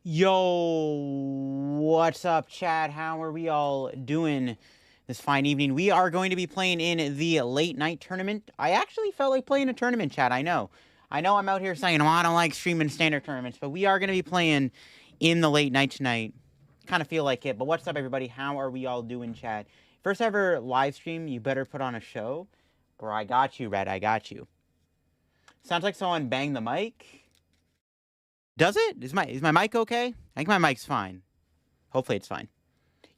Yo, what's up, chat? How are we all doing this fine evening? We are going to be playing in the late night tournament. I actually felt like playing a tournament, chat. I know I'm out here saying, oh, I don't like streaming standard tournaments, but we are going to be playing in the late night tonight. Kind of feel like it, but what's up, everybody? How are we all doing, chat? First ever live stream, you better put on a show. Bro, I got you, Red. I got you. Sounds like someone banged the mic. Does it? Is my mic okay? I think my mic's fine. Hopefully it's fine.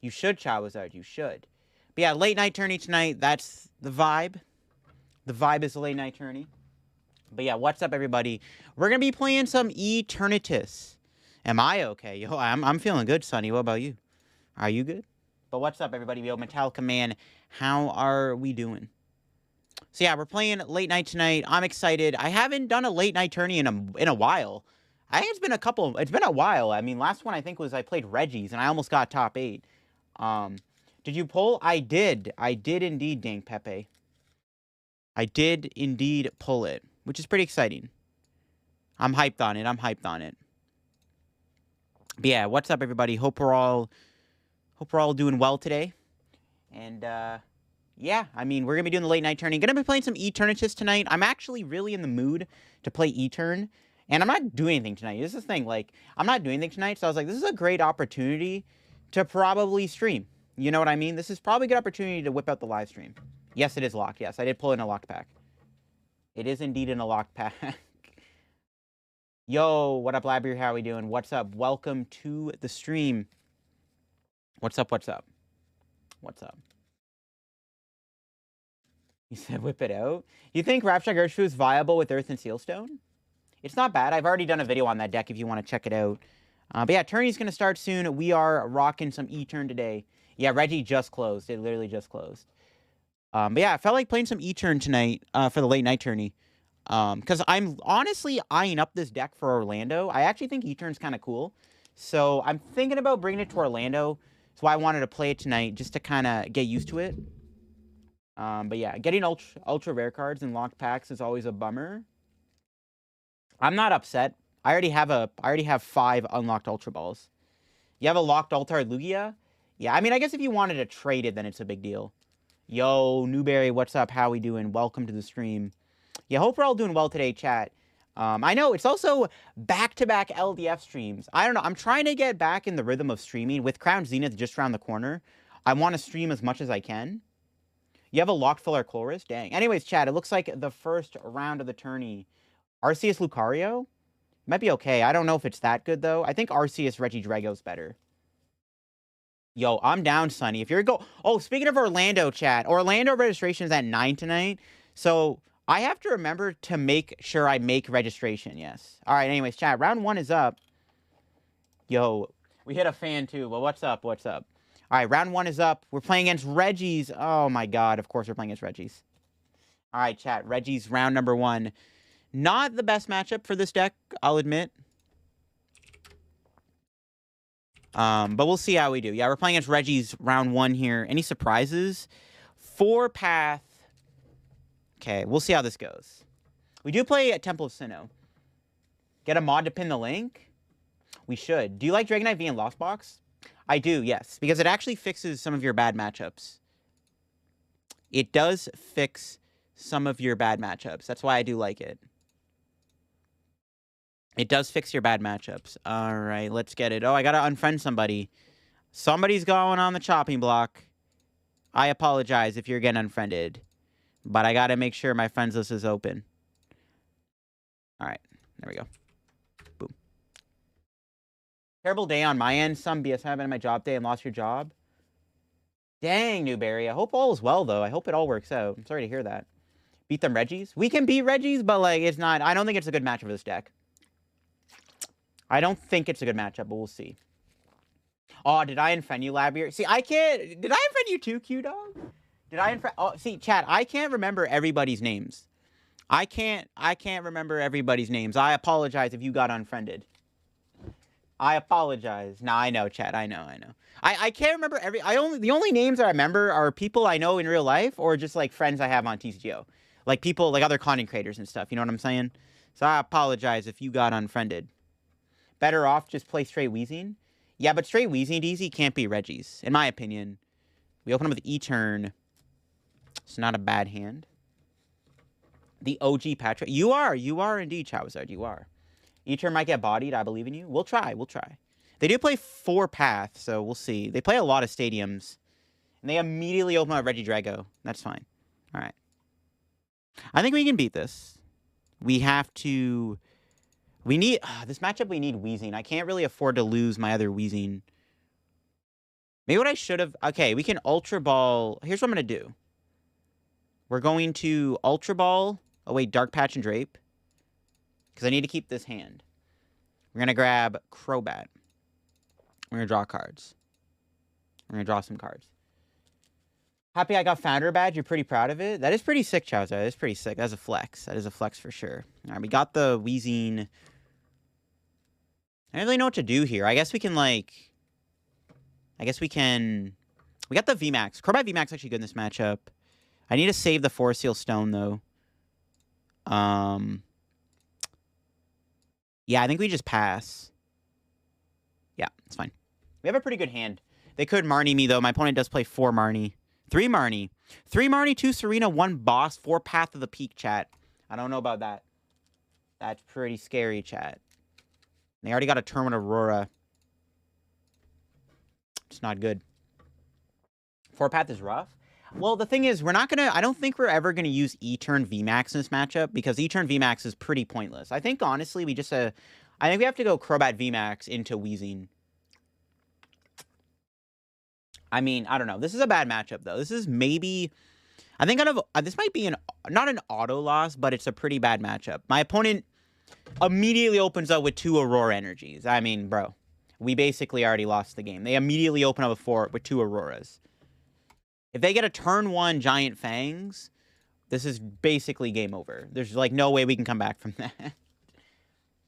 You should, Chawazard. You should. But yeah, late night tourney tonight. That's the vibe. The vibe is the late night tourney. But yeah, what's up, everybody? We're gonna be playing some Eternatus. Am I okay? Yo, I'm feeling good, Sonny. What about you? Are you good? But what's up, everybody? Yo, Metallica Man, how are we doing? So yeah, we're playing late night tonight. I'm excited. I haven't done a late night tourney in a while. I think it's been a while. I mean, last one I think was I played Reggie's and I almost got top 8. Did you pull? I did. I did indeed, Dang Pepe. I did indeed pull it, which is pretty exciting. I'm hyped on it. But yeah, what's up, everybody? Hope we're all doing well today. And yeah, I mean, we're gonna be doing the late night tourney. Gonna be playing some Eternatus tonight. I'm actually really in the mood to play Etern. And I'm not doing anything tonight. This is the thing, like, I'm not doing anything tonight, so I was like, this is a great opportunity to probably stream. You know what I mean? This is probably a good opportunity to whip out the live stream. Yes, it is locked. Yes, I did pull in a locked pack. It is indeed in a locked pack. Yo, what up, Labbeer? How are we doing? What's up? Welcome to the stream. What's up? What's up? What's up? You said whip it out? You think Rapshack Earthshoe is viable with Earth and Sealstone? It's not bad. I've already done a video on that deck if you want to check it out. But yeah, tourney's going to start soon. We are rocking some E-Turn today. Yeah, Reggie just closed. It literally just closed. But yeah, I felt like playing some E-Turn tonight for the late night tourney. Because I'm honestly eyeing up this deck for Orlando. I actually think E-Turn's kind of cool. So I'm thinking about bringing it to Orlando. That's why I wanted to play it tonight, just to kind of get used to it. But yeah, getting ultra rare cards in locked packs is always a bummer. I'm not upset. I already have 5 unlocked Ultra Balls. You have a locked Altar Lugia? Yeah, I mean, I guess if you wanted to trade it, then it's a big deal. Yo, Newberry, what's up? How we doing? Welcome to the stream. Yeah, hope we're all doing well today, chat. I know, it's also back-to-back LDF streams. I don't know, I'm trying to get back in the rhythm of streaming. With Crown Zenith just around the corner, I want to stream as much as I can. You have a locked Fuller Chloris? Dang. Anyways, chat, it looks like the first round of the tourney... Arceus Lucario? Might be okay. I don't know if it's that good, though. I think Arceus Regidrago's better. Yo, I'm down, Sonny. If you're Oh, speaking of Orlando, chat. Orlando registration is at 9 tonight. So, I have to remember to make sure I make registration, yes. Alright, anyways, chat. Round 1 is up. Yo, we hit a fan, too. Well, what's up? What's up? Alright, round 1 is up. We're playing against Reggie's. Oh, my God. Of course we're playing against Reggie's. Alright, chat. Reggie's round number 1. Not the best matchup for this deck, I'll admit. But we'll see how we do. Yeah, we're playing against Reggie's round 1 here. Any surprises? 4 path. Okay, we'll see how this goes. We do play at Temple of Sinnoh. Get a mod to pin the link? We should. Do you like Dragonite V and Lost Box? I do, yes. Because it actually fixes some of your bad matchups. It does fix some of your bad matchups. That's why I do like it. It does fix your bad matchups. All right, let's get it. Oh, I got to unfriend somebody. Somebody's going on the chopping block. I apologize if you're getting unfriended. But I got to make sure my friends list is open. All right, there we go. Boom. Terrible day on my end. Some BS happened on my job day and lost your job. Dang, Newberry. I hope all is well, though. I hope it all works out. I'm sorry to hear that. Beat them Reggie's? We can beat Reggie's, but, like, it's not... I don't think it's a good matchup for this deck. I don't think it's a good matchup, but we'll see. Oh, did I unfriend you, Labier? See, I can't... Did I unfriend you too, Q-Dog? Did I unfriend... Oh, see, chat, I can't remember everybody's names. I can't remember everybody's names. I apologize if you got unfriended. I apologize. Nah, I know, chat. I know. I can't remember the only names I remember are people I know in real life or just, like, friends I have on TCGO. Like, people, like, other content creators and stuff. You know what I'm saying? So I apologize if you got unfriended. better off just play straight Weezing. Yeah, but straight Weezing easy can't be Reggie's, in my opinion. We open up with E-turn. It's not a bad hand. The OG Patrick. You are indeed, Charizard. You are. E-turn might get bodied. I believe in you. We'll try. They do play 4 paths, so we'll see. They play a lot of stadiums. And they immediately open up Regidrago. That's fine. All right. I think we can beat this. We have to... We need... this matchup, we need Weezing. I can't really afford to lose my other Weezing. Maybe what I should have... Okay, we can Ultra Ball... Here's what I'm going to do. We're going to Ultra Ball... Oh, wait, Dark Patch and Drape. Because I need to keep this hand. We're going to grab Crobat. We're going to draw cards. We're going to draw some cards. Happy I got Founder Badge. You're pretty proud of it? That is pretty sick, Charizard. That is pretty sick. That's a flex. That is a flex for sure. All right, we got the Weezing. I don't really know what to do here. I guess we can, like... We got the VMAX. Crobat VMAX actually good in this matchup. I need to save the Force Seal Stone, though. Yeah, I think we just pass. Yeah, it's fine. We have a pretty good hand. They could Marnie me, though. My opponent does play 4 Marnie. 3 Marnie. 3 Marnie, 2 Serena, 1 Boss, 4 Path of the Peak, chat. I don't know about that. That's pretty scary, chat. They already got a turn with Aurora. It's not good. 4 Path is rough. Well, the thing is, we're not going to... I don't think we're ever going to use E-turn VMAX in this matchup, because E-turn VMAX is pretty pointless. I think, honestly, we just... I think we have to go Crobat VMAX into Weezing. I mean, I don't know. This is a bad matchup, though. This is maybe... I think out of... this might be not an auto loss, but it's a pretty bad matchup. My opponent immediately opens up with 2 Aurora energies. I mean, bro. We basically already lost the game. They immediately open up with 2 Auroras. If they get a turn 1 Giant Fangs, this is basically game over. There's, like, no way we can come back from that.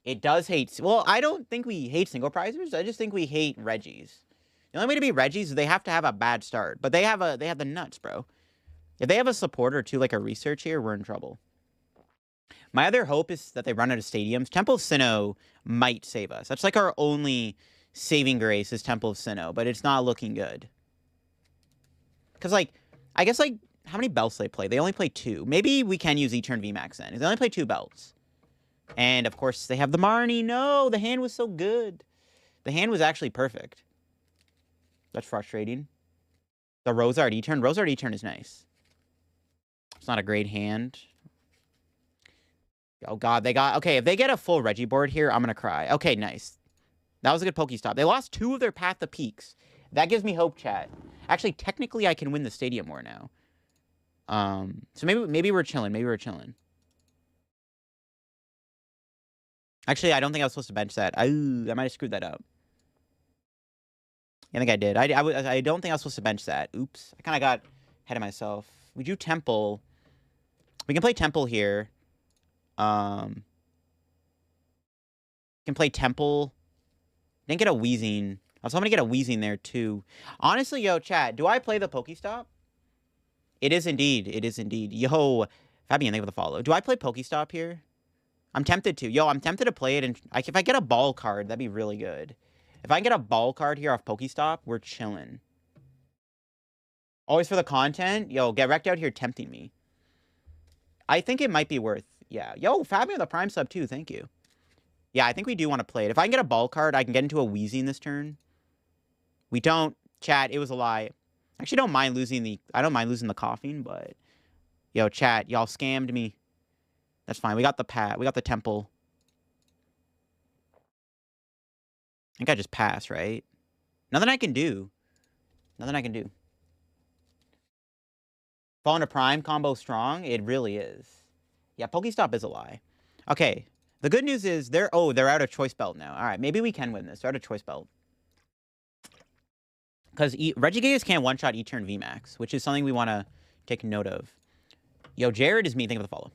It does hate... Well, I don't think we hate single prizers. I just think we hate Reggies. The only way to beat Reggies is they have to have a bad start. But they have the nuts, bro. If they have a support or 2, like a research here, we're in trouble. My other hope is that they run out of stadiums. Temple of Sinnoh might save us. That's like our only saving grace is Temple of Sinnoh. But it's not looking good. Because, like, I guess, like, how many belts do they play? They only play 2. Maybe we can use E-turn VMAX then. They only play 2 belts. And, of course, they have the Marnie. No, the hand was so good. The hand was actually perfect. That's frustrating. The Rosard E-turn. Rosard E-turn is nice. It's not a great hand. Oh, God, they got... Okay, if they get a full Reggie board here, I'm going to cry. Okay, nice. That was a good Pokestop. They lost 2 of their Path of Peaks. That gives me hope, chat. Actually, technically, I can win the Stadium War now. So maybe we're chilling. Maybe we're chilling. Actually, I don't think I was supposed to bench that. I might have screwed that up. I think I did. I don't think I was supposed to bench that. Oops. I kind of got ahead of myself. We do Temple. We can play Temple here. We can play Temple. Didn't get a Weezing. I was hoping to get a Weezing there, too. Honestly, yo, chat, do I play the Pokestop? It is indeed. It is indeed. Yo, Fabian, thank you for the follow. Do I play Pokestop here? I'm tempted to. Yo, I'm tempted to play it. And if I get a ball card, that'd be really good. If I can get a ball card here off Pokestop, we're chilling. Always for the content? Yo, get wrecked out here tempting me. I think it might be worth... Yeah. Yo, Fabian, the Prime sub, too. Thank you. Yeah, I think we do want to play it. If I can get a ball card, I can get into a Weezing this turn. We don't. Chat, it was a lie. I actually don't mind losing the... I don't mind losing the coughing, but... Yo, chat, y'all scammed me. That's fine. We got the We got the Temple. I think I just pass, right? Nothing I can do. Nothing I can do. Fallen to Prime combo strong? It really is. Yeah, Pokestop is a lie. Okay. The good news is they're out of Choice Belt now. All right, maybe we can win this. They're out of Choice Belt. Because Regigators can't one-shot E-turn VMAX, which is something we want to take note of. Yo, Jared is me. Thank you for the follow.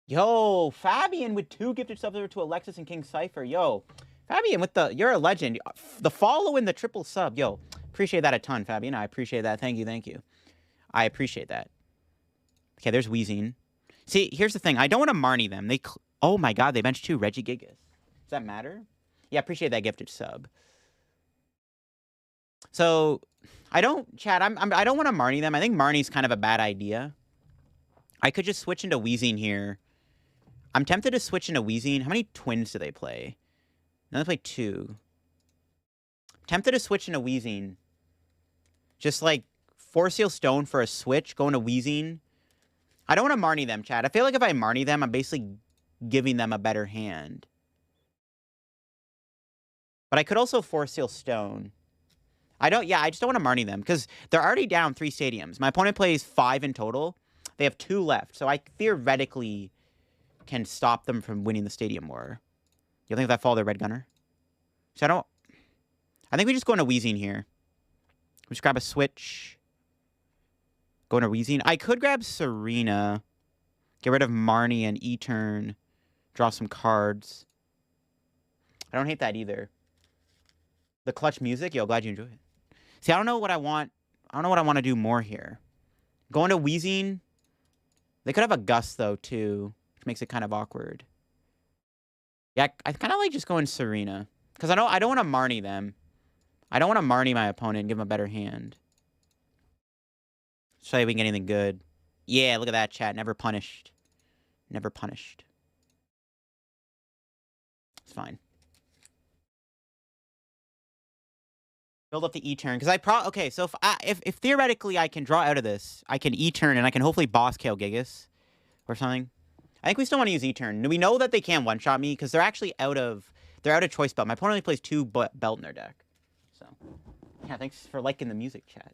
Yo, Fabian with 2 gifted subs over to Alexis and King Cypher. Yo, Fabian with the... You're a legend. The follow and the triple sub. Yo, appreciate that a ton, Fabian. I appreciate that. Thank you, thank you. I appreciate that. Okay, there's Weezing. See, here's the thing. I don't want to Marnie them. Oh my God, they benched 2 Regigigas. Does that matter? Yeah, appreciate that gifted sub. So, I don't, chat, I don't want to Marnie them. I think Marnie's kind of a bad idea. I could just switch into Wheezing here. I'm tempted to switch into Wheezing. How many twins do they play? No, they play 2. Tempted to switch into Wheezing. Just, like, Force Seal Stone for a switch, going to Wheezing. I don't want to Marnie them, chat. I feel like if I Marnie them, I'm basically giving them a better hand. But I could also Force Seal Stone. I just don't want to Marnie them, because they're already down 3 stadiums. My opponent plays 5 in total. They have 2 left, so I theoretically can stop them from winning the stadium war. You think that follow their red gunner? So I think we just go into Wheezing here. We just grab a switch. Go into Wheezing. I could grab Serena. Get rid of Marnie and E-turn. Draw some cards. I don't hate that either. The clutch music? Yo, glad you enjoy it. See, I don't know what I want. I don't know what I want to do more here. Going to Wheezing. They could have a Gust, though, too. Which makes it kind of awkward. Yeah, I kind of like just going Serena. Because I don't want to Marnie them. I don't want to Marnie my opponent and give him a better hand. So we can get anything good. Yeah, look at that, chat. Never punished. Never punished. It's fine. Build up the E-turn. Because okay, so if theoretically I can draw out of this, I can E-turn and I can hopefully boss KO Gigas or something. I think we still want to use E-turn. We know that they can't one-shot me because they're actually out of choice belt. My opponent only plays 2 belt in their deck. So, yeah, thanks for liking the music, chat.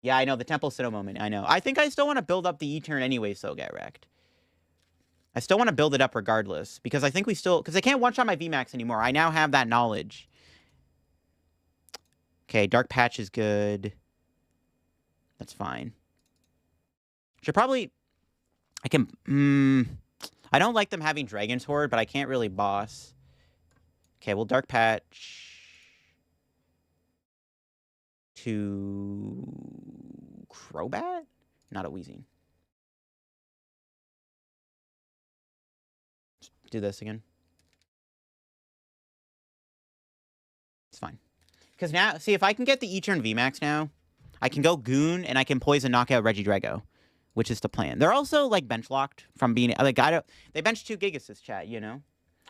Yeah, I know, the Temple Sinnoh moment. I know. I think I still want to build up the E-turn anyway, so get wrecked. I still want to build it up regardless because I think because they can't one-shot my VMAX anymore. I now have that knowledge. Okay, Dark Patch is good. That's fine. Should probably... I can... I don't like them having Dragon's Horde, but I can't really boss. Okay, well, Dark Patch... to... Crobat? Not a Wheezing. Let's do this again. It's fine. Because now, see, if I can get the E-turn VMAX now, I can go Goon, and I can Poison knockout Regidrago, which is the plan. They're also, like, bench-locked from being... Like, they bench 2 Gigas, chat, you know?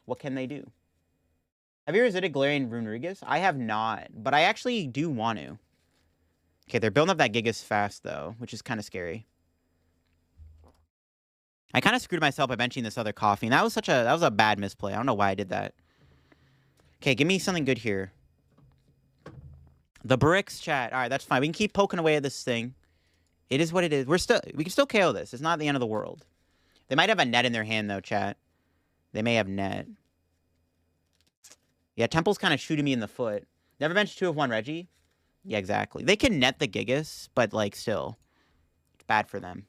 What can they do? Have you ever visited Galarian Runerigus? I have not, but I actually do want to. Okay, they're building up that Gigas fast, though, which is kind of scary. I kind of screwed myself by benching this other coffee, and that was a bad misplay. I don't know why I did that. Okay, give me something good here. The bricks, chat. All right, that's fine. We can keep poking away at this thing. It is what it is. We can still KO this. It's not the end of the world. They might have a net in their hand, though, chat. They may have net. Yeah, Temple's kind of shooting me in the foot. Never benched 2 of 1 Reggie. Yeah, exactly. They can net the Gigas, but, like, still. It's bad for them.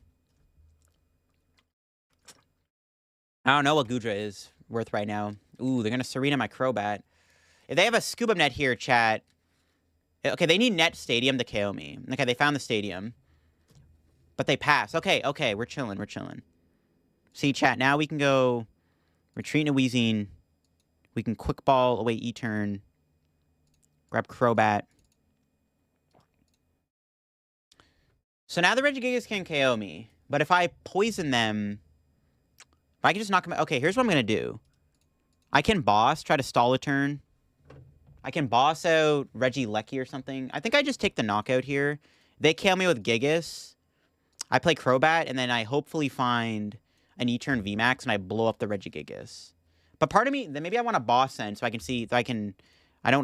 I don't know what Goodra is worth right now. Ooh, they're going to Serena my Crobat. If they have a Scuba Net here, chat... Okay, they need net stadium to KO me. Okay, they found the stadium. But they pass. Okay, we're chilling. See, chat, now we can go retreat into Wheezing. We can quick ball away E-turn. Grab Crobat. So now the Regigigas can KO me. But if I poison them... If I can just knock them out... Okay, here's what I'm going to do. I can boss, try to stall a turn. I can boss out Regilecky or something. I think I just take the knockout here. They KO me with Gigas. I play Crobat, and then I hopefully find an E-turn VMAX, and I blow up the Regigigas. But part of me, then maybe I want a boss end, so I can see if I don't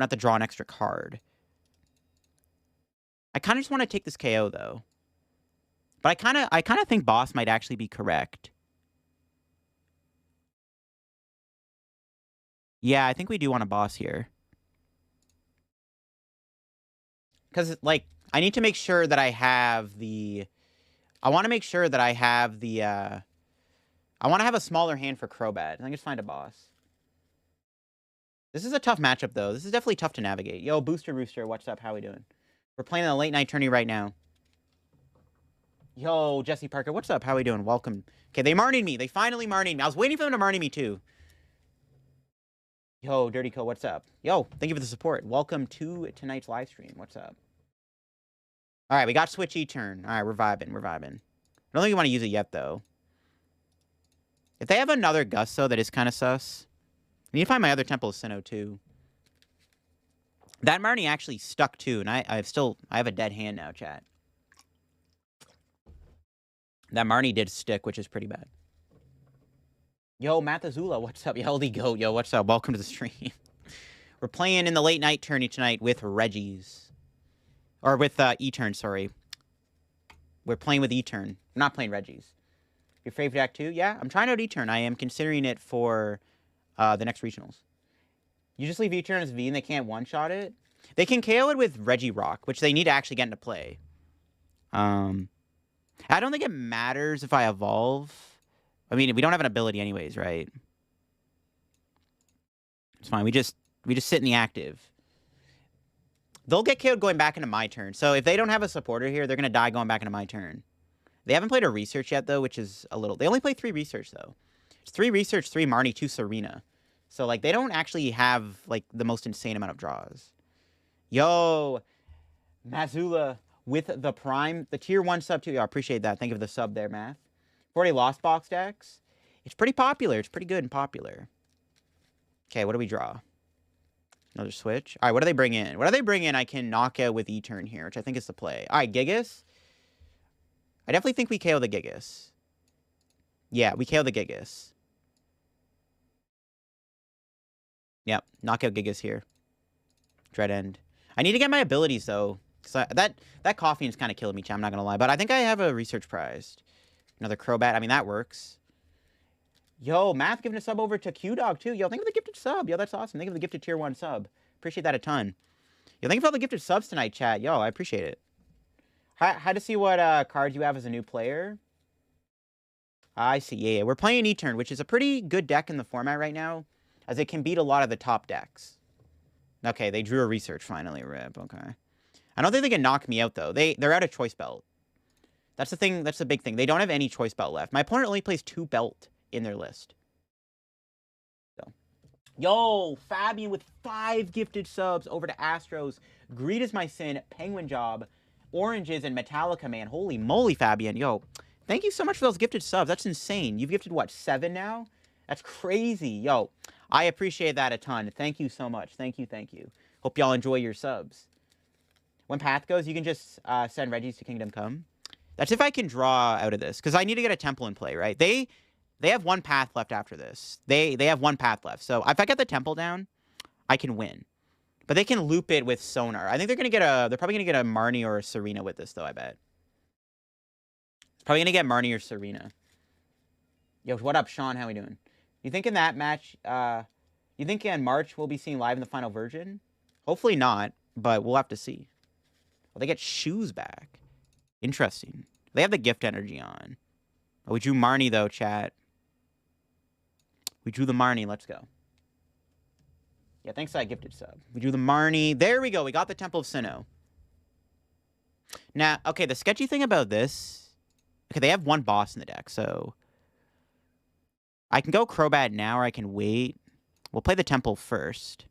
have to draw an extra card. I kind of just want to take this KO, though. But I kind of think boss might actually be correct. Yeah, I think we do want a boss here. Because, like, I need to make sure that I have the... I want to make sure that I have the... I want to have a smaller hand for Crobat. I think just find a boss. This is a tough matchup, though. This is definitely tough to navigate. Yo, Booster Rooster, what's up? How we doing? We're playing a late-night tourney right now. Yo, Jesse Parker, what's up? How we doing? Welcome. Okay, they Marnied me. They finally Marnied me. I was waiting for them to Marnie me, too. Yo, Dirty Co, what's up? Yo, thank you for the support. Welcome to tonight's live stream. What's up? All right, we got Switch E-turn. All right, we're vibing. We're vibing. I don't think you want to use it yet, though. If they have another Gust, though, that is kind of sus. I need to find my other Temple of Sinnoh, too. That Marnie actually stuck, too, and I have a dead hand now, chat. That Marnie did stick, which is pretty bad. Yo, Mathazula, what's up? Yo, Healthy Goat, yo, what's up? Welcome to the stream. We're playing in the late night tourney tonight with Reggie's. Or with E-turn, sorry. We're playing with E-turn. I'm not playing Reggie's. Your favorite deck too? Yeah, I'm trying out E-turn. I am considering it for the next regionals. You just leave E-turn as V and they can't one-shot it? They can KO it with Reggie Rock, which they need to actually get into play. I don't think it matters if I evolve. I mean, we don't have an ability anyways, right? It's fine. We just sit in the active. They'll get KO'd going back into my turn. So if they don't have a supporter here, they're going to die going back into my turn. They haven't played a research yet, though, which is a little... They only play 3 research, though. It's 3 research, 3 Marnie, 2 Serena. So, like, they don't actually have, like, the most insane amount of draws. Yo, Mazula with the Prime. The Tier 1 sub, too. Yeah, I appreciate that. Thank you for the sub there, Math. 40 Lost Box decks. It's pretty popular. It's pretty good and popular. Okay, what do we draw? Another switch. All right, what do they bring in? What do they bring in I can knock out with E-turn here, which I think is the play. All right, Gigas. I definitely think we KO the Gigas. Yeah, we KO the Gigas. Yep, knock out Gigas here. Dread End. I need to get my abilities, though. Cause that coffee is kind of killing me, chat, I'm not going to lie. But I think I have a research prize. Another Crobat. I mean, that works. Yo, Math giving a sub over to Q-Dog, too. Yo, thank you for the gifted sub. Yo, that's awesome. Thank you for the gifted tier 1 sub. Appreciate that a ton. Yo, thank you for all the gifted subs tonight, chat. Yo, I appreciate it. How to see what cards you have as a new player? I see. Yeah, we're playing E-turn, which is a pretty good deck in the format right now, as it can beat a lot of the top decks. Okay, they drew a research finally, Rip. Okay. I don't think they can knock me out, though. They're out of choice belt. That's the thing. That's the big thing. They don't have any choice belt left. My opponent only plays 2 belt in their list. So, yo, Fabian with 5 gifted subs over to Astros. Greed is my sin. Penguin Job. Oranges and Metallica, man. Holy moly, Fabian. Yo, thank you so much for those gifted subs. That's insane. You've gifted, what, 7 now? That's crazy. Yo, I appreciate that a ton. Thank you so much. Thank you, thank you. Hope y'all enjoy your subs. When Path goes, you can just send Reggie's to Kingdom Come. That's if I can draw out of this, because I need to get a Temple in play, right? They have 1 path left after this. They have 1 path left. So if I get the Temple down, I can win. But they can loop it with Sonar. I think they're probably gonna get a Marnie or a Serena with this, though, I bet. Probably gonna get Marnie or Serena. Yo, what up, Sean? How we doing? You think in that match, you think in March we'll be seeing live in the final version? Hopefully not, but we'll have to see. Well, they get shoes back. Interesting. They have the gift energy on. Oh, we drew Marnie, though, chat. We drew the Marnie. Let's go. Yeah, thanks for that gifted sub. We drew the Marnie. There we go. We got the Temple of Sinnoh. Now, okay, the sketchy thing about this... Okay, they have 1 boss in the deck, so... I can go Crobat now, or I can wait. We'll play the Temple first.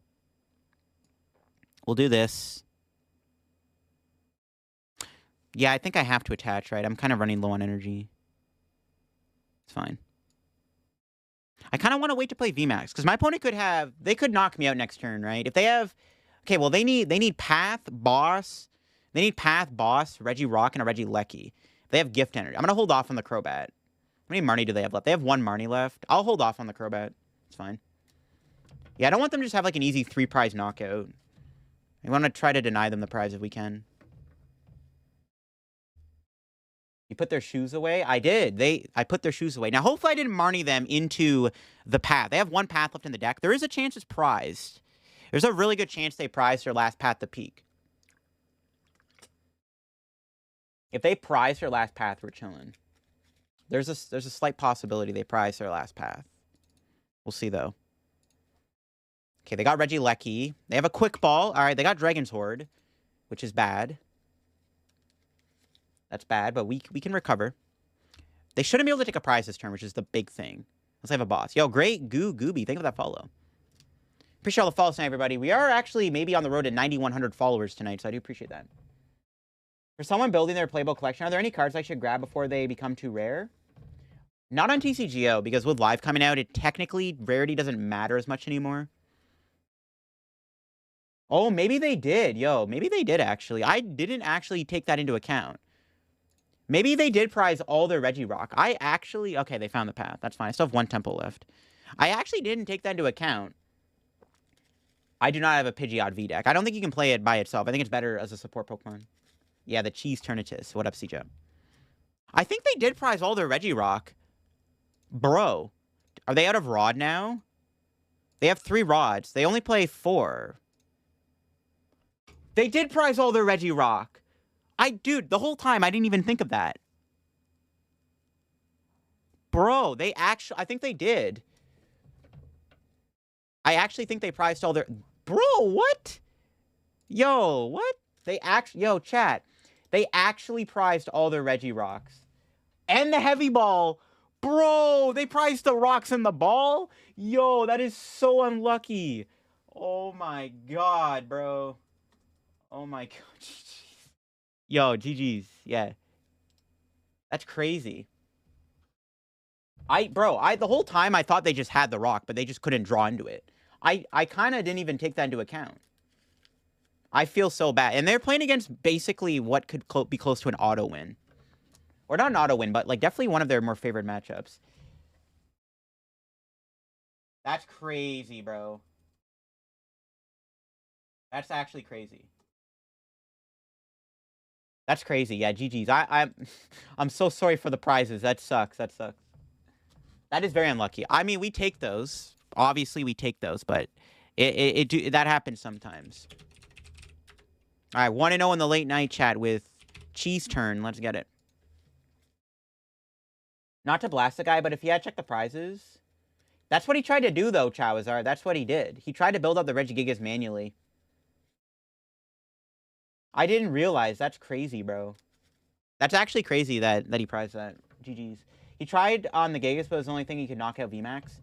We'll do this. Yeah, I think I have to attach, right? I'm kind of running low on energy. It's fine. I kind of want to wait to play VMAX, because my opponent could have... They could knock me out next turn, right? If they have... Okay, well, they need Path, Boss... They need Path, Boss, Reggie Rock, and a Reggie Lecky. They have Gift Energy. I'm going to hold off on the Crobat. How many Marnie do they have left? They have 1 Marnie left. I'll hold off on the Crobat. It's fine. Yeah, I don't want them to just have, like, an easy 3-prize knockout. I want to try to deny them the prize if we can. You put their shoes away? I did. I put their shoes away. Now, hopefully I didn't Marnie them into the path. They have 1 path left in the deck. There is a chance it's prized. There's a really good chance they prize their last path to peak. If they prize their last path, we're chilling. There's a slight possibility they prize their last path. We'll see, though. Okay, they got Reggie Lecky. They have a Quick Ball. All right, they got Dragon's Horde, which is bad. That's bad, but we can recover. They shouldn't be able to take a prize this turn, which is the big thing. Let's have a boss. Yo, great Gooby. Thank you for that follow. Appreciate all the follows tonight, everybody. We are actually maybe on the road to 9,100 followers tonight, so I do appreciate that. For someone building their playbook collection, are there any cards I should grab before they become too rare? Not on TCGO, because with Live coming out, it technically, rarity doesn't matter as much anymore. Oh, maybe they did. Yo, maybe they did, actually. I didn't actually take that into account. Maybe they did prize all their Regirock. I actually... Okay, they found the path. That's fine. I still have one temple left. I actually didn't take that into account. I do not have a Pidgeot V deck. I don't think you can play it by itself. I think it's better as a support Pokemon. Yeah, the Cheese Eternatus. What up, CJ? I think they did prize all their Regirock. Bro. Are they out of Rod now? They have 3 Rods. They only play 4. They did prize all their Regirock. Dude, the whole time, I didn't even think of that. Bro, they actually... I think they did. I actually think they prized all their... Bro, what? Yo, what? They actually... Yo, chat. They actually prized all their Regirocks. And the Heavy Ball. Bro, they prized the rocks and the ball? Yo, that is so unlucky. Oh my god, bro. Oh my god. Yo, GG's. Yeah. That's crazy. The whole time I thought they just had the rock, but they just couldn't draw into it. I kind of didn't even take that into account. I feel so bad. And they're playing against basically what could be close to an auto win. Or not an auto win, but like definitely one of their more favorite matchups. That's crazy, bro. That's actually crazy. That's crazy. Yeah, GG's. I'm so sorry for the prizes. That sucks. That sucks. That is very unlucky. I mean, we take those. Obviously, we take those, but that happens sometimes. All right, 1-0 in the late night chat with Cheese Turn. Let's get it. Not to blast the guy, but if he had checked the prizes... That's what he tried to do, though, Chowazar. That's what he did. He tried to build up the Regigigas manually. I didn't realize. That's crazy, bro. That's actually crazy that he prized that. GG's. He tried on the Gigas, but it was the only thing he could knock out VMAX.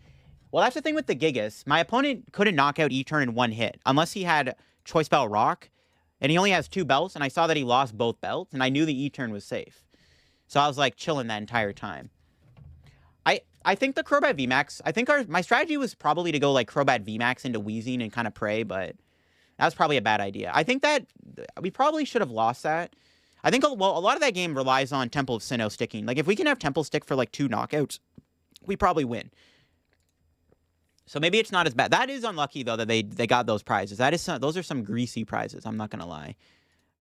Well, that's the thing with the Gigas. My opponent couldn't knock out E-Turn in one hit, unless he had Choice Belt Rock, and he only has 2 belts, and I saw that he lost both belts, and I knew the E-Turn was safe. So I was, like, chilling that entire time. I think the Crobat VMAX, I think my strategy was probably to go, like, Crobat VMAX into Weezing and kind of pray, but that was probably a bad idea. I think that we probably should have lost that. I think, well, a lot of that game relies on Temple of Sinnoh sticking. Like, if we can have Temple stick for, like, 2 knockouts, we probably win. So maybe it's not as bad. That is unlucky, though, that they got those prizes. Those are some greasy prizes. I'm not going to lie.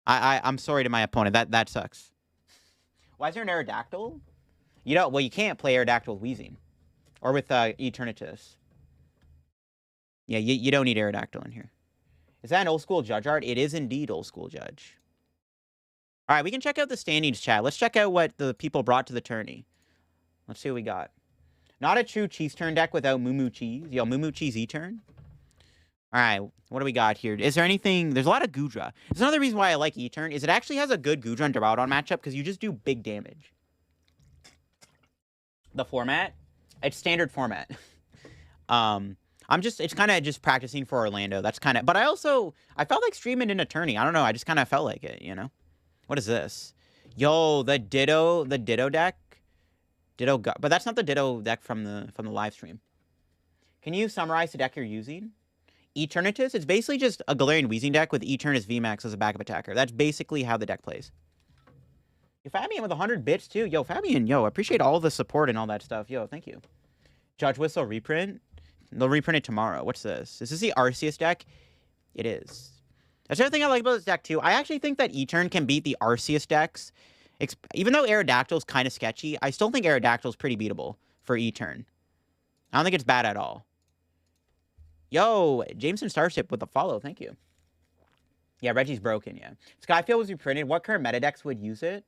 I'm sorry to my opponent. That sucks. Why is there an Aerodactyl? Well, you can't play Aerodactyl with Weezing. Or with Eternatus. Yeah, you don't need Aerodactyl in here. Is that an old school judge art? It is indeed old school judge. All right, we can check out the standings chat. Let's check out what the people brought to the tourney. Let's see what we got. Not a true cheese turn deck without Moo Cheese. Yo, Moo Cheese E-turn. All right, what do we got here? Is there anything... There's a lot of Goodra. There's another reason why I like E-turn is it actually has a good Goodra and Duraludon matchup because you just do big damage. The format? It's standard format. It's kind of just practicing for Orlando. That's kind of... But I felt like streaming in a tourney. I don't know. I just kind of felt like it, you know? What is this? Yo, the Ditto deck. But that's not the Ditto deck from the live stream. Can you summarize the deck you're using? Eternatus? It's basically just a Galarian Weezing deck with Eternatus VMAX as a backup attacker. That's basically how the deck plays. Yo, Fabian with 100 bits, too. Yo, Fabian, I appreciate all the support and all that stuff. Yo, thank you. Judge Whistle reprint? They'll reprint it tomorrow. What's this? Is this the Arceus deck? It is. That's the other thing I like about this deck, too. I actually think that E-Turn can beat the Arceus decks. Even though Aerodactyl's kind of sketchy, I still think Aerodactyl's pretty beatable for E-Turn. I don't think it's bad at all. Yo, Jameson Starship with the follow. Thank you. Yeah, Reggie's broken, yeah. Skyfield was reprinted. What current meta decks would use it?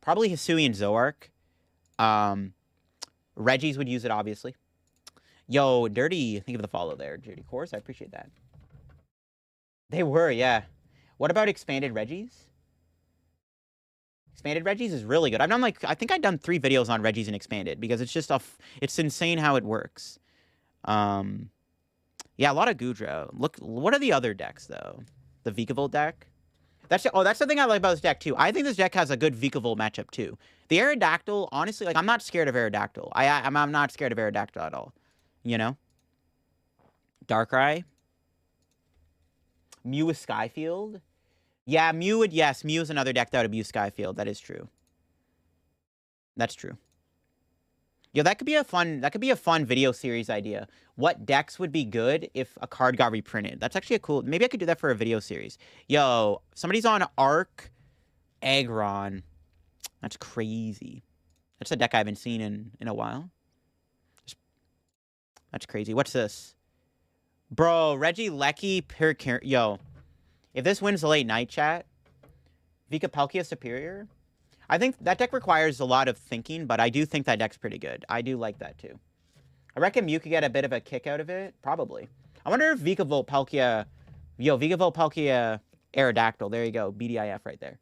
Probably Hisui and Zoark. Reggie's would use it, obviously. Yo, Dirty. Think of the follow there, Dirty Course. I appreciate that. They were, yeah. What about Expanded Reggie's? Expanded Reggie's is really good. I think I've done 3 videos on Reggie's and Expanded because it's just it's insane how it works. Yeah, a lot of Goodra. Look, what are the other decks, though? The Vikavolt deck? That's the thing I like about this deck, too. I think this deck has a good Vikavolt matchup, too. The Aerodactyl, honestly, like, I'm not scared of Aerodactyl. I'm not scared of Aerodactyl at all. You know? Darkrai. Mew with Skyfield. Yeah, Mew is another deck that would abuse Skyfield. That is true. That's true. Yo, that could be a fun video series idea. What decks would be good if a card got reprinted? That's actually a cool. Maybe I could do that for a video series. Yo, somebody's on Arc Aggron. That's crazy. That's a deck I haven't seen in a while. That's crazy. What's this? Bro, Regieleki Yo, if this wins the late night chat, Vika Palkia Superior. I think that deck requires a lot of thinking, but I do think that deck's pretty good. I do like that, too. I reckon Mew could get a bit of a kick out of it. Probably. I wonder if Vikavolt Palkia... Yo, Vikavolt Palkia Aerodactyl. There you go. BDIF right there.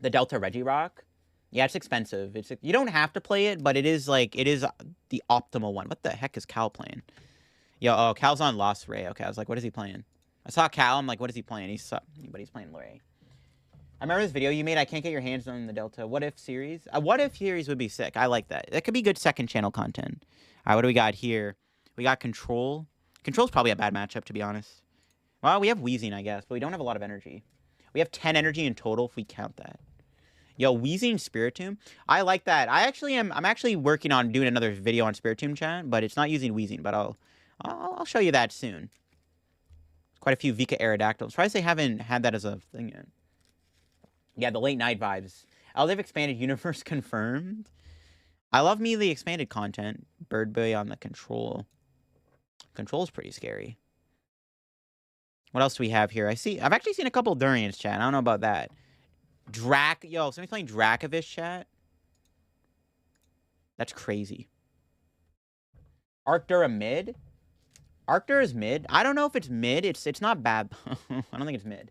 The Delta Regirock. Yeah, it's expensive. You don't have to play it, but it is the optimal one. What the heck is Cal playing? Yo, oh, Cal's on Lost Ray. Okay, I was like, what is he playing? I saw Cal. I'm like, what is he playing? But he's playing Ray. I remember this video you made. I can't get your hands on the Delta. What if series? What if series would be sick. I like that. That could be good second channel content. All right, what do we got here? We got Control. Control's probably a bad matchup, to be honest. Well, we have Weezing, I guess, but we don't have a lot of energy. We have 10 energy in total if we count that. Yo, Weezing Spiritomb. I like that. I'm actually working on doing another video on Spiritomb chat, but it's not using Weezing, but I'll show you that soon. Quite a few Vika Aerodactyls. Surprised they haven't had that as a thing yet. Yeah, the late night vibes. LDF expanded universe confirmed. I love me the expanded content. Bird Boy on the Control. Control's pretty scary. What else do we have here? I've actually seen a couple Durians, chat. I don't know about that. Yo, somebody's playing Dracovish, chat. That's crazy. Arctura mid? Arctura is mid? I don't know if it's mid. It's not bad. I don't think it's mid.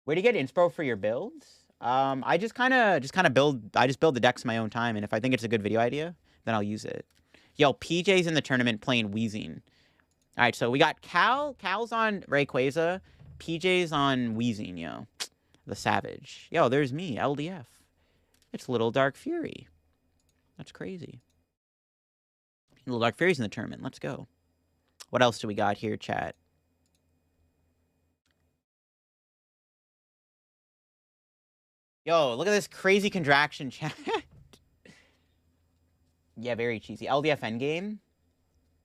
Where do you get inspo for your builds? I just kind of build the decks in my own time, and if I think it's a good video idea, then I'll use it. Yo, PJ's in the tournament playing Weezing. All right, so we got Cal. Cal's on Rayquaza. PJ's on Weezing, yo. The Savage. Yo, there's me, LDF. It's Little Dark Fury. That's crazy. Little Dark Fury's in the tournament. Let's go. What else do we got here, chat? Yo, look at this crazy contraction, chat. Yeah, very cheesy. LDF endgame.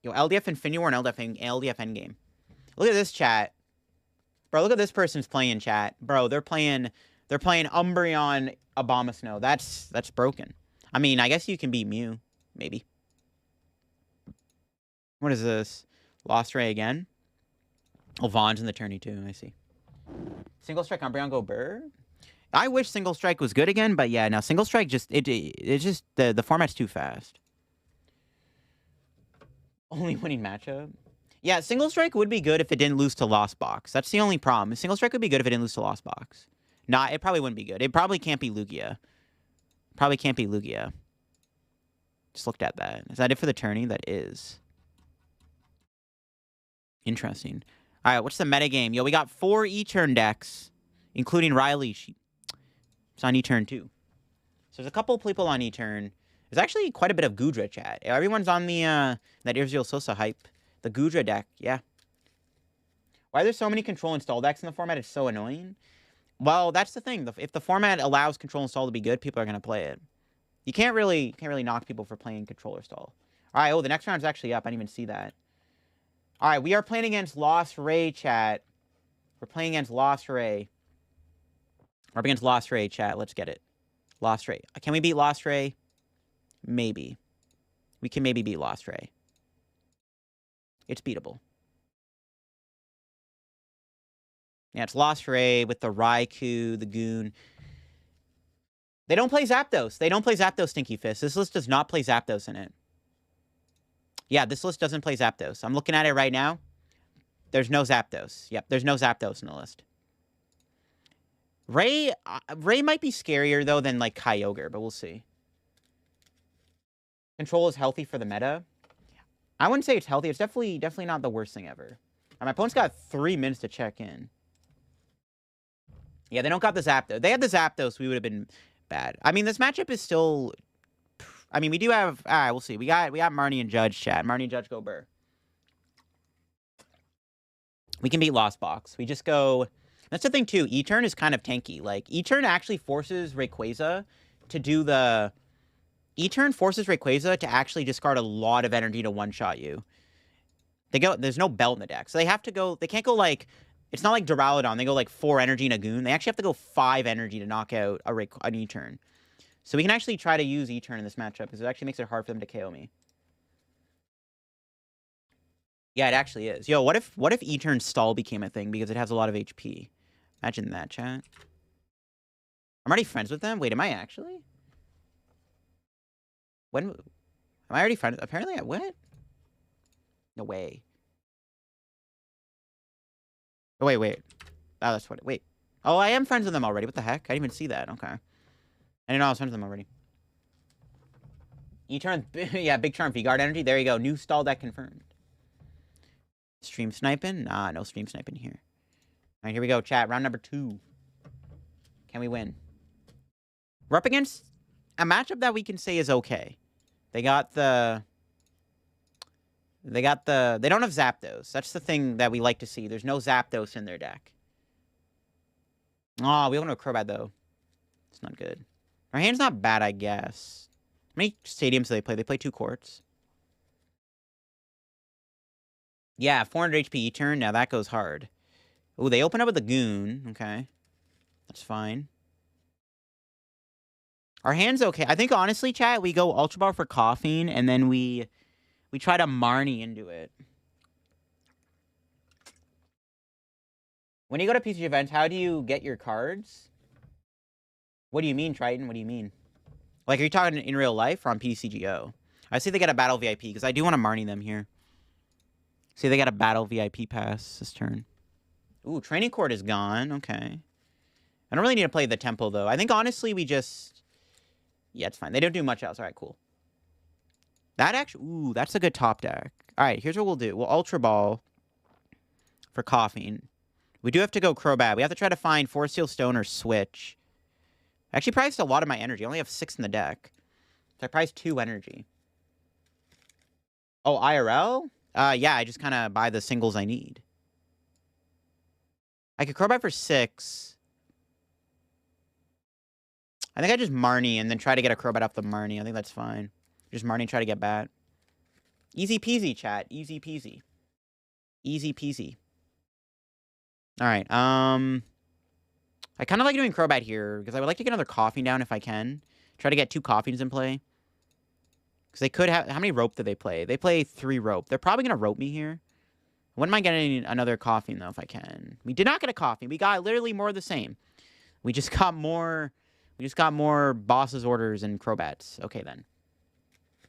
Yo, LDF Infinity War and LDF endgame. Look at this chat. Bro, look at this person's playing, chat. Bro, they're playing Umbreon Abomasnow. That's broken. I mean, I guess you can beat Mew. Maybe. What is this? Lost Ray again? Oh, Vaughn's in the tourney, too. I see. Single Strike Umbreon go Burr? I wish Single Strike was good again, but yeah, no, Single Strike it's just the format's too fast. Only winning matchup? Yeah, Single Strike would be good if it didn't lose to Lost Box. That's the only problem. Single Strike would be good if it didn't lose to Lost Box. Nah, it probably wouldn't be good. It probably can't be Lugia. Probably can't be Lugia. Just looked at that. Is that it for the tourney? That is. Interesting. All right, what's the metagame? Yo, we got 4 E-turn decks, including Riley. It's on E-turn, too. So there's a couple people on E-turn. There's actually quite a bit of Goodra chat. Everyone's on the that Irziel Sosa hype. The Goodra deck, yeah. Why are there so many control install decks in the format? It's so annoying. Well, that's the thing. If the format allows control install to be good, people are going to play it. You can't really knock people for playing controller stall. All right, oh, the next round's actually up. I didn't even see that. All right, we are playing against Lost Ray, chat. We're playing against Lost Ray. We're up against Lost Ray, chat. Let's get it. Lost Ray. Can we beat Lost Ray? Maybe. We can maybe beat Lost Ray. It's beatable. Yeah, it's Lost Ray with the Raikou, the Goon. They don't play Zapdos. They don't play Zapdos, Stinky Fist. This list does not play Zapdos in it. Yeah, this list doesn't play Zapdos. I'm looking at it right now. There's no Zapdos. Yep, there's no Zapdos in the list. Ray might be scarier, though, than, like, Kyogre, but we'll see. Control is healthy for the meta. I wouldn't say it's healthy. It's definitely not the worst thing ever. And my opponent's got 3 minutes to check in. Yeah, they don't got the Zap, though. They had the Zap, though, so we would have been bad. I mean, this matchup is still... I mean, we do have... All right, we'll see. We got Marnie and Judge, chat. Marnie and Judge go Burr. We can beat Lost Box. We just go... That's the thing, too. E-Turn is kind of tanky. Like, E-Turn actually forces Rayquaza to do the... E-Turn forces Rayquaza to actually discard a lot of energy to one-shot you. There's no belt in the deck. So they have to go... They can't go, like... It's not like Duraludon. They go, like, 4 energy in a Goon. They actually have to go 5 energy to knock out an E-Turn. So we can actually try to use E-Turn in this matchup, because it actually makes it hard for them to KO me. Yeah, it actually is. Yo, what if E-Turn stall became a thing, because it has a lot of HP? Imagine that, chat. I'm already friends with them? Wait, am I actually? When... Am I already friends? Apparently, what? No way. Oh, wait. Oh, that's what... Wait. Oh, I am friends with them already. What the heck? I didn't even see that. Okay. I didn't know I was friends with them already. E-Turn... Yeah, big charm. V-Guard energy. There you go. New stall deck confirmed. Stream sniping? Nah, no stream sniping here. Alright, here we go, chat. Round number 2. Can we win? We're up against a matchup that we can say is okay. They don't have Zapdos. That's the thing that we like to see. There's no Zapdos in their deck. Oh, we don't know Crobat, though. It's not good. Our hand's not bad, I guess. How many stadiums do they play? They play 2 courts. Yeah, 400 HP E-Turn. Now that goes hard. Ooh, they open up with a Goon. Okay. That's fine. Our hand's okay. I think, honestly, chat, we go Ultra Ball for Coughing, and then we try to Marnie into it. When you go to PCG events, how do you get your cards? What do you mean, Triton? What do you mean? Like, are you talking in real life or on PCGO? I see they got a Battle VIP, because I do want to Marnie them here. See, they got a Battle VIP pass this turn. Ooh, Training Court is gone. Okay. I don't really need to play the Temple, though. I think, honestly, we just... Yeah, it's fine. They don't do much else. All right, cool. That actually... Ooh, that's a good top deck. All right, here's what we'll do. We'll Ultra Ball for Coughing. We do have to go Crobat. We have to try to find Force Seal Stone or Switch. I actually priced a lot of my energy. I only have 6 in the deck. So I priced 2 energy. Oh, IRL? Yeah, I just kind of buy the singles I need. I could Crobat for 6. I think I just Marnie and then try to get a Crobat off the Marnie. I think that's fine. Just Marnie and try to get Bat. Easy peasy, chat. Easy peasy. Easy peasy. Alright, I kind of like doing Crobat here, because I would like to get another Coughing down if I can. Try to get 2 Coughings in play. Because they could have... How many rope do they play? They play 3 rope. They're probably going to rope me here. I wouldn't mind getting another Coughing, though, if I can. We did not get a Coughing. We got literally more of the same. We just got more... We just got more Boss's Orders and Crobats. Okay, then.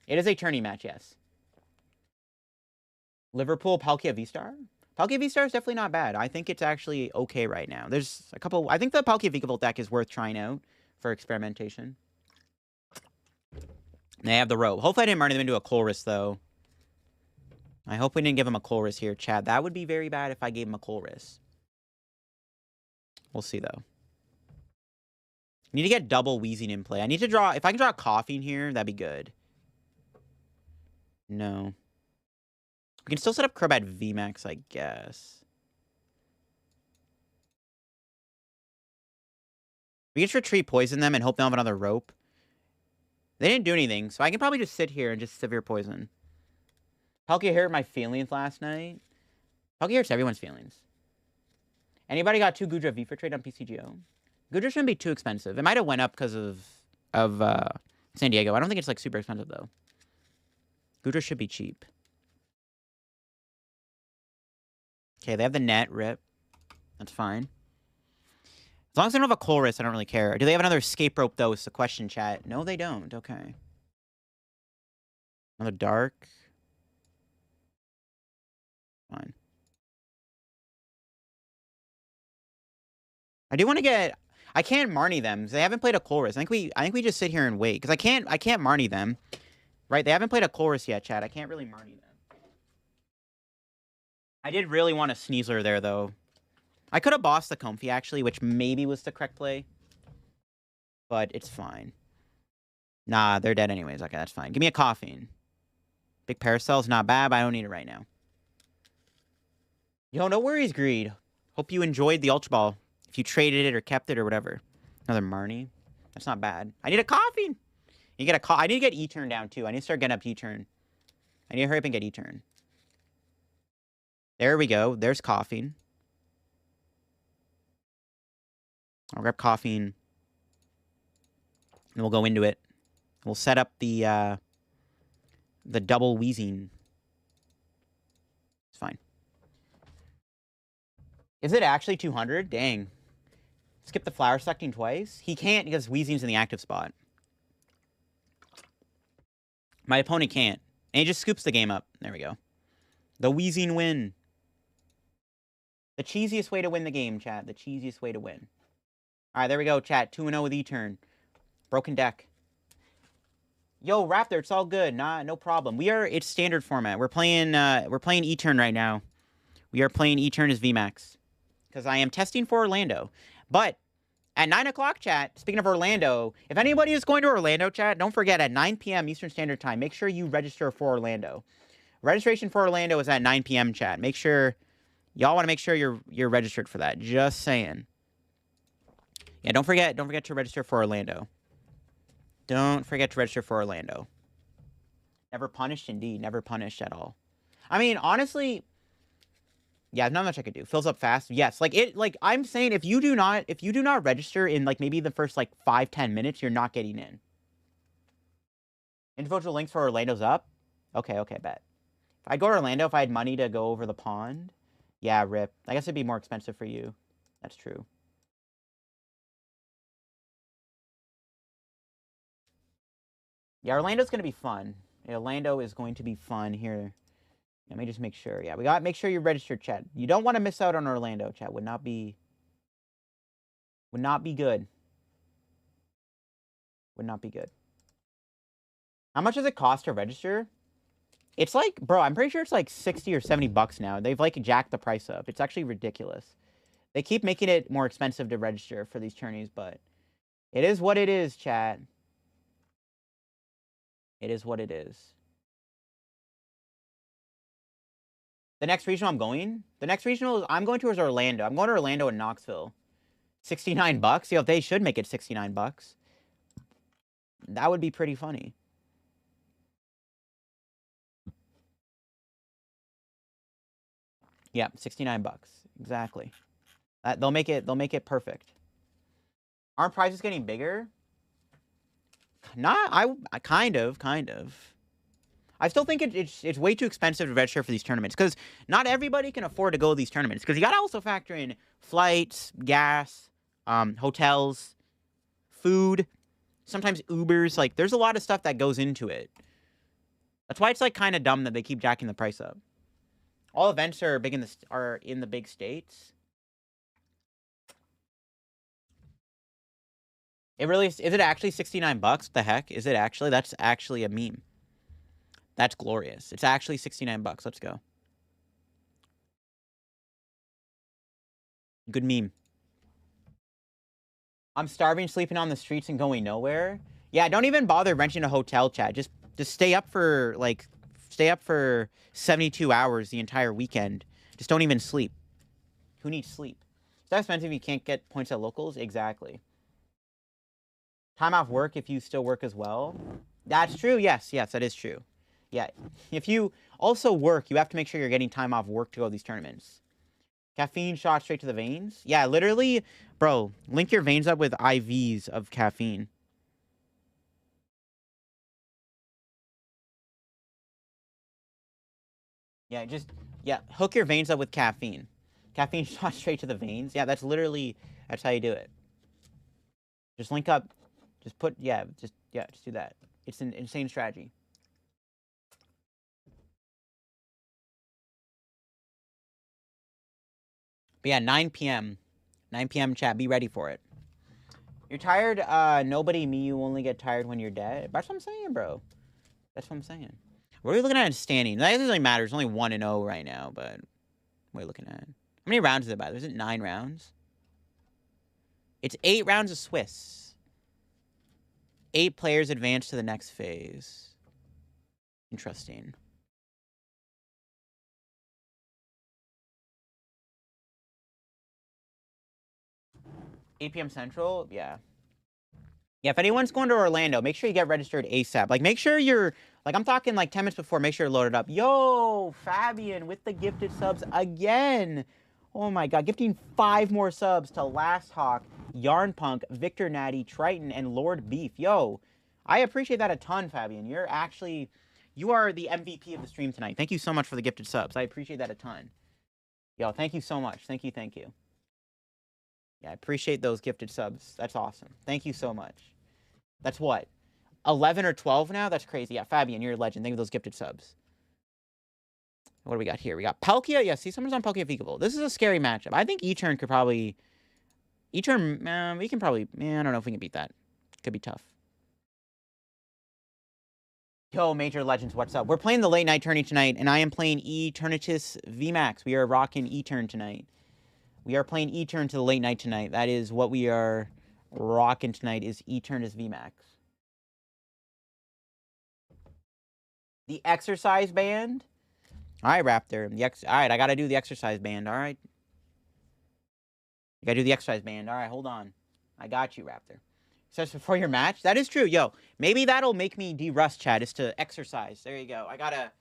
It is a tourney match, yes. Liverpool, Palkia V-Star? Palkia V-Star is definitely not bad. I think it's actually okay right now. There's a couple... I think the Palkia Vikavolt deck is worth trying out for experimentation. They have the rope. Hopefully I didn't run them into a Colress, though. I hope we didn't give him a Colress here, chat. That would be very bad if I gave him a Colress. We'll see, though. Need to get double Wheezing in play. I need to draw... If I can draw a Coughing here, that'd be good. No. We can still set up Crobat VMAX, I guess. We can just retreat Poison them and hope they'll have another rope. They didn't do anything, so I can probably just sit here and just Severe Poison. Palkia hurt my feelings last night. Palkia hurts everyone's feelings. Anybody got 2 Goodra V for trade on PCGO? Goodra shouldn't be too expensive. It might have went up because of San Diego. I don't think it's, like, super expensive, though. Goodra should be cheap. Okay, they have the net. Rip. That's fine. As long as they don't have a Colress, I don't really care. Do they have another Escape Rope, though, is the question, chat. No, they don't. Okay. Another Dark. Fine. I do want to get... I can't Marnie them, because they haven't played a Colress. I think we just sit here and wait, because I can't Marnie them. Right? They haven't played a Colress yet, chat. I can't really Marnie them. I did really want a Sneasler there, though. I could have bossed the Comfy, actually, which maybe was the correct play. But it's fine. Nah, they're dead anyways. Okay, that's fine. Give me a Caffeine. Big Parasol's not bad, but I don't need it right now. Yo, no worries, Greed. Hope you enjoyed the Ultra Ball. If you traded it or kept it or whatever. Another Marnie. That's not bad. I need a Caffeine. You get a I need to get E-turn down, too. I need to start getting up E-turn. I need to hurry up and get E-turn. There we go. There's Caffeine. I'll grab Caffeine. And we'll go into it. We'll set up the double wheezing. It's fine. Is it actually 200? Dang. Skip the flower selecting twice? He can't because wheezing's in the active spot. My opponent can't. And he just scoops the game up. There we go. The wheezing win. The cheesiest way to win the game, chat. The cheesiest way to win. All right, there we go, chat. 2-0 with E-turn. Broken deck. Yo, Raptor, it's all good. Nah, no problem. It's standard format. We're playing E-turn right now. We are playing E-turn as VMAX. Because I am testing for Orlando. But at 9 o'clock, chat, speaking of Orlando, if anybody is going to Orlando, chat, don't forget at 9 p.m. Eastern Standard Time, make sure you register for Orlando. Registration for Orlando is at 9 p.m., chat. Make sure, y'all want to make sure you're registered for that. Just saying. Yeah, don't forget to register for Orlando. Don't forget to register for Orlando. Never punished, indeed. Never punished at all. I mean, honestly, yeah, not much I could do. Fills up fast. Yes, I'm saying if you do not register in like maybe the first like 5-10 minutes, you're not getting in. Individual links for Orlando's up. Okay, bet. If I go to Orlando, if I had money to go over the pond, yeah, rip. I guess it'd be more expensive for you. That's true. Yeah, Orlando's going to be fun. Orlando is going to be fun here. Let me just make sure. Yeah, make sure you're registered, chat. You don't want to miss out on Orlando, chat. Would not be good. Would not be good. How much does it cost to register? It's like, bro, I'm pretty sure it's like 60 or 70 bucks now. They've like jacked the price up. It's actually ridiculous. They keep making it more expensive to register for these tourneys, but it is what it is, chat. It is what it is. The next regional I'm going towards Orlando. I'm going to Orlando and Knoxville. 69 bucks? Yo, they should make it 69 bucks. That would be pretty funny. Yeah, 69 bucks. Exactly. They'll make it perfect. Aren't prizes getting bigger? Not, I kind of. I still think it's way too expensive to register for these tournaments because not everybody can afford to go to these tournaments because you got to also factor in flights, gas, hotels, food, sometimes Ubers. Like, there's a lot of stuff that goes into it. That's why it's like kind of dumb that they keep jacking the price up. All events are in the big states. Is it actually 69 bucks? What the heck? Is it actually? That's actually a meme. That's glorious. It's actually 69 bucks. Let's go. Good meme. I'm starving, sleeping on the streets, and going nowhere. Yeah, don't even bother renting a hotel, chat. Just stay up for 72 hours the entire weekend. Just don't even sleep. Who needs sleep? It's that expensive if you can't get points at locals? Exactly. Time off work if you still work as well. That's true. Yes, that is true. Yeah, if you also work, you have to make sure you're getting time off work to go to these tournaments. Caffeine shot straight to the veins? Yeah, literally, bro, link your veins up with IVs of caffeine. Yeah, hook your veins up with caffeine. Caffeine shot straight to the veins. Yeah, that's how you do it. Just link up, just do that. It's an insane strategy. But yeah, 9 p.m. 9 p.m. chat, be ready for it. You're tired? Nobody, me, you only get tired when you're dead. That's what I'm saying, bro. That's what I'm saying. What are we looking at in standing? That doesn't really matter. It's only 1-0 right now, but What are you looking at? How many rounds is it by? Is it 9 rounds? It's 8 rounds of Swiss. 8 players advance to the next phase. Interesting. 8 p.m. Central? Yeah. Yeah, if anyone's going to Orlando, make sure you get registered ASAP. Like, make sure you're, like, I'm talking like 10 minutes before, make sure you're loaded up. Yo, Fabian with the gifted subs again. Oh my God, gifting 5 more subs to Last Hawk, Yarn Punk, Victor Natty, Triton, and Lord Beef. Yo, I appreciate that a ton, Fabian. You are the MVP of the stream tonight. Thank you so much for the gifted subs. I appreciate that a ton. Yo, thank you so much. Thank you, thank you. Yeah, I appreciate those gifted subs. That's awesome. Thank you so much. That's what? 11 or 12 now? That's crazy. Yeah, Fabian, you're a legend. Thank you for those gifted subs. What do we got here? We got Palkia. Yeah, see, someone's on Palkia Feasible. This is a scary matchup. I think E-Turn could probably... E-Turn, we can probably... I don't know if we can beat that. Could be tough. Yo, Major Legends, what's up? We're playing the late night tourney tonight, and I am playing Eternatus VMAX. We are rocking E-Turn tonight. We are playing E-Turn to the late night tonight. That is what we are rocking tonight, is Eternatus VMAX. The exercise band. All right, Raptor. All right, I got to do the exercise band. All right. You got to do the exercise band. All right, hold on. I got you, Raptor. Says before your match? That is true. Yo, maybe that'll make me de-rust, Chad, is to exercise. There you go. I got to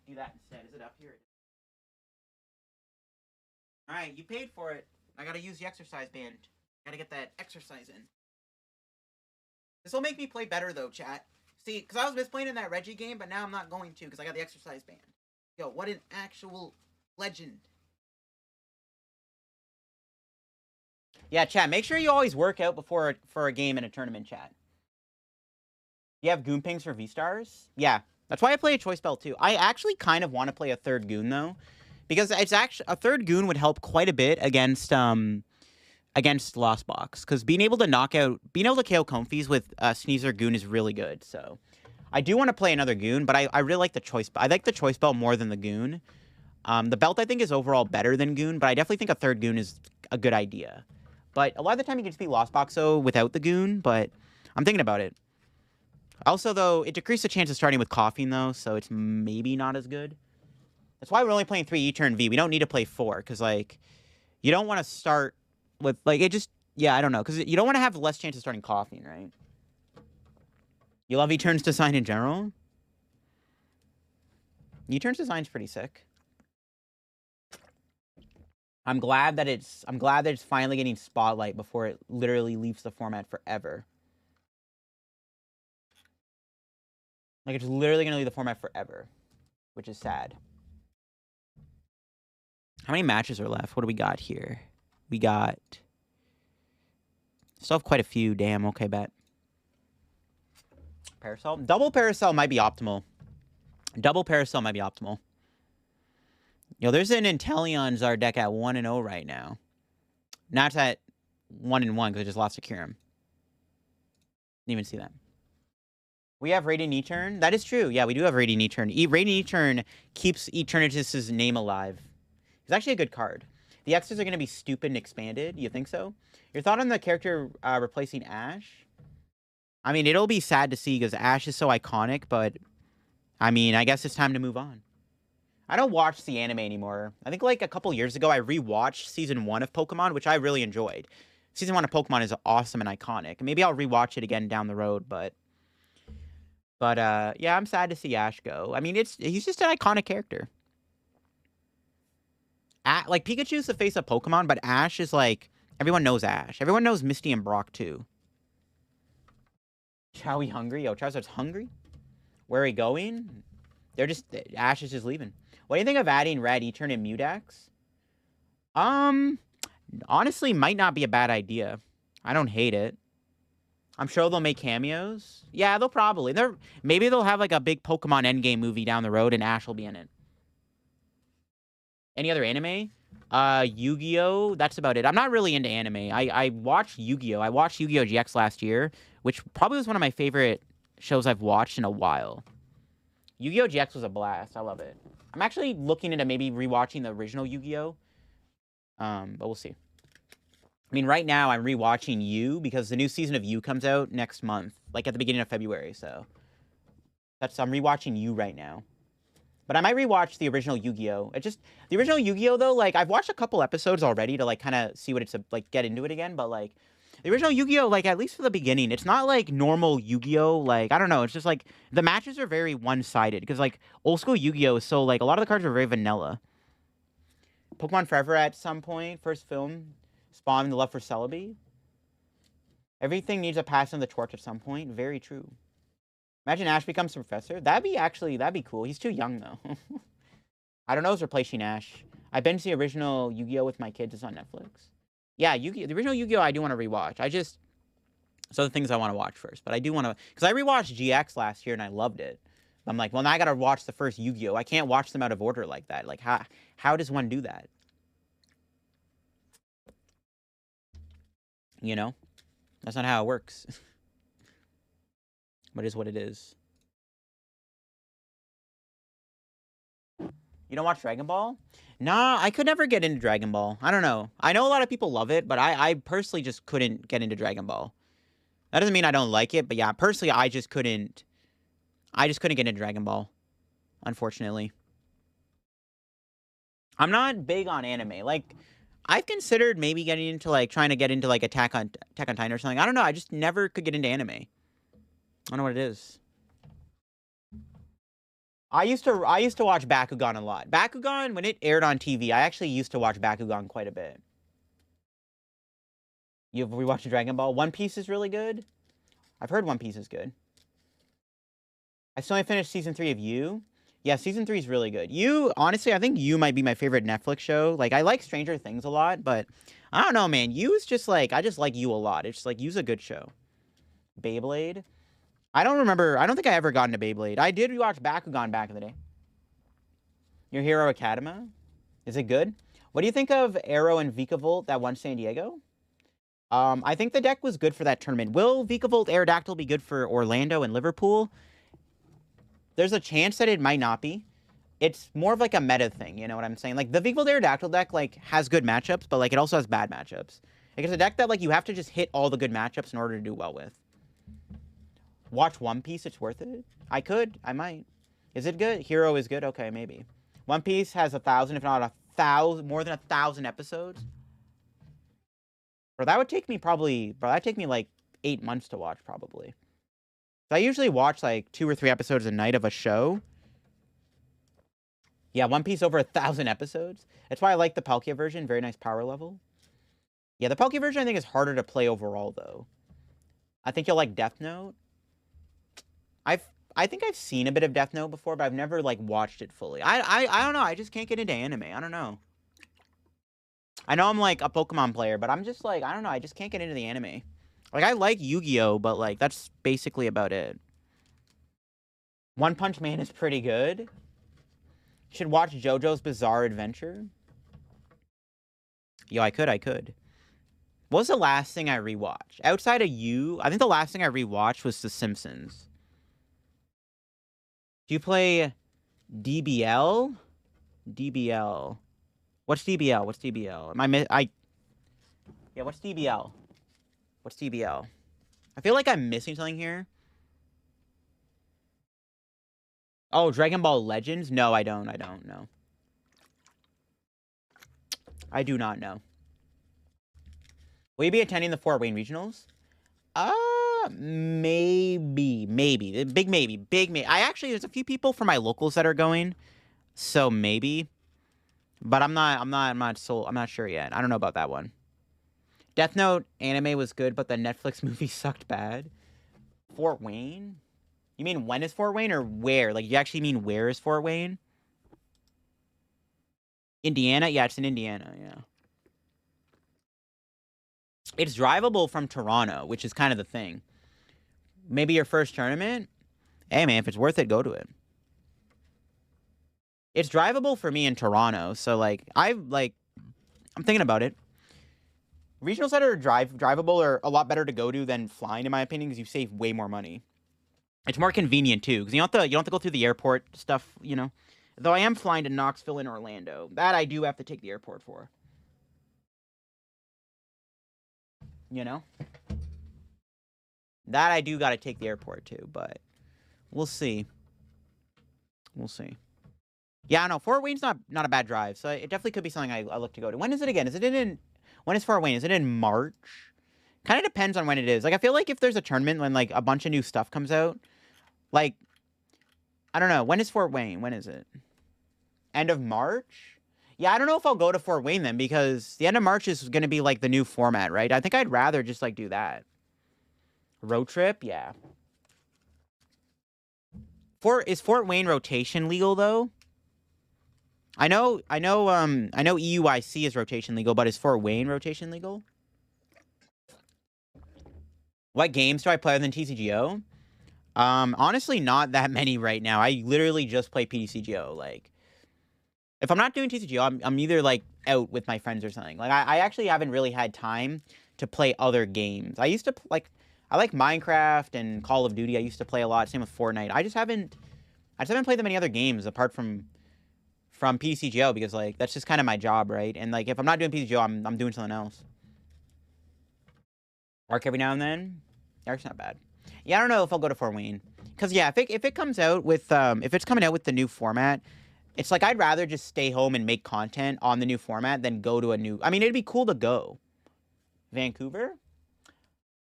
do that instead. Is it up here? All right, you paid for it. I got to use the exercise band. Got to get that exercise in. This will make me play better, though, chat. See, because I was misplaying in that Reggie game, but now I'm not going to because I got the exercise band. Yo, what an actual legend. Yeah, chat, make sure you always work out before for a game in a tournament, chat. You have Goon Pings for V-Stars? Yeah, that's why I play a Choice Belt, too. I actually kind of want to play a third Goon, though. Because it's actually a third Goon would help quite a bit against Lost Box. Because being able to KO Comfies with Sneezer Goon is really good. So I do want to play another Goon, but I really like the Choice Belt. I like the Choice Belt more than the Goon. The Belt I think is overall better than Goon, but I definitely think a third Goon is a good idea. But a lot of the time you can just beat Lost Box though without the Goon, but I'm thinking about it. Also though, it decreases the chance of starting with Coughing though, so it's maybe not as good. That's why we're only playing 3 E-Turn V. We don't need to play 4, because, like, you don't want to start with, like, it just, yeah, I don't know, because you don't want to have less chance of starting Coughing, right? You love E-Turn's design in general? E-Turn's design's pretty sick. I'm glad that it's finally getting spotlight before it literally leaves the format forever. Like, it's literally going to leave the format forever, which is sad. How many matches are left? What do we got here? We got... Still have quite a few. Damn, okay, bet. Parasol? Double Parasol might be optimal. Double Parasol might be optimal. Yo, there's an Inteleon Zardek at 1-0 right now. Not at 1-1, because I just lost to Kyurem. Didn't even see that. We have Radiant E-Turn? That is true. Yeah, we do have Radiant E-Turn. Radiant E-Turn keeps Eternatus' name alive. It's actually a good card. The X's are going to be stupid and expanded. You think so? Your thought on the character replacing Ash? I mean, it'll be sad to see because Ash is so iconic, but I mean, I guess it's time to move on. I don't watch the anime anymore. I think like a couple years ago, I rewatched Season 1 of Pokemon, which I really enjoyed. Season 1 of Pokemon is awesome and iconic. Maybe I'll rewatch it again down the road, but yeah, I'm sad to see Ash go. I mean, he's just an iconic character. Like, Pikachu's the face of Pokemon, but Ash is like... Everyone knows Ash. Everyone knows Misty and Brock, too. Chowie hungry? Yo, Charizard's hungry? Where are he going? They're just... Ash is just leaving. What do you think of adding Red E-Turn and Mudax? Honestly, might not be a bad idea. I don't hate it. I'm sure they'll make cameos. Yeah, they'll probably. Maybe they'll have, like, a big Pokemon Endgame movie down the road, and Ash will be in it. Any other anime? Yu-Gi-Oh! That's about it. I'm not really into anime. I watched Yu-Gi-Oh! I watched Yu-Gi-Oh! GX last year, which probably was one of my favorite shows I've watched in a while. Yu-Gi-Oh! GX was a blast. I love it. I'm actually looking into maybe rewatching the original Yu-Gi-Oh! But we'll see. I mean, right now I'm rewatching You because the new season of You comes out next month, like at the beginning of February. So I'm rewatching You right now. But I might rewatch the original Yu-Gi-Oh. The original Yu-Gi-Oh though, like I've watched a couple episodes already to like kind of see what it's like, get into it again. But like the original Yu-Gi-Oh, like at least for the beginning, it's not like normal Yu-Gi-Oh. Like I don't know, it's just like the matches are very one-sided because like old school Yu-Gi-Oh is so like a lot of the cards are very vanilla. Pokemon Forever at some point, first film, Spawn the Love for Celebi. Everything needs a pass on the torch at some point. Very true. Imagine Ash becomes professor. That'd be cool. He's too young though. I don't know who's replacing Ash. I've been to the original Yu-Gi-Oh with my kids. It's on Netflix. Yeah, the original Yu-Gi-Oh I do want to rewatch. It's other things I want to watch first, but I do want to, because I rewatched GX last year and I loved it. I'm like, well, now I gotta watch the first Yu-Gi-Oh. I can't watch them out of order like that. Like, how does one do that? You know, that's not how it works. But it is what it is. You don't watch Dragon Ball? Nah, I could never get into Dragon Ball. I don't know. I know a lot of people love it, but I personally just couldn't get into Dragon Ball. That doesn't mean I don't like it, but yeah, personally, I just couldn't get into Dragon Ball, unfortunately. I'm not big on anime. Like, I've considered maybe getting into, like, trying to get into, like, Attack on Titan or something. I don't know. I just never could get into anime. I don't know what it is. I used to watch Bakugan a lot. Bakugan, when it aired on TV, I actually used to watch Bakugan quite a bit. You've rewatched Dragon Ball? One Piece is really good. I've heard One Piece is good. I still only finished season 3 of You. Yeah, season 3 is really good. You, honestly, I think You might be my favorite Netflix show. Like, I like Stranger Things a lot, but I don't know, man. You is just like, I just like You a lot. It's just like, You's a good show. Beyblade. I don't think I ever got into Beyblade. I did rewatch Bakugan back in the day. Your Hero Academia? Is it good? What do you think of Arrow and Vikavolt that won San Diego? I think the deck was good for that tournament. Will Vikavolt Aerodactyl be good for Orlando and Liverpool? There's a chance that it might not be. It's more of like a meta thing, you know what I'm saying? Like, the Vikavolt Aerodactyl deck, like, has good matchups, but, like, it also has bad matchups. Like, it's a deck that, like, you have to just hit all the good matchups in order to do well with. Watch One Piece, it's worth it? I might. Is it good? Hero is good? Okay, maybe. One Piece has 1,000, if not 1,000, more than 1,000 episodes. Bro, that would take me like 8 months to watch, probably. So I usually watch like 2 or 3 episodes a night of a show. Yeah, One Piece over 1,000 episodes. That's why I like the Palkia version. Very nice power level. Yeah, the Palkia version I think is harder to play overall, though. I think you'll like Death Note. I think I've seen a bit of Death Note before, but I've never like watched it fully. I don't know. I just can't get into anime. I don't know. I know I'm like a Pokemon player, but I'm just like, I don't know. I just can't get into the anime. Like, I like Yu-Gi-Oh, but like that's basically about it. One Punch Man is pretty good. You should watch JoJo's Bizarre Adventure. Yo, I could. What was the last thing I rewatched? Outside of You, I think the last thing I rewatched was The Simpsons. Do you play DBL? DBL. What's DBL? What's DBL? Yeah, what's DBL? What's DBL? I feel like I'm missing something here. Oh, Dragon Ball Legends? No, I don't know. I do not know. Will you be attending the Fort Wayne Regionals? Maybe. Big maybe. There's a few people from my locals that are going, so maybe. But I'm not sure yet. I don't know about that one. Death Note anime was good, but the Netflix movie sucked bad. Fort Wayne? You mean when is Fort Wayne or where? Like, you actually mean where is Fort Wayne? Indiana? Yeah, it's in Indiana, yeah. It's drivable from Toronto, which is kind of the thing. Maybe your first tournament? Hey, man, if it's worth it, go to it. It's drivable for me in Toronto, so, like, I'm thinking about it. Regionals that are drivable are a lot better to go to than flying, in my opinion, because you save way more money. It's more convenient, too, because you don't have to go through the airport stuff, you know? Though I am flying to Knoxville and Orlando. That I do have to take the airport for. you know? That I do got to take the airport too, but we'll see. We'll see. Yeah, no, Fort Wayne's not a bad drive, so it definitely could be something I look to go to. When is it again? When is Fort Wayne? Is it in March? Kind of depends on when it is. Like, I feel like if there's a tournament when, like, a bunch of new stuff comes out, like, I don't know. When is Fort Wayne? When is it? End of March? Yeah, I don't know if I'll go to Fort Wayne then, because the end of March is going to be, like, the new format, right? I think I'd rather just, like, do that. Road trip? Yeah. Is Fort Wayne rotation legal, though? I know EUIC is rotation legal, but is Fort Wayne rotation legal? What games do I play other than TCGO? Honestly, not that many right now. I literally just play PTCGO. Like, if I'm not doing TCGO, I'm either, like, out with my friends or something. Like, I actually haven't really had time to play other games. I used to, like, I like Minecraft and Call of Duty. I used to play a lot. Same with Fortnite. I just haven't played that many other games apart from PCGO, because, like, that's just kind of my job, right? And, like, if I'm not doing PCGO, I'm doing something else. Arc every now and then. Arc's not bad. Yeah, I don't know if I'll go to Fort Wayne, because yeah, if it comes out with if it's coming out with the new format, it's like I'd rather just stay home and make content on the new format than go to a new. I mean, it'd be cool to go. Vancouver.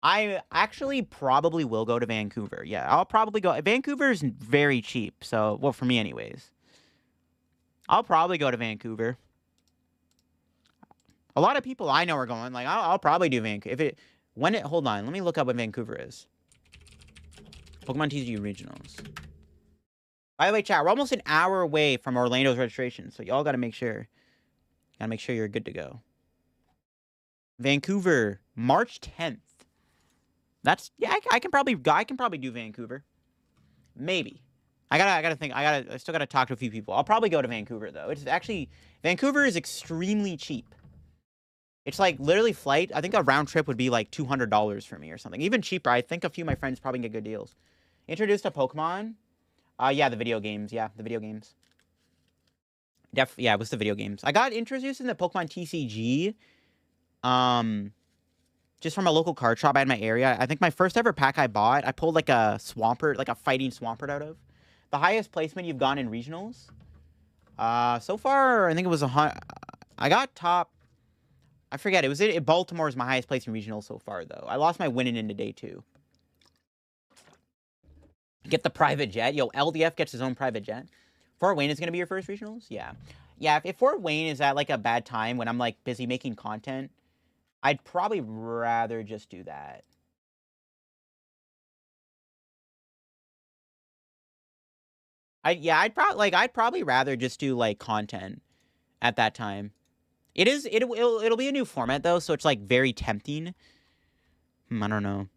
I actually probably will go to Vancouver. Yeah, I'll probably go. Vancouver's very cheap, so well for me anyways. I'll probably go to Vancouver. A lot of people I know are going. Like, I'll probably do Vancouver. Hold on, let me look up what Vancouver is. Pokemon TCG Regionals. By the way, chat, we're almost an hour away from Orlando's registration, so y'all gotta make sure. Gotta make sure you're good to go. Vancouver, March 10th. That's yeah. I can probably do Vancouver. Maybe. I still gotta talk to a few people. I'll probably go to Vancouver though. It's actually Vancouver is extremely cheap. It's like literally flight. I think a round trip would be like $200 for me or something. Even cheaper. I think a few of my friends probably get good deals. Introduced to Pokemon. Yeah, the video games. Yeah, the video games. Yeah, it was the video games. I got introduced in the Pokemon TCG. Just from a local card shop I had in my area. I think my first ever pack I bought, I pulled like a Swampert, like a fighting Swampert out of. The highest placement you've gone in regionals. So far, I think it was I got top. I forget. Baltimore is my highest place in regionals so far, though. I lost my winning into day 2. Get the private jet. Yo, LDF gets his own private jet. Fort Wayne is going to be your first regionals? Yeah. Yeah, if Fort Wayne is at, like, a bad time when I'm, like, busy making content, I'd probably rather just do that. I'd probably rather just do, like, content at that time. It'll be a new format, though, so it's, like, very tempting. I don't know.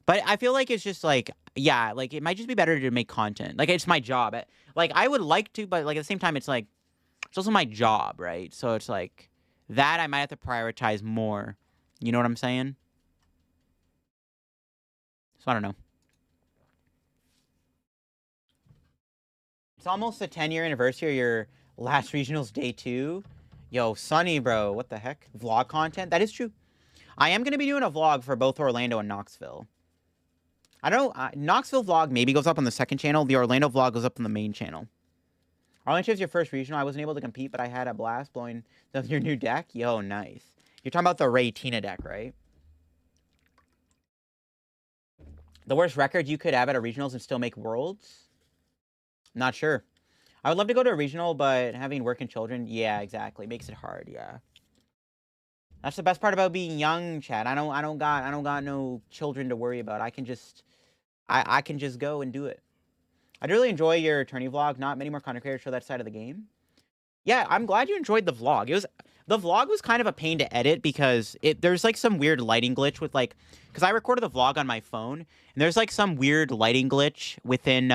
But I feel like it's just, like, yeah, like, it might just be better to make content. Like, it's my job. Like, I would like to, but, like, at the same time, it's, like, it's also my job, right? So it's, like, that I might have to prioritize more. You know what I'm saying? So I don't know. It's almost the 10-year anniversary of your last regionals day 2. Yo, Sunny, bro. What the heck? Vlog content? That is true. I am going to be doing a vlog for both Orlando and Knoxville. I don't know. Knoxville vlog maybe goes up on the second channel. The Orlando vlog goes up on the main channel. Arlington is your first regional. I wasn't able to compete, but I had a blast blowing your new deck. Yo, nice. You're talking about the Ray Tina deck, right? The worst record you could have at a regionals and still make worlds? Not sure. I would love to go to a regional, but having work and children, yeah, exactly, makes it hard. Yeah, that's the best part about being young, Chad. I don't got no children to worry about. I can just go and do it. I'd really enjoy your tourney vlog. Not many more content creators show that side of the game. Yeah, I'm glad you enjoyed the vlog. The vlog was kind of a pain to edit because there's like some weird lighting glitch with like, because I recorded the vlog on my phone and there's like some weird lighting glitch within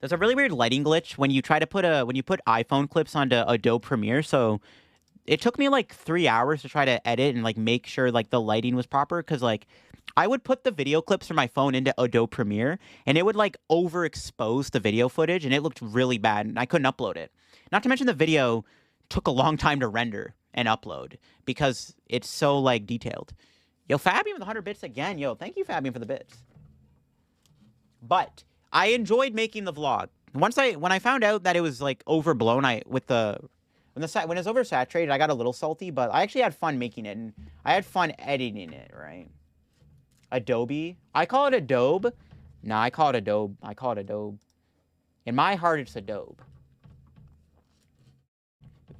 there's a really weird lighting glitch when you try to put iPhone clips onto Adobe Premiere. So it took me like 3 hours to try to edit and like make sure like the lighting was proper, because like I would put the video clips from my phone into Adobe Premiere and it would like overexpose the video footage and it looked really bad and I couldn't upload it. Not to mention the video took a long time to render and upload because it's so like detailed. Yo, Fabian with 100 bits again. Yo, thank you, Fabian, for the bits. But I enjoyed making the vlog. When I found out that it was like overblown, when it was oversaturated, I got a little salty. But I actually had fun making it, and I had fun editing it. Right? Adobe. I call it Adobe. No, I call it Adobe. I call it Adobe. In my heart, it's Adobe.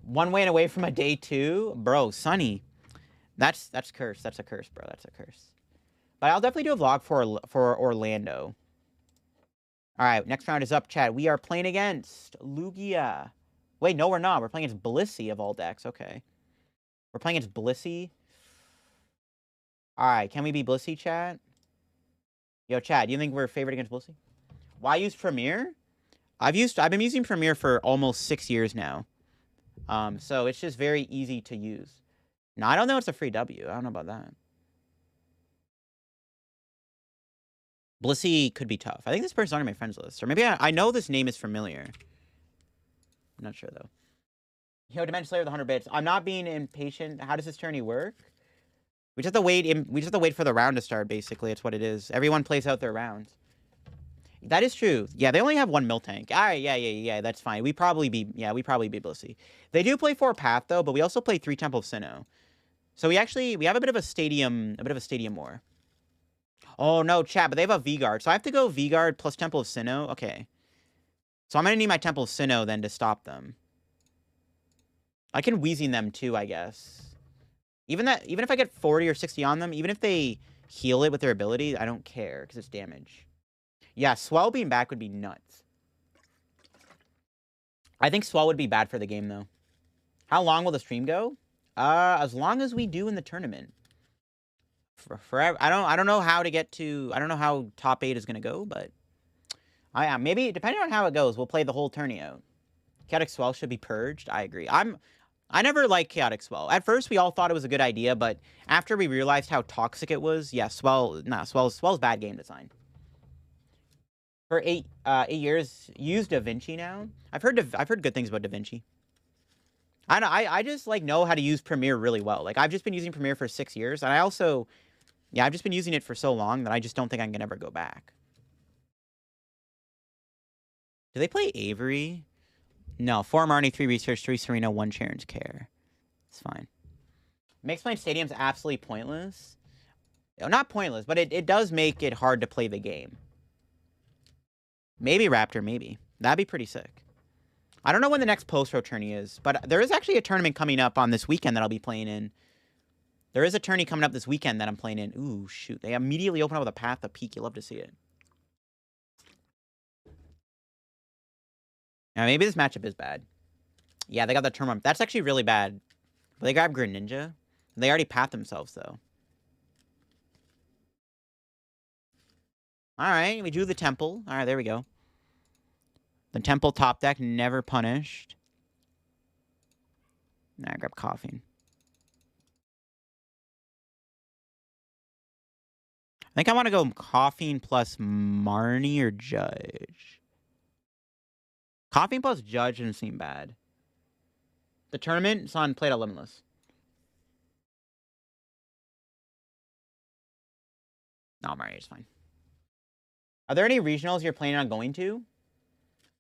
1 win away from a day 2, bro. Sunny. That's cursed. That's a curse, bro. That's a curse. But I'll definitely do a vlog for Orlando. All right, next round is up, chat. We are playing against Lugia. Wait, no, we're not. We're playing against Blissey of all decks. Okay. We're playing against Blissey. All right, can we be Blissey, chat? Yo, chat, do you think we're favored against Blissey? Why use Premiere? I've been using Premiere for almost 6 years now. So it's just very easy to use. No, I don't know it's a free W. I don't know about that. Blissey could be tough. I think this person's on my friends list. Or maybe I know this name is familiar. I'm not sure, though. Yo, Dimension Slayer with 100 bits. I'm not being impatient. How does this tourney work? We just have to wait for the round to start, basically. It's what it is. Everyone plays out their rounds. That is true. Yeah, they only have 1 mill tank. All right, yeah, that's fine. We probably beat Blissey. They do play 4 Path, though, but we also play 3 Temple of Sinnoh. So we have a bit of a stadium war. Oh, no, chat, but they have a V-Guard. So I have to go V-Guard plus Temple of Sinnoh? Okay. So I'm going to need my Temple of Sinnoh then to stop them. I can Wheezing them too, I guess. Even if I get 40 or 60 on them, even if they heal it with their ability, I don't care because it's damage. Yeah, Swell being back would be nuts. I think Swell would be bad for the game, though. How long will the stream go? As long as we do in the tournament. Forever. I don't know how to get to. I don't know how top 8 is gonna go, but maybe depending on how it goes, we'll play the whole tourney out. Chaotic Swell should be purged. I agree. I never liked Chaotic Swell. At first, we all thought it was a good idea, but after we realized how toxic it was, yeah, Swell's bad game design. For 8 years, use Da Vinci now. I've heard good things about Da Vinci. I just like know how to use Premiere really well. Like I've just been using Premiere for 6 years, and I've just been using it for so long that I just don't think I can ever go back. Do they play Avery? No, 4 Marnie, 3 Research, 3 Serena, 1 Sharon's Care. It's fine. Makes playing Stadium's absolutely pointless. Not pointless, but it does make it hard to play the game. Maybe Raptor, maybe. That'd be pretty sick. I don't know when the next post-pro tourney is, but there is actually a tournament coming up on this weekend that I'll be playing in. There is a tourney coming up this weekend that I'm playing in. Ooh, shoot. They immediately open up with a Path of Peak. You'll love to see it. Now, maybe this matchup is bad. Yeah, they got the tournament. That's actually really bad. But they grab Greninja. They already pathed themselves, though. Alright, we drew the Temple. Alright, there we go. The Temple top deck, never punished. Nah, I grab Coughing. I think I want to go Coughing plus Marnie or Judge. Coughing plus Judge didn't seem bad. The tournament, it's on Played Out Limitless. No, Marnie is fine. Are there any regionals you're planning on going to?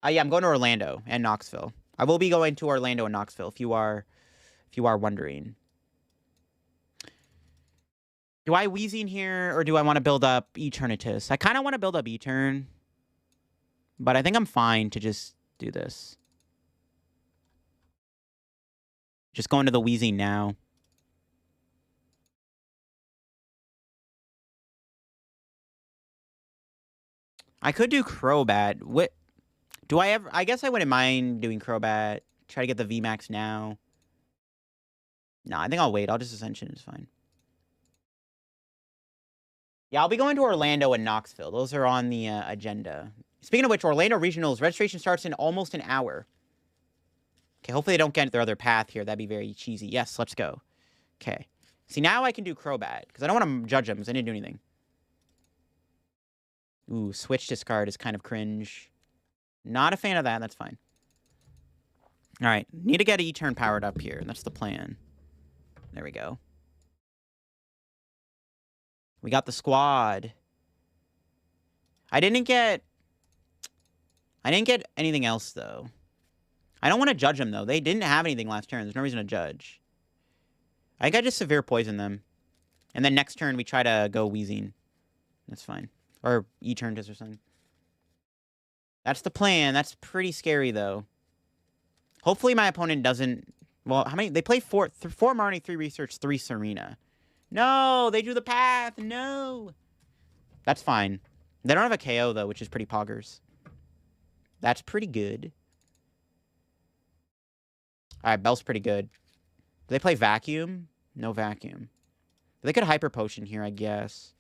Yeah, I'm going to Orlando and Knoxville. I will be going to Orlando and Knoxville if you are wondering. Do I Wheezing here or do I want to build up Eternatus? I kind of want to build up Etern, but I think I'm fine to just do this. Just going to the Wheezing now. I could do Crobat. What? Do I ever... I guess I wouldn't mind doing Crobat. Try to get the VMAX now. No, I think I'll wait. I'll just Ascension. It's fine. Yeah, I'll be going to Orlando and Knoxville. Those are on the agenda. Speaking of which, Orlando Regionals, registration starts in almost an hour. Okay, hopefully they don't get their other path here. That'd be very cheesy. Yes, let's go. Okay. See, now I can do Crobat, because I don't want to judge them, because I didn't do anything. Ooh, Switch Discard is kind of cringe. Not a fan of that. That's fine. All right. Need to get E-Turn powered up here. That's the plan. There we go. We got the squad. I didn't get anything else, though. I don't want to judge them, though. They didn't have anything last turn. There's no reason to judge. I think I just severe poison them. And then next turn, we try to go Wheezing. That's fine. Or Eternatus or something. That's the plan. That's pretty scary, though. Hopefully my opponent doesn't... Well, how many... They play 4 Marnie, 3 Research, 3 Serena. No! They drew the path! No! That's fine. They don't have a KO, though, which is pretty poggers. That's pretty good. Alright, Bell's pretty good. Do they play Vacuum? No Vacuum. They could Hyper Potion here, I guess.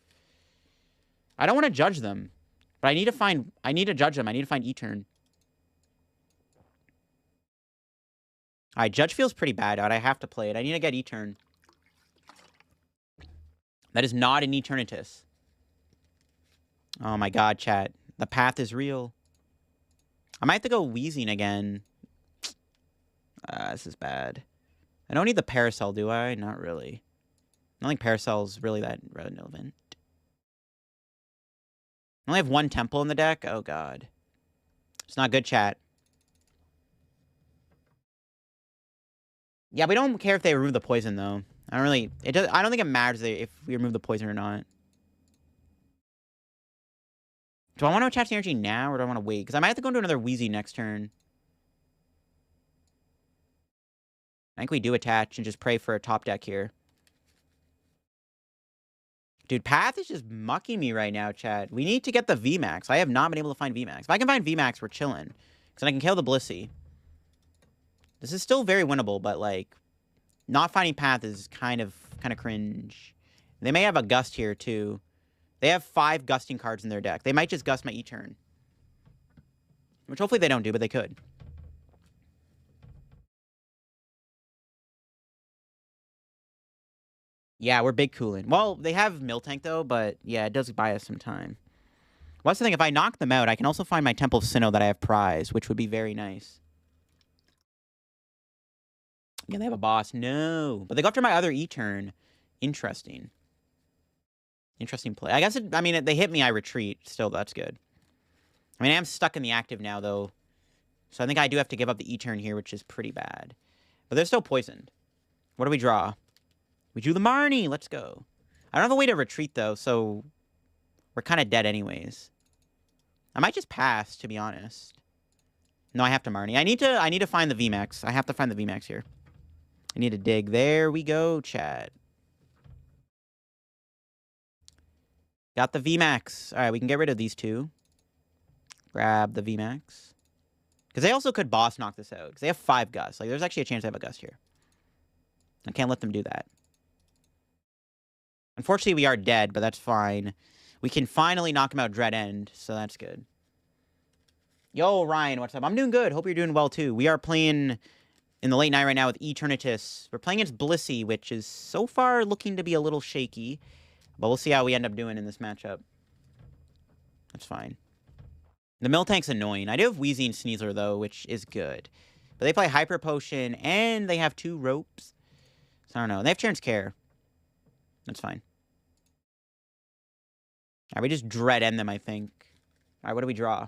I don't want to judge them. But I need to judge them. I need to find E-Turn. Alright, Judge feels pretty bad out. I have to play it. I need to get E-Turn. That is not an Eternatus. Oh my god, chat. The path is real. I might have to go Wheezing again. This is bad. I don't need the Parasol, do I? Not really. I don't think Parasol's really that relevant. I only have 1 Temple in the deck? Oh, God. It's not good, chat. Yeah, we don't care if they remove the poison, though. I don't think it matters if we remove the poison or not. Do I want to attach the energy now, or do I want to wait? Because I might have to go into another Wheezy next turn. I think we do attach and just pray for a top deck here. Dude, Path is just mucking me right now, chat. We need to get the VMAX. I have not been able to find VMAX. If I can find VMAX, we're chilling. Because then I can kill the Blissey. This is still very winnable, but, like, not finding Path is kind of cringe. They may have a Gust here, too. They have 5 Gusting cards in their deck. They might just Gust my E-Turn. Which hopefully they don't do, but they could. Yeah, we're big cooling. Well, they have Miltank, though, but yeah, it does buy us some time. Well, that's the thing. If I knock them out, I can also find my Temple of Sinnoh that I have prized, which would be very nice. Yeah, they have a boss. No. But they go after my other E-Turn. Interesting. Interesting play. I guess, I mean, they hit me, I retreat. Still, that's good. I mean, I am stuck in the active now, though. So I think I do have to give up the E-Turn here, which is pretty bad. But they're still poisoned. What do we draw? We drew the Marnie. Let's go. I don't have a way to retreat, though, so we're kind of dead anyways. I might just pass, to be honest. No, I have to Marnie. I need to find the VMAX. I have to find the VMAX here. I need to dig. There we go, chat. Got the VMAX. All right, we can get rid of these 2. Grab the VMAX. Because they also could boss knock this out. Because they have 5 Gusts. Like, there's actually a chance they have a Gust here. I can't let them do that. Unfortunately, we are dead, but that's fine. We can finally knock him out Dread End, so that's good. Yo, Ryan, what's up? I'm doing good. Hope you're doing well, too. We are playing in the late night right now with Eternatus. We're playing against Blissey, which is so far looking to be a little shaky. But we'll see how we end up doing in this matchup. That's fine. The Miltank's annoying. I do have Wheezy and Sneasler, though, which is good. But they play Hyper Potion, and they have 2 ropes. So I don't know. They have Charon's Care. That's fine. Alright, we just Dread End them, I think. Alright, what do we draw?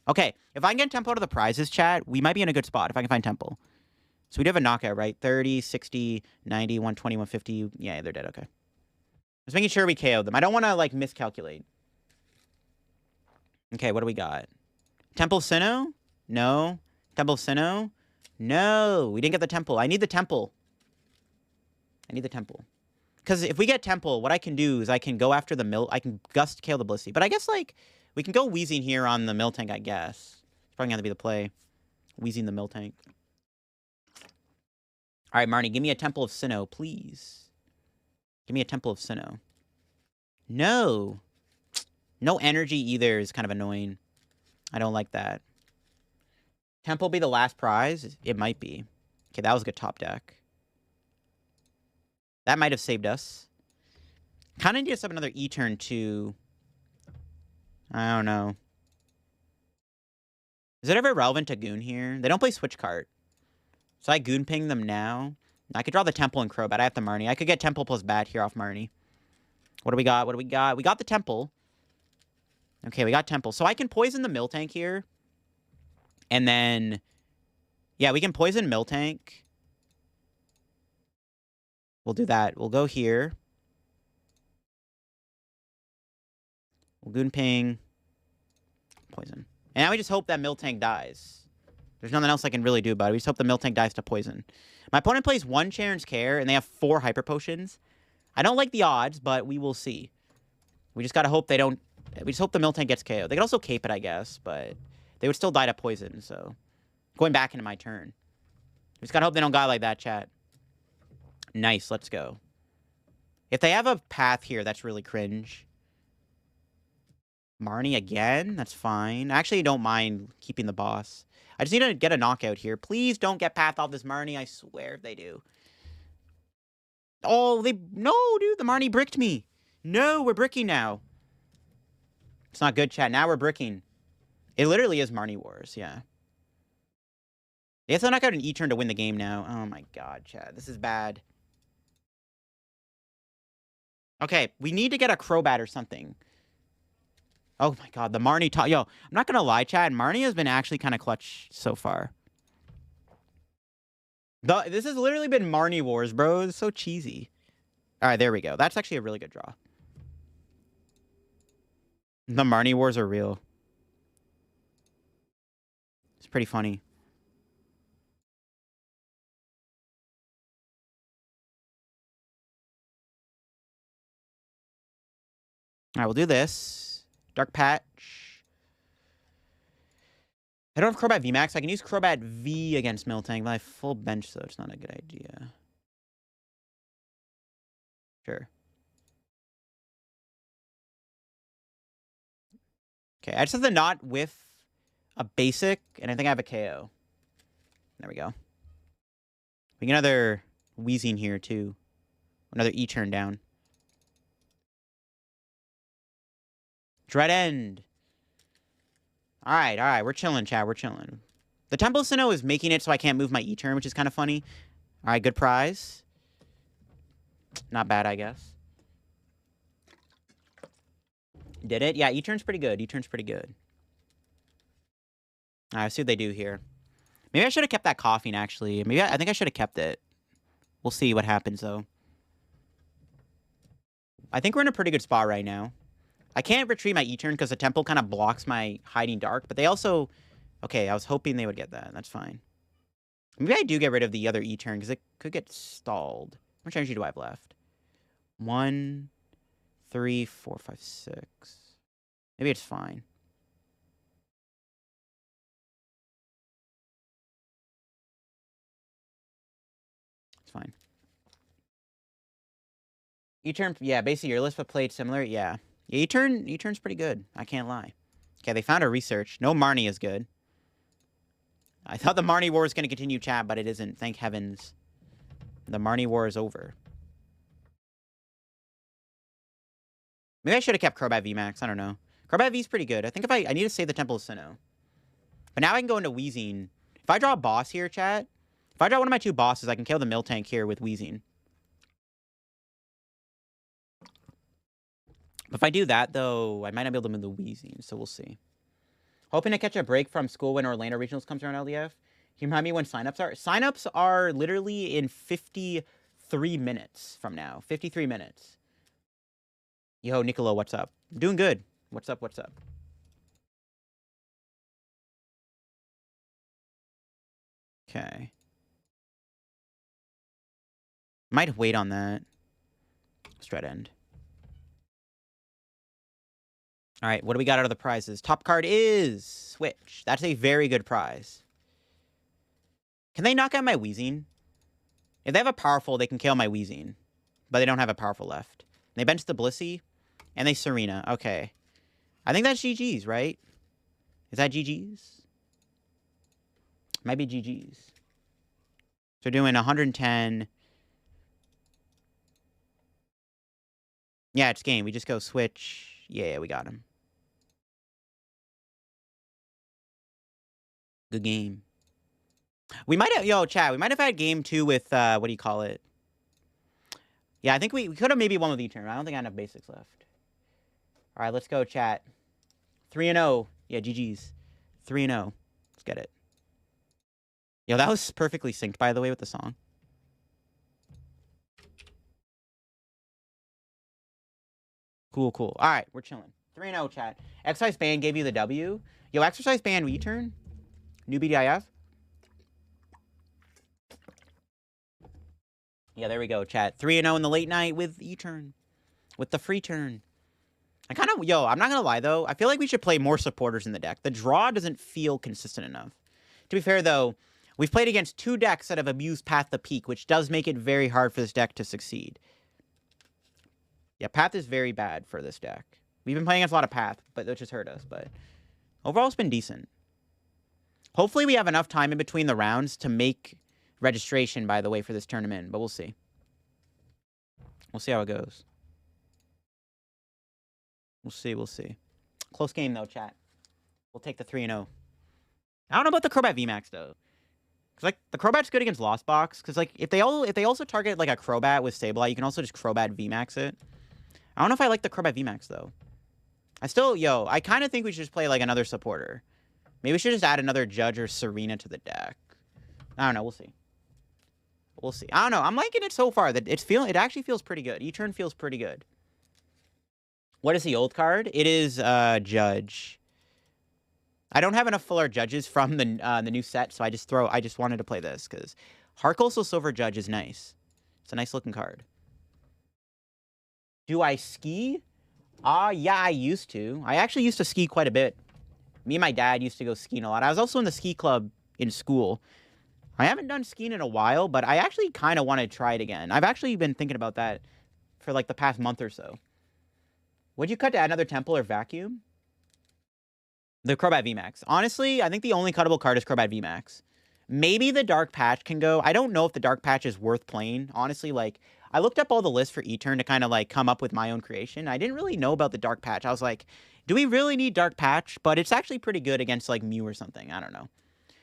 Okay, if I can get Temple out of the prizes, chat, we might be in a good spot if I can find Temple. So we do have a knockout, right? 30, 60, 90, 120, 150. Yeah, they're dead. Okay. Just making sure we KO'd them. I don't want to, like, miscalculate. Okay, what do we got? Temple of Sinnoh? No. Temple of Sinnoh? No. We didn't get the Temple. I need the Temple. I need the Temple. Because if we get Temple, what I can do is I can go after the I can Gust KO the Blissey. But I guess, like, we can go Wheezing here on the Miltank, I guess. It's probably going to be the play. Wheezing the Miltank. All right, Marnie, give me a Temple of Sinnoh, please. Give me a Temple of Sinnoh. No. No energy either is kind of annoying. I don't like that. Temple be the last prize? It might be. Okay, that was a good top deck. That might have saved us. Kind of need to sub another E-Turn to... I don't know. Is it ever relevant to Goon here? They don't play Switch Cart. So I Goon Ping them now. I could draw the Temple and Crobat. I have the Marnie. I could get Temple plus Bat here off Marnie. What do we got? What do we got? We got the Temple. Okay, we got Temple. So I can poison the Miltank here. And then... Yeah, we can poison Miltank. We'll do that. We'll go here. We'll Goon Ping. Poison. And now we just hope that Miltank dies. There's nothing else I can really do about it. We just hope the Miltank dies to poison. My opponent plays 1 Charon's Care, and they have 4 Hyper Potions. I don't like the odds, but we will see. We just gotta hope they don't... We just hope the Miltank gets KO'd. They could also cape it, I guess, but they would still die to poison, so... Going back into my turn. We just gotta hope they don't die like that, chat. Nice, let's go. If they have a path here, that's really cringe. Marnie again? That's fine. I actually don't mind keeping the boss. I just need to get a knockout here. Please don't get path off this Marnie. I swear if they do. Oh, they... No, dude. The Marnie bricked me. No, we're bricking now. It's not good, chat. Now we're bricking. It literally is Marnie Wars, yeah. They have to knock out an E-turn to win the game now. Oh my god, chat. This is bad. Okay, we need to get a Crobat or something. Oh my god, the Marnie... Yo, I'm not gonna lie, chat. Marnie has been actually kind of clutch so far. This has literally been Marnie Wars, bro. It's so cheesy. Alright, there we go. That's actually a really good draw. The Marnie Wars are real. It's pretty funny. Alright, we'll do this. Dark Patch. I don't have Crobat VMAX. I can use Crobat V against Miltank, but I have full bench, so it's not a good idea. Sure. Okay, I just have to not whiff a basic, and I think I have a KO. There we go. We get another Wheezing here, too. Another E-turn down. Dread End. Alright. We're chilling, chat. We're chilling. The Temple Sinnoh is making it so I can't move my E-turn, which is kind of funny. Alright, good prize. Not bad, I guess. Did it? Yeah, E-turn's pretty good. E-turn's pretty good. Alright, let's see what they do here. Maybe I should have kept that Coughing, actually. Maybe I think I should have kept it. We'll see what happens, though. I think we're in a pretty good spot right now. I can't retreat my E-turn because the Temple kind of blocks my Hiding Dark, but they also... Okay, I was hoping they would get that. That's fine. Maybe I do get rid of the other E-turn because it could get stalled. How much energy do I have left? 1, 3, 4, 5, 6. Maybe it's fine. It's fine. E-turn, yeah, basically your list but played similar, yeah. Yeah, E-turn's pretty good. I can't lie. Okay, they found a research. No Marnie is good. I thought the Marnie War was going to continue, chat, but it isn't. Thank heavens. The Marnie War is over. Maybe I should have kept Crobat VMAX. I don't know. Crobat V is pretty good. I think if I need to save the Temple of Sinnoh. But now I can go into Wheezing. If I draw a boss here, chat, if I draw one of my 2 bosses, I can kill the Miltank here with Wheezing. If I do that, though, I might not be able to move the Wheezing, so we'll see. Hoping to catch a break from school when Orlando Regionals comes around LDF. Can you remind me when signups are? Signups are literally in 53 minutes from now. 53 minutes. Yo, Nicolo, what's up? I'm doing good. What's up, what's up? Okay. Might wait on that. Straight end. All right, what do we got out of the prizes? Top card is Switch. That's a very good prize. Can they knock out my Wheezing? If they have a powerful, they can kill my Wheezing. But they don't have a powerful left. They bench the Blissey, and they Serena. Okay. I think that's GG's, right? Is that GG's? Might be GG's. So we're doing 110. Yeah, it's game. We just go Switch. Yeah, we got him. Good game. We might have, yo, chat, we might have had game 2 with, what do you call it? Yeah, I think we could have maybe won with E-turn. I don't think I have enough basics left. All right, let's go, chat. 3-0. Yeah, GG's. 3-0. Let's get it. Yo, that was perfectly synced, by the way, with the song. Cool, cool. All right, we're chilling. 3-0, chat. Exercise Band gave you the W. Yo, Exercise Band E-turn. New BDIF. Yeah, there we go, chat. 3-0 in the late night with E-turn. With the free turn. I kind of, yo, I'm not going to lie, though. I feel like we should play more supporters in the deck. The draw doesn't feel consistent enough. To be fair, though, we've played against 2 decks that have abused Path to Peak, which does make it very hard for this deck to succeed. Yeah, Path is very bad for this deck. We've been playing against a lot of Path, but that just hurt us. But overall, it's been decent. Hopefully, we have enough time in between the rounds to make registration, by the way, for this tournament. But we'll see. We'll see how it goes. We'll see, we'll see. Close game, though, chat. We'll take the 3-0. I don't know about the Crobat VMAX, though. Because, like, the Crobat's good against Lost Box. Because, like, if they also target, like, a Crobat with Sableye, you can also just Crobat VMAX it. I don't know if I like the Crobat VMAX, though. I kind of think we should just play, like, another supporter. Maybe we should just add another Judge or Serena to the deck. I don't know, we'll see. We'll see. I don't know, I'm liking it so far. It actually feels pretty good. E-turn feels pretty good. What is the old card? It is Judge. I don't have enough fuller Judges from the new set, so I just wanted to play this because Harkolso Silver Judge is nice. It's a nice looking card. Do I ski? Yeah, I used to. I actually used to ski quite a bit. Me and my dad used to go skiing a lot. I was also in the ski club in school. I haven't done skiing in a while, but I actually kind of want to try it again. I've actually been thinking about that for like the past month or so. Would you cut to add another Temple or Vacuum? The Crobat VMAX. Honestly, I think the only cuttable card is Crobat VMAX. Maybe the Dark Patch can go. I don't know if the Dark Patch is worth playing. Honestly, like, I looked up all the lists for E-turn to kind of, like, come up with my own creation. I didn't really know about the Dark Patch. I was like, do we really need Dark Patch? But it's actually pretty good against, like, Mew or something. I don't know.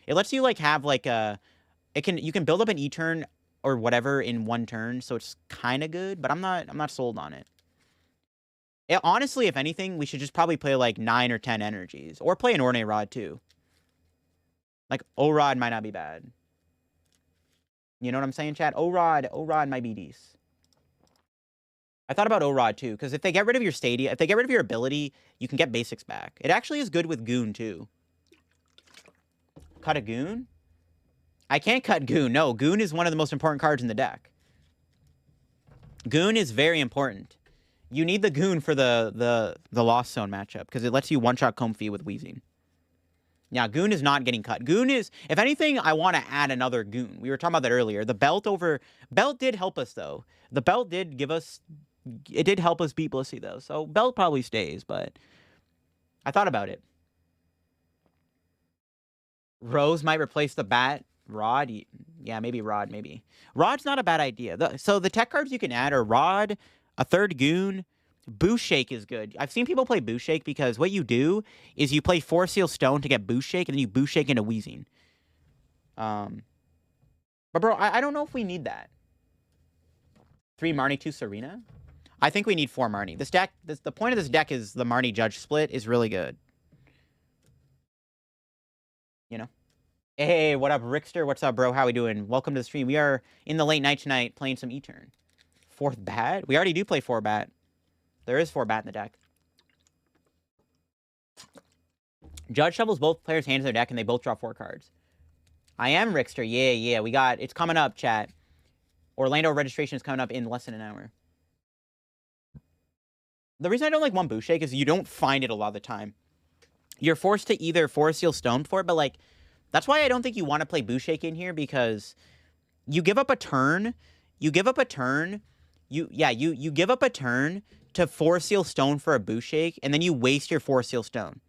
It lets you, like, have, like, you can build up an E-turn or whatever in one turn, so it's kind of good, but I'm not sold on it. Honestly, if anything, we should just probably play, like, 9 or 10 energies. Or play an Ornate Rod, too. Like, O-Rod might not be bad. You know what I'm saying, chat? O-Rod might be decent. I thought about O-Rod, too, because if they get rid of your Stadia, if they get rid of your ability, you can get basics back. It actually is good with Goon, too. Cut a Goon? I can't cut Goon. No, Goon is one of the most important cards in the deck. Goon is very important. You need the Goon for the Lost Zone matchup, because it lets you one-shot Comfey with Weezing. Yeah, Goon is not getting cut. Goon is, if anything, I want to add another Goon. We were talking about that earlier. The Belt did help us, though. The Belt did did help us beat Blissey, though. So Belt probably stays, but I thought about it. Rose might replace the Bat. Rod? Yeah, maybe Rod, maybe. Rod's not a bad idea. So the tech cards you can add are Rod, a third Goon. Boost Shake is good. I've seen people play Boost Shake because what you do is you play Force Seal Stone to get Boost Shake, and then you Boost Shake into Weezing. But bro, I don't know if we need that. 3 Marnie, 2 Serena? I think we need 4 Marnie. The point of this deck is the Marnie Judge split is really good. You know? Hey, what up, Rickster? What's up, bro? How we doing? Welcome to the stream. We are in the late night tonight playing some E-turn. 4th Bat? We already do play 4 Bat. There is 4 Bat in the deck. Judge shovels both players' hands in their deck, and they both draw 4 cards. I am Rickster. Yeah. It's coming up, chat. Orlando registration is coming up in less than an hour. The reason I don't like one Boost Shake is you don't find it a lot of the time. You're forced to either Force Seal Stone for it, but, like, that's why I don't think you want to play Boost Shake in here, because you give up a turn. You give up a turn. You give up a turn to Force Seal Stone for a Boost Shake, and then you waste your Force Seal Stone.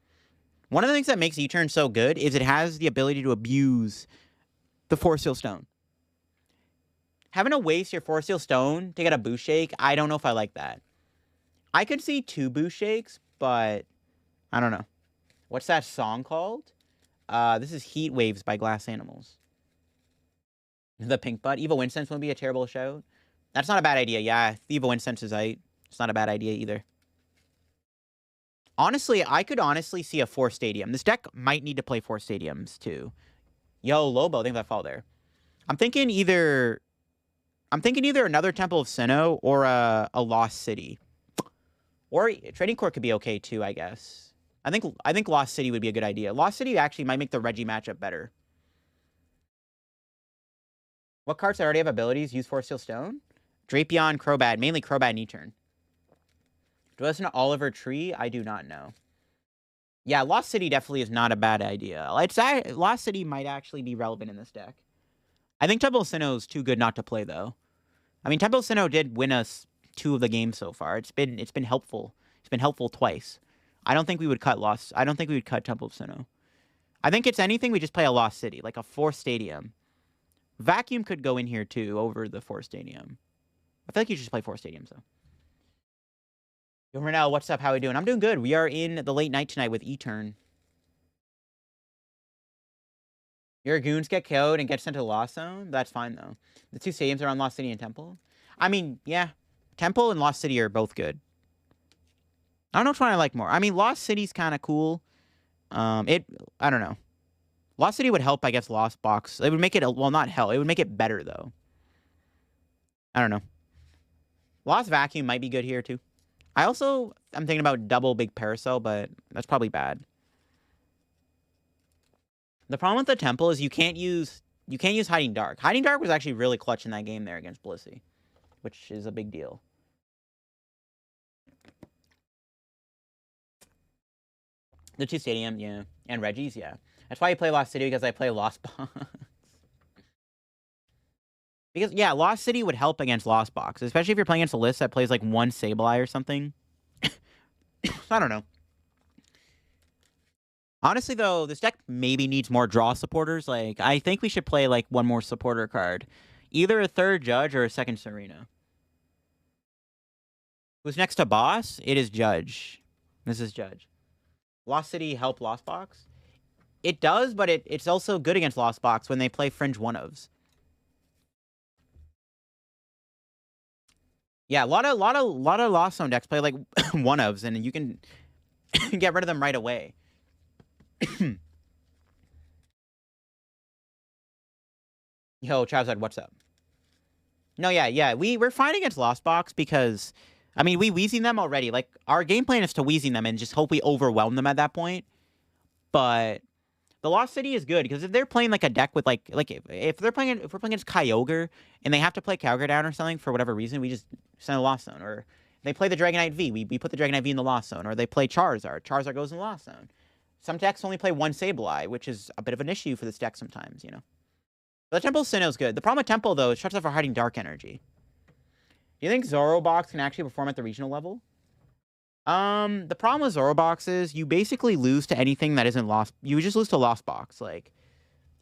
One of the things that makes E-turn so good is it has the ability to abuse the Force Seal Stone. Having to waste your Force Seal Stone to get a Boost Shake, I don't know if I like that. I could see 2 Boost Shakes, but I don't know. What's that song called? This is Heat Waves by Glass Animals. The pink butt. Evil Incense wouldn't be a terrible shout. That's not a bad idea. Yeah, Evil Incense is right. It's not a bad idea either. Honestly, I could honestly see a 4 stadium. This deck might need to play 4 stadiums too. Yo, Lobo, I think that fall there. I'm thinking either another Temple of Sinnoh or a Lost City. Or Trading Court could be okay too, I guess. I think Lost City would be a good idea. Lost City actually might make the Reggie matchup better. What cards that already have abilities use Force Seal Stone? Drapion, Crobat, mainly Crobat and E-Turn. Do I listen to Oliver Tree? I do not know. Yeah, Lost City definitely is not a bad idea. Lost City might actually be relevant in this deck. I think Temple of Sinnoh is too good not to play, though. I mean, Temple of Sinnoh did win us 2 of the games so far. It's been helpful. It's been helpful twice. I don't think we would cut Temple of Sinnoh. I think it's anything we just play a Lost City, like a 4 stadium. Vacuum could go in here too over the 4 stadium. I feel like you should just play 4 stadiums though. Yo, Renell, what's up? How are we doing? I'm doing good. We are in the late night tonight with E-Turn. Your goons get KO'd and get sent to the Lost Zone? That's fine though. The 2 stadiums are on Lost City and Temple. I mean, yeah. Temple and Lost City are both good. I don't know which one I like more. I mean, Lost City's kind of cool. I don't know. Lost City would help, I guess, Lost Box. It would make it, well, not help. It would make it better, though. I don't know. Lost Vacuum might be good here, too. I'm thinking about double Big Parasol, but that's probably bad. The problem with the Temple is you can't use Hiding Dark. Hiding Dark was actually really clutch in that game there against Blissey, which is a big deal. The 2 stadium, yeah. And Reggie's, yeah. That's why I play Lost City, because I play Lost Box. Because, yeah, Lost City would help against Lost Box, especially if you're playing against a list that plays, like, 1 Sableye or something. I don't know. Honestly, though, this deck maybe needs more draw supporters. Like, I think we should play, like, 1 more supporter card. Either a 3rd Judge or a 2nd Serena. Who's next to Boss? It is Judge. This is Judge. Lost City help Lost Box? It does, but it's also good against Lost Box when they play Fringe one-ofs. Yeah, a lot of Lost Zone decks play like one-ofs, and you can get rid of them right away. Yo, Charizard, what's up? No, yeah, we're fine against Lost Box because, I mean, we Weezing them already. Like, our game plan is to Weezing them and just hope we overwhelm them at that point. But the Lost City is good because if they're playing like a deck with like if we're playing against Kyogre and they have to play Kyogre down or something for whatever reason, we just send a Lost Zone. Or they play the Dragonite V, we put the Dragonite V in the Lost Zone. Or they play Charizard, Charizard goes in the Lost Zone. Some decks only play 1 Sableye, which is a bit of an issue for this deck sometimes, you know. But the Temple of Sinnoh is good. The problem with Temple, though, is it shuts off our Hiding Dark energy. Do you think Zorobox can actually perform at the regional level? The problem with Zorobox is you basically lose to anything that isn't Lost. You just lose to Lost Box, like,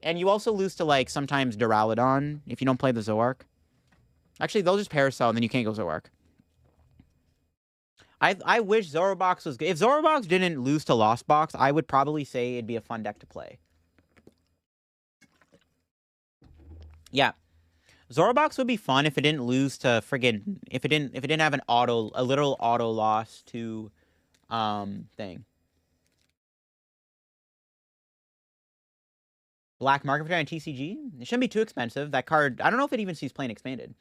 and you also lose to like sometimes Duraludon if you don't play the Zoroark. Actually, they'll just Parasol and then you can't go Zoroark. I wish Zorobox was good. If Zorobox didn't lose to Lost Box, I would probably say it'd be a fun deck to play. Yeah. Zorobox would be fun if it didn't lose to friggin' if it didn't have a literal auto loss to thing. Black Market for TCG? It shouldn't be too expensive. That card, I don't know if it even sees playing expanded.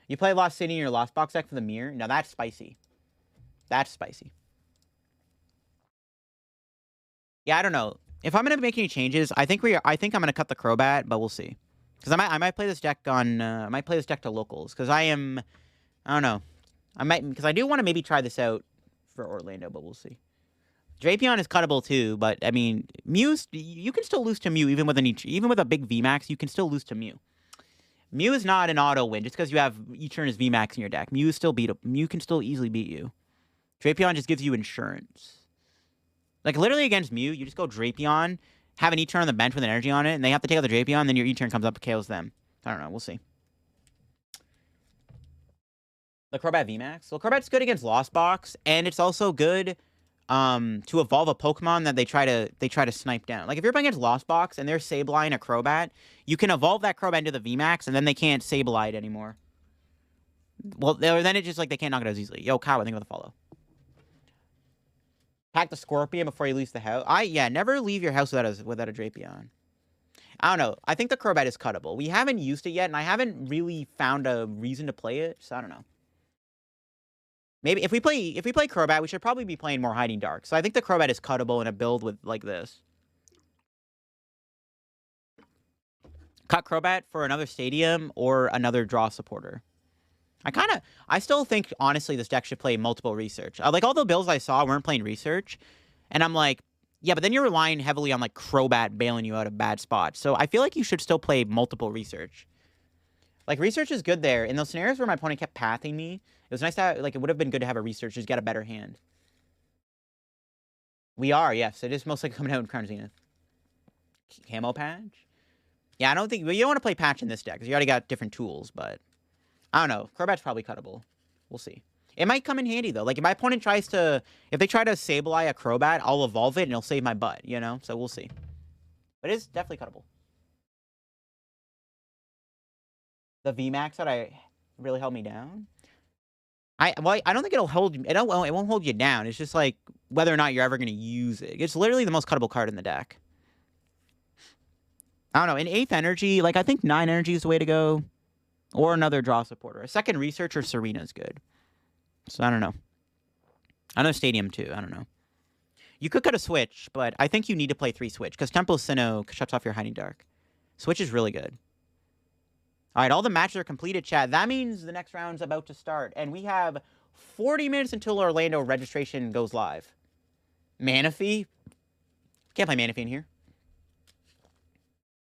You play Lost City in your Lost Box deck for the mirror? Now that's spicy. That's spicy. Yeah, I don't know. If I'm gonna make any changes, I think I'm gonna cut the Crobat, but we'll see. Because I might play this deck on I might play this deck to locals. Because I don't know. Because I do want to maybe try this out for Orlando, but we'll see. Drapion is cuttable too, but I mean, you can still lose to Mew even with a big VMAX. You can still lose to Mew. Mew is not an auto win just because you have Eternatus VMAX in your deck. Mew can still easily beat you. Drapion just gives you insurance. Like literally against Mew, you just go Drapion, have an E-turn on the bench with an energy on it, and they have to take out the Drapion, then your E-turn comes up and KOs them. I don't know. We'll see. The Crobat VMAX? Well, Crobat's good against Lost Box, and it's also good to evolve a Pokemon that they try to snipe down. Like if you're playing against Lost Box and they're Sableye a Crobat, you can evolve that Crobat into the VMAX and then they can't Sableye it anymore. Well, then it's just like they can't knock it out as easily. Yo, Kyle, I think of the follow. Pack the Scorpion before you leave the house. Never leave your house without a Drapion. I don't know. I think the Crobat is cuttable. We haven't used it yet, and I haven't really found a reason to play it, so I don't know. Maybe if we play Crobat, we should probably be playing more Hiding Dark. So I think the Crobat is cuttable in a build with like this. Cut Crobat for another Stadium or another draw supporter. I still think, honestly, this deck should play multiple research. Like, all the builds I saw weren't playing research. And I'm like, yeah, but then you're relying heavily on, like, Crobat bailing you out of bad spots. So I feel like you should still play multiple research. Like, research is good there. In those scenarios where my opponent kept pathing me, it was nice to have, like, it would have been good to have a research, just get a better hand. We are, yes. It is most likely coming out in Crown Zenith. Camo Patch? Yeah, I don't think... Well, you don't want to play Patch in this deck, because you already got different tools, but... I don't know. Crobat's probably cuttable. We'll see. It might come in handy, though. Like, if my opponent tries to... If they try to Sableye a Crobat, I'll evolve it, and it'll save my butt, you know? So we'll see. But it is definitely cuttable. The VMAX that really held me down? I don't think it'll hold... It won't hold you down. It's just, like, whether or not you're ever going to use it. It's literally the most cuttable card in the deck. I don't know. In 8th energy, like, I think 9 energy is the way to go. Or another draw supporter. A second researcher, Serena is good. So, I don't know. I know Stadium, too. I don't know. You could cut a Switch, but I think you need to play 3 Switch, because Temple Sinnoh shuts off your Hiding Dark. Switch is really good. All right, all the matches are completed, chat. That means the next round's about to start, and we have 40 minutes until Orlando registration goes live. Manaphy? Can't play Manaphy in here.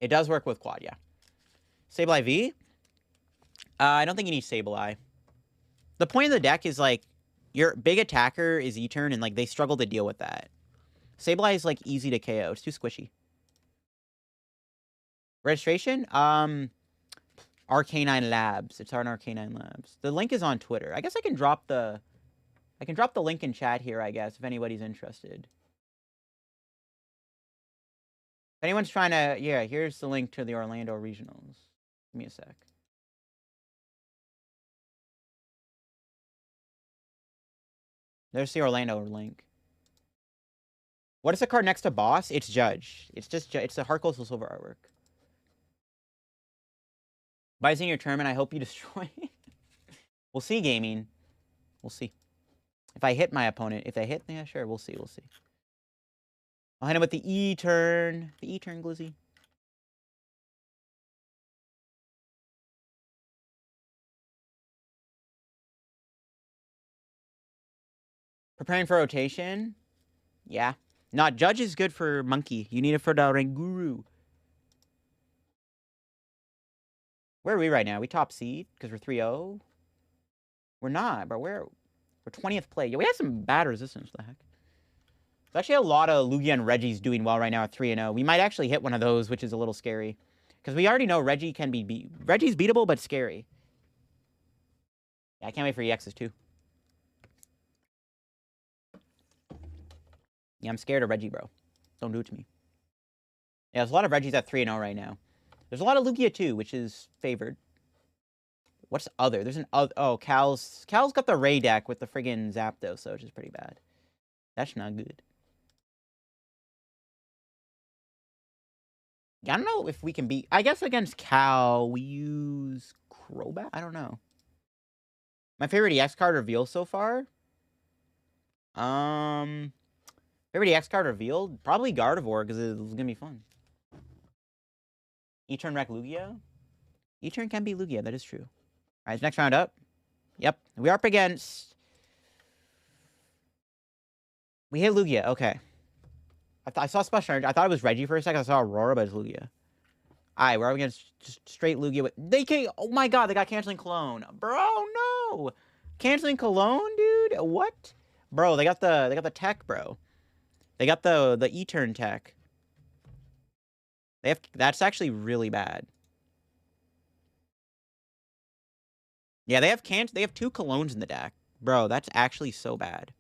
It does work with Quad, yeah. Sableye V? I don't think you need Sableye. The point of the deck is, like, your big attacker is E-turn, and, like, they struggle to deal with that. Sableye is, like, easy to KO. It's too squishy. Registration? Arcanine Labs. It's on Arcanine Labs. The link is on Twitter. I guess I can drop the... link in chat here, I guess, if anybody's interested. If anyone's trying to... Yeah, here's the link to the Orlando Regionals. Give me a sec. There's the Orlando link. What is the card next to Boss? It's Judge. It's just it's the Heart Gold Silver artwork. Buys in your tournament. I hope you destroy it. We'll see, gaming. We'll see. If I hit my opponent, yeah, sure, we'll see. We'll see. I'll hit him with the E-turn. The E-turn, Glizzy. Preparing for rotation? Yeah. Not Judge is good for Monkey. You need it for the Ranguru. Where are we right now? We top seed? Because we're 3-0? We're not, but we're 20th play. Yeah, we had some bad resistance. What the heck? There's actually a lot of Lugia and Reggie's doing well right now at 3-0. We might actually hit one of those, which is a little scary. Because we already know Reggie can be Reggie's beatable, but scary. Yeah, I can't wait for EXs too. Yeah, I'm scared of Reggie, bro. Don't do it to me. Yeah, there's a lot of Reggies at 3-0 right now. There's a lot of Lugia too, which is favored. What's other? There's an other. Oh, Cal's got the Ray deck with the friggin' Zapdos, which is pretty bad. That's not good. I don't know if we can beat... I guess against Cal, we use Crobat? I don't know. My favorite EX card reveal so far? Favorite EX card revealed? Probably Gardevoir, because it's going to be fun. E-turn wreck Lugia? E-turn can be Lugia, that is true. Alright, next round up. Yep, we are up against... We hit Lugia, okay. I saw Special Energy. I thought it was Reggie for a second. I saw Aurora, but it's Lugia. Alright, we're up against just straight Lugia with... Oh my god, they got Canceling Cologne. Bro, no! Canceling Cologne, dude? What? Bro, they got the tech, bro. They got the E-turn tech. That's actually really bad. Yeah, they have 2 Colognes in the deck. Bro, that's actually so bad.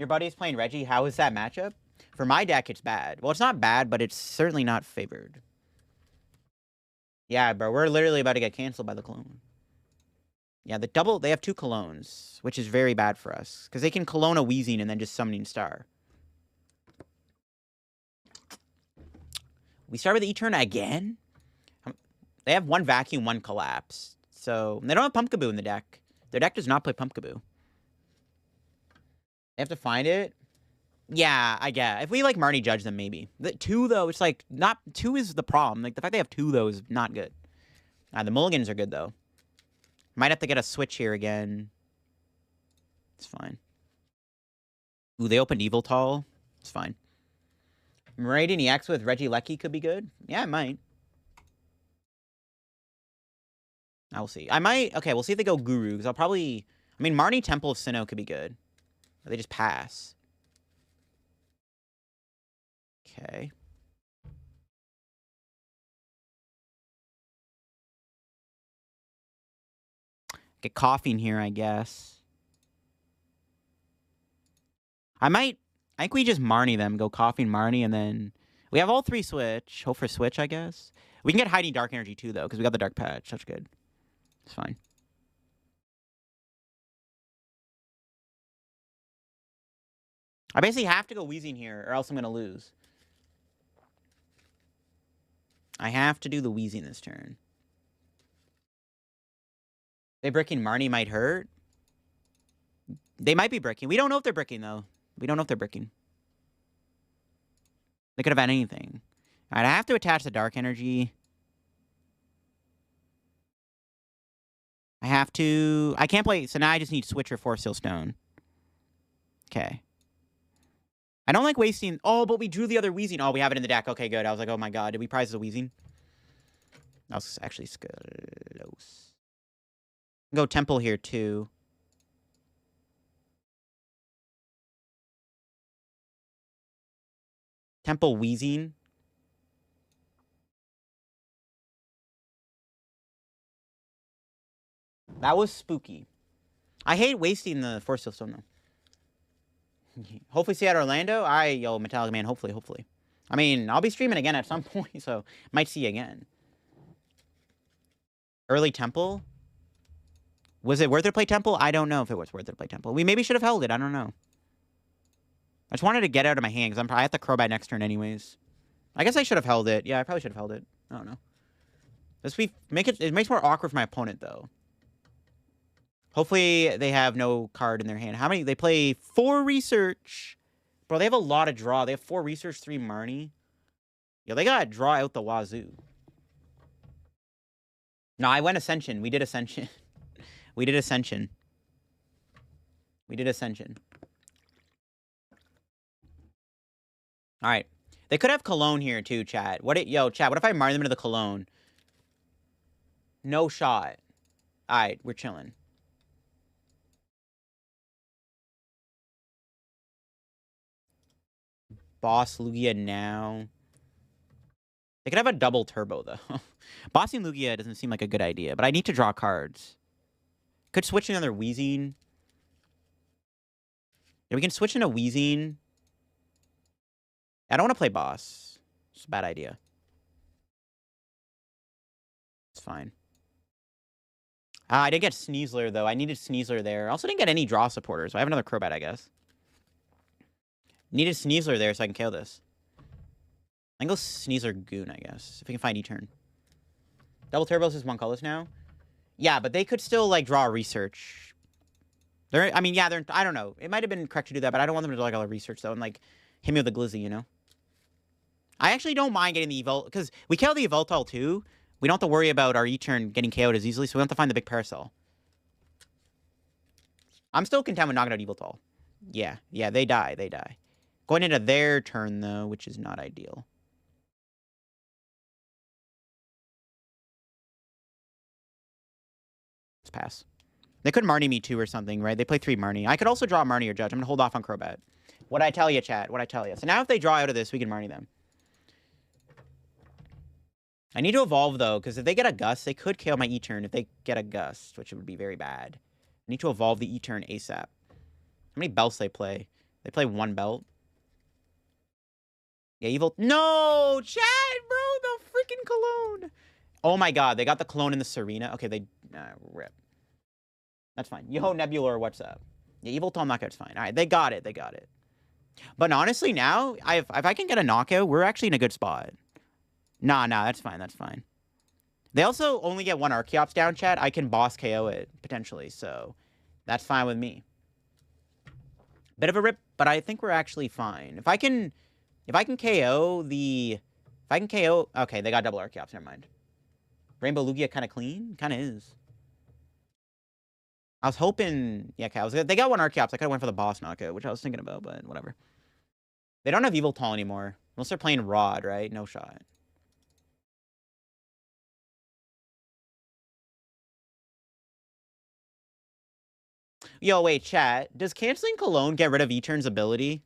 Your buddy's playing Reggie. How is that matchup? For my deck, it's bad. Well, it's not bad, but it's certainly not favored. Yeah, bro, we're literally about to get canceled by the clone. Yeah, they have 2 clones, which is very bad for us. Because they can clone a Weezing and then just summoning Star. We start with the E-turn again? They have 1 Vacuum, 1 Collapse. So, they don't have Pumpkaboo in the deck. Their deck does not play Pumpkaboo. They have to find it. Yeah, I get. If we, like, Marnie Judge them, maybe. The 2, though, it's, like, not... 2 is the problem. Like, the fact they have 2, though, is not good. The mulligans are good, though. Might have to get a switch here again. It's fine. Ooh, they opened Evil Tall. It's fine. Meridian EX with Regieleki could be good. Yeah, it might. I will see. I might... Okay, we'll see if they go Guru, because I'll probably... I mean, Marnie Temple of Sinnoh could be good. Or they just pass. Okay. Get Coughing here, I guess. I think we just Marnie them. Go Coughing, Marnie, and then... We have all 3 switch. Hope for switch, I guess. We can get Hiding Dark Energy, too, though, because we got the Dark Patch. That's good. It's fine. I basically have to go Weezing here, or else I'm going to lose. I have to do the Weezing this turn. They bricking Marnie might hurt. They might be bricking. We don't know if they're bricking, though. We don't know if they're bricking. They could have had anything. Alright, I have to attach the Dark Energy. I have to... I can't play... So now I just need Switch or Force Seal Stone. Okay. I don't like wasting... Oh, but we drew the other Weezing. Oh, we have it in the deck. Okay, good. I was like, oh my god. Did we prize the Weezing? That was actually close. Go Temple here, too. Temple Weezing. That was spooky. I hate wasting the Force Seal Stone, though. Hopefully see you at Orlando. Yo, Metallic Man, hopefully. I mean, I'll be streaming again at some point, so might see you again. Early Temple? Was it worth it to play Temple? I don't know if it was worth it to play Temple. We maybe should have held it. I don't know. I just wanted to get out of my hand, because I have to Crobat next turn anyways. I guess I should have held it. Yeah, I probably should have held it. I don't know. It makes more awkward for my opponent, though. Hopefully they have no card in their hand. How many? They play 4 Research. Bro, they have a lot of draw. They have 4 Research, 3 Marnie. Yo, they gotta draw out the wazoo. No, I went Ascension. We did Ascension. We did Ascension. Alright. They could have Cologne here, too, chat. Yo, chat, what if I Marnie them into the Cologne? No shot. Alright, we're chilling. Boss Lugia now. They could have a double turbo, though. Bossing Lugia doesn't seem like a good idea, but I need to draw cards. Could switch another Weezing. Yeah, we can switch into Weezing. I don't want to play boss. It's a bad idea. It's fine. I didn't get Sneasler, though. I needed Sneasler there. I also didn't get any draw supporters. So I have another Crobat, I guess. Needed Sneasler there so I can kill this. I can go Sneasler Goon, I guess. If we can find E-turn. Double Turbos is 1 colorless now. Yeah, but they could still, like, draw a Research. I mean, yeah, I don't know. It might have been correct to do that, but I don't want them to do, like, all the Research, though, and, like, hit me with a Glizzy, you know? I actually don't mind getting the Evoltol, because we kill the Evoltol, too. We don't have to worry about our E-turn getting KO'd as easily, so we don't have to find the big Parasol. I'm still content with knocking out Evoltol. Yeah, they die. Going into their turn, though, which is not ideal. Let's pass. They could Marnie me, too, or something, right? They play 3 Marnie. I could also draw Marnie or Judge. I'm going to hold off on Crobat. What'd I tell you, chat? What'd I tell you? So now if they draw out of this, we can Marnie them. I need to evolve, though, because if they get a Gust, they could KO my E-turn if they get a Gust, which would be very bad. I need to evolve the E-turn ASAP. How many belts they play? They play one belt. Yeah, evil. No, Chad, bro, the freaking cologne. Oh my god, they got the cologne in the Serena. Okay, they rip. That's fine. Yo, Nebulor, what's up? Yeah, evil Tom knockout's fine. All right, they got it. They got it. But honestly, now if I can get a knockout, we're actually in a good spot. Nah, that's fine. That's fine. They also only get one Archeops down, Chad. I can boss KO it potentially, so that's fine with me. Bit of a rip, but I think we're actually fine. If I can KO the... If I can KO... Okay, they got double Archeops. Never mind. Rainbow Lugia kind of clean? Kind of is. I was hoping... Yeah, okay. They got one Archeops. I could have went for the boss knockout, which I was thinking about, but whatever. They don't have Evil Tall anymore. Unless they're playing Rod, right? No shot. Yo, wait, chat. Does canceling Cologne get rid of E-Turn's ability?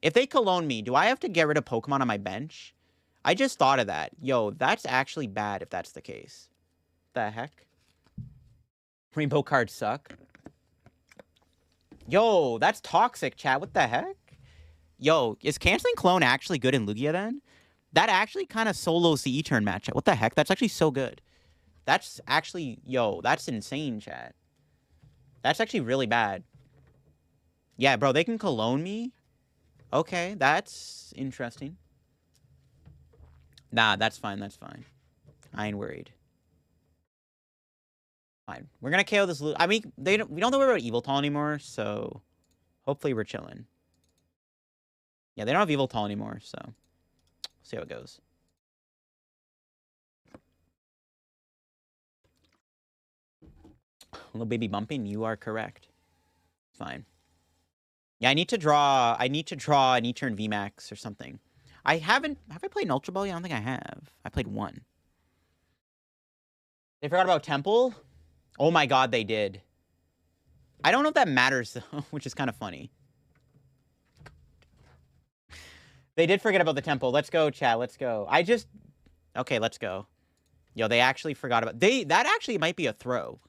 If they Cologne me, do I have to get rid of Pokemon on my bench? I just thought of that. Yo, that's actually bad if that's the case. The heck? Rainbow cards suck. Yo, that's toxic, chat. What the heck? Yo, is canceling Clone actually good in Lugia then? That actually kind of solos the E-Turn matchup. What the heck? That's actually so good. That's actually... Yo, that's insane, chat. That's actually really bad. Yeah, bro, they can Cologne me? Okay, that's interesting. Nah, that's fine. That's fine. I ain't worried. Fine. We're gonna KO this... I mean, we don't have to worry about Evil Tall anymore, so... Hopefully we're chilling. Yeah, they don't have Evil Tall anymore, so... We'll see how it goes. Little baby bumping, you are correct. Fine. Yeah, I need to draw an E-Turn VMAX or something. Have I played an Ultra Ball? Yeah, I don't think I have. I played one. They forgot about Temple? Oh my god, they did. I don't know if that matters, though, which is kind of funny. They did forget about the Temple. Let's go, chat. Let's go. Okay, let's go. Yo, they actually forgot about... That actually might be a throw.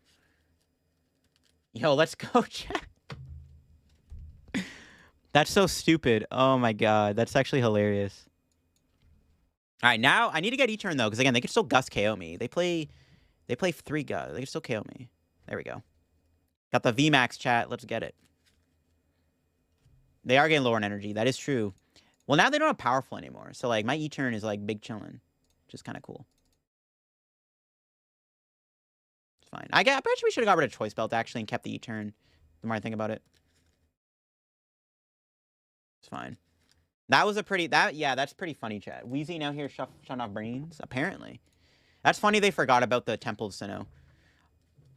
Yo, let's go, chat. That's so stupid. Oh my god. That's actually hilarious. Alright, now I need to get E-Turn, though, because, again, they can still Gust KO me. They play 3 Gust. They can still KO me. There we go. Got the VMAX, chat. Let's get it. They are getting lower in energy. That is true. Well, now they don't have Powerful anymore. So, like, my E-Turn is, like, big chillin'. Which is kind of cool. It's fine. I bet you we should have got rid of Choice Belt, actually, and kept the E-Turn. The more I think about it. It's fine. That was a pretty... Yeah, that's pretty funny, chat. Wheezy now here shutting off brains? Apparently. That's funny they forgot about the Temple of Sinnoh.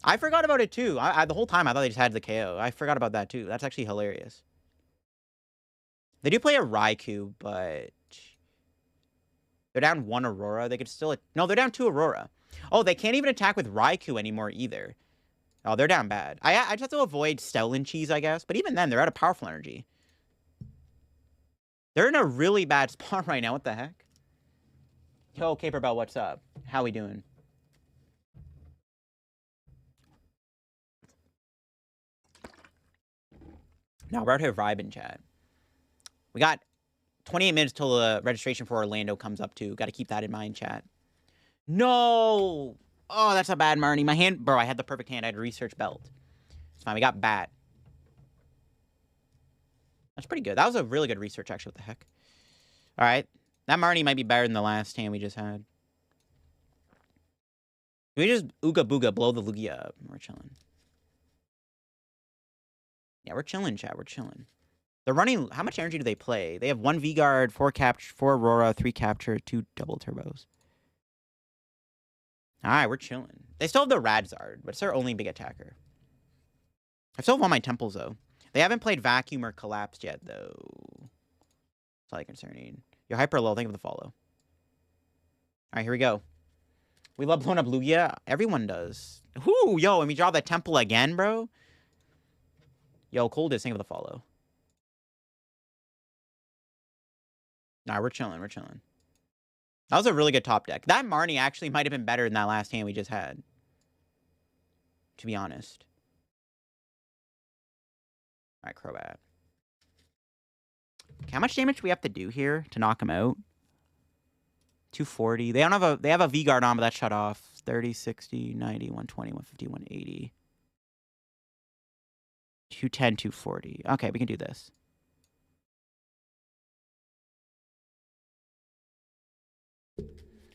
I forgot about it, too. The whole time, I thought they just had the KO. I forgot about that, too. That's actually hilarious. They do play a Raikou, but... They're down 1 Aurora. They could still... No, they're down 2 Aurora. Oh, they can't even attack with Raikou anymore, either. Oh, they're down bad. I just have to avoid Stellan Cheese, I guess. But even then, they're out of Powerful Energy. They're in a really bad spot right now. What the heck? Yo, Caper Bell, what's up? How we doing? Now, we're out here vibing, chat. We got 28 minutes till the registration for Orlando comes up, too. Got to keep that in mind, chat. No! Oh, that's a bad Marnie. My hand... Bro, I had the perfect hand. I had a research belt. It's fine. We got Bat. That's pretty good. That was a really good research, actually. What the heck? All right. That Marnie might be better than the last hand we just had. We just Ooga Booga blow the Lugia up. We're chilling. Yeah, we're chilling, chat. We're chilling. They're running... How much energy do they play? They have 1 V-Guard, 4 Capture, 4 Aurora, 3 Capture, 2 Double Turbos. All right, we're chilling. They still have the Radzard, but it's their only big attacker. I still have all my Temples, though. They haven't played Vacuum or Collapsed yet, though. Slightly concerning. You're hyper low. Think of the follow. All right, here we go. We love blowing up Lugia. Everyone does. Whoo, yo, and we draw that Temple again, bro. Yo, Coldest, think of the follow. Nah, we're chilling. We're chilling. That was a really good top deck. That Marnie actually might have been better than that last hand we just had. To be honest. All right, Crobat. How much damage do we have to do here to knock him out? 240. They don't have a they have a V guard on, but that's shut off. 30, 60, 90, 120, 150, 180. 210, 240. Okay, we can do this.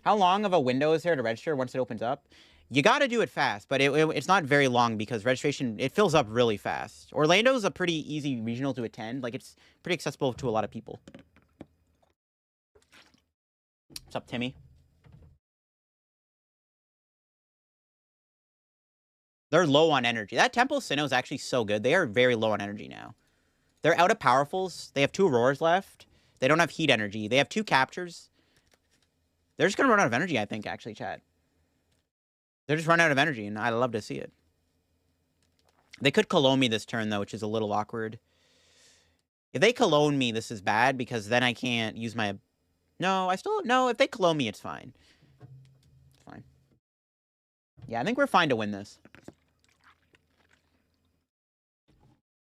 How long of a window is there to register once it opens up? You got to do it fast, but it's not very long because registration, it fills up really fast. Orlando's a pretty easy regional to attend. Like, it's pretty accessible to a lot of people. What's up, Timmy? They're low on energy. That Temple Sinnoh is actually so good. They are very low on energy now. They're out of powerfuls. They have 2 Auroras left. They don't have heat energy. They have 2 captures. They're just going to run out of energy, I think, actually, chat. They're just running out of energy, and I love to see it. They could clone me this turn, though, which is a little awkward. If they clone me, this is bad, because then I can't use my... No, if they clone me, it's fine. It's fine. Yeah, I think we're fine to win this.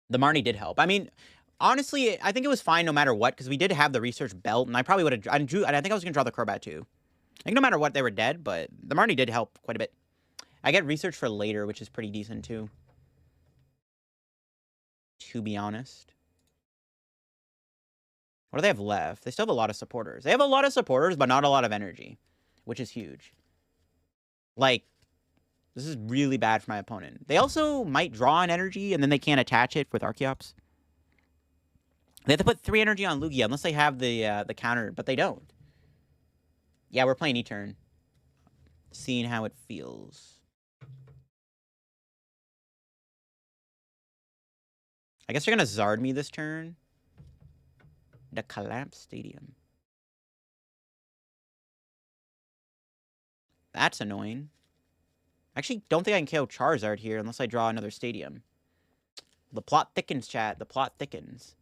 The Marnie did help. I mean, honestly, I think it was fine no matter what, because we did have the research belt, and I probably would have... I think I was going to draw the Crobat, too. I think no matter what, they were dead, but the Marnie did help quite a bit. I get research for later, which is pretty decent, too. To be honest. What do they have left? They still have a lot of supporters. They have a lot of supporters, but not a lot of energy, which is huge. Like, this is really bad for my opponent. They also might draw an energy, and then they can't attach it with Archeops. They have to put 3 energy on Lugia, unless they have the counter, but they don't. Yeah, we're playing E-turn. Seeing how it feels. I guess they're going to Zard me this turn. The Collapse Stadium. That's annoying. I actually don't think I can KO Charizard here unless I draw another Stadium. The plot thickens, chat. The plot thickens.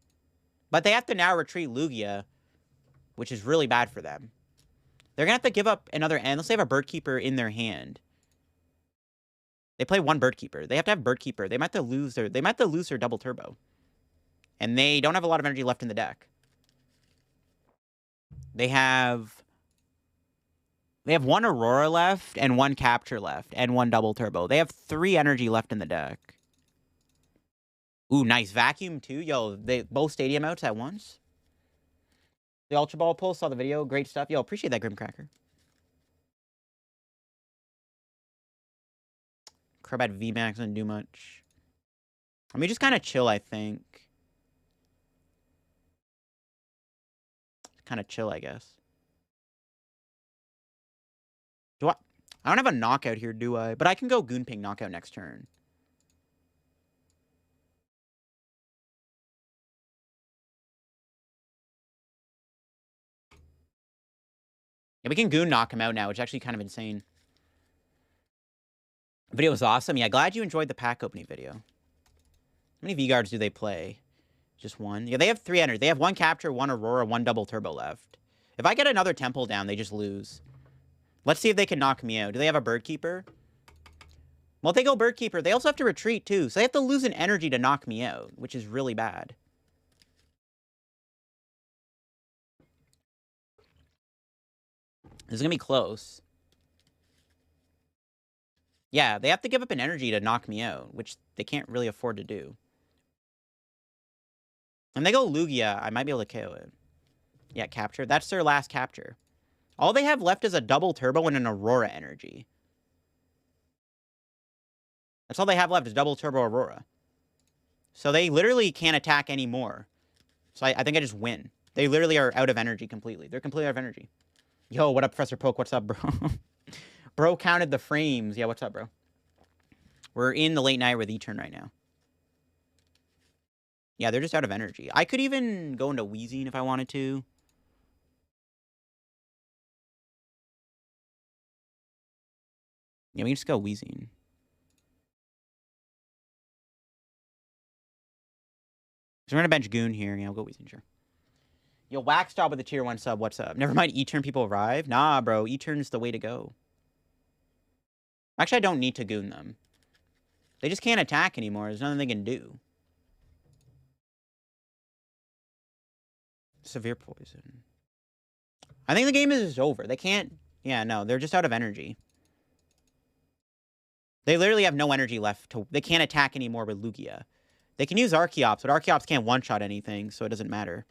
But they have to now retreat Lugia, which is really bad for them. They're going to have to give up another end. Unless they have a Bird Keeper in their hand. They play 1 Bird Keeper. They have to have Bird Keeper. They might have to lose their double turbo. And they don't have a lot of energy left in the deck. They have 1 Aurora left and 1 Capture left and 1 double turbo. They have 3 energy left in the deck. Ooh, nice vacuum too. Yo, they both Stadium outs at once. The Ultra Ball pull, saw the video. Great stuff. Yo, appreciate that, Grimcracker. Crobat VMAX doesn't do much. I mean, just kind of chill, I think. Kind of chill, I guess. I don't have a knockout here, do I? But I can go Goonping knockout next turn. Yeah, we can Goon knock him out now, which is actually kind of insane. The video was awesome. Yeah, glad you enjoyed the pack opening video. How many V-Guards do they play? Just 1? Yeah, they have 3 energy. They have 1 Capture, 1 Aurora, 1 double turbo left. If I get another Temple down, they just lose. Let's see if they can knock me out. Do they have a Bird Keeper? Well, if they go Bird Keeper, they also have to retreat, too. So they have to lose an energy to knock me out, which is really bad. This is going to be close. Yeah, they have to give up an energy to knock me out, which they can't really afford to do. And they go Lugia, I might be able to KO it. Yeah, Capture. That's their last Capture. All they have left is a double turbo and an Aurora energy. That's all they have left is double turbo Aurora. So they literally can't attack anymore. So I think I just win. They literally are out of energy completely. They're completely out of energy. Yo, what up, Professor Poke? What's up, bro? Bro counted the frames. Yeah, what's up, bro? We're in the late night with E-turn right now. Yeah, they're just out of energy. I could even go into Wheezing if I wanted to. Yeah, we can just go Wheezing. So we're going to bench Goon here. Yeah, I'll go Wheezing, sure. Yo, Wax Job with the tier 1 sub. What's up? Never mind E-turn people arrive. Nah, bro. E-turn's the way to go. Actually, I don't need to Goon them. They just can't attack anymore. There's nothing they can do. Severe poison. I think the game is over. They can't... Yeah, no, they're just out of energy. They literally have no energy left. They can't attack anymore with Lugia. They can use Archeops, but Archeops can't one-shot anything, so it doesn't matter.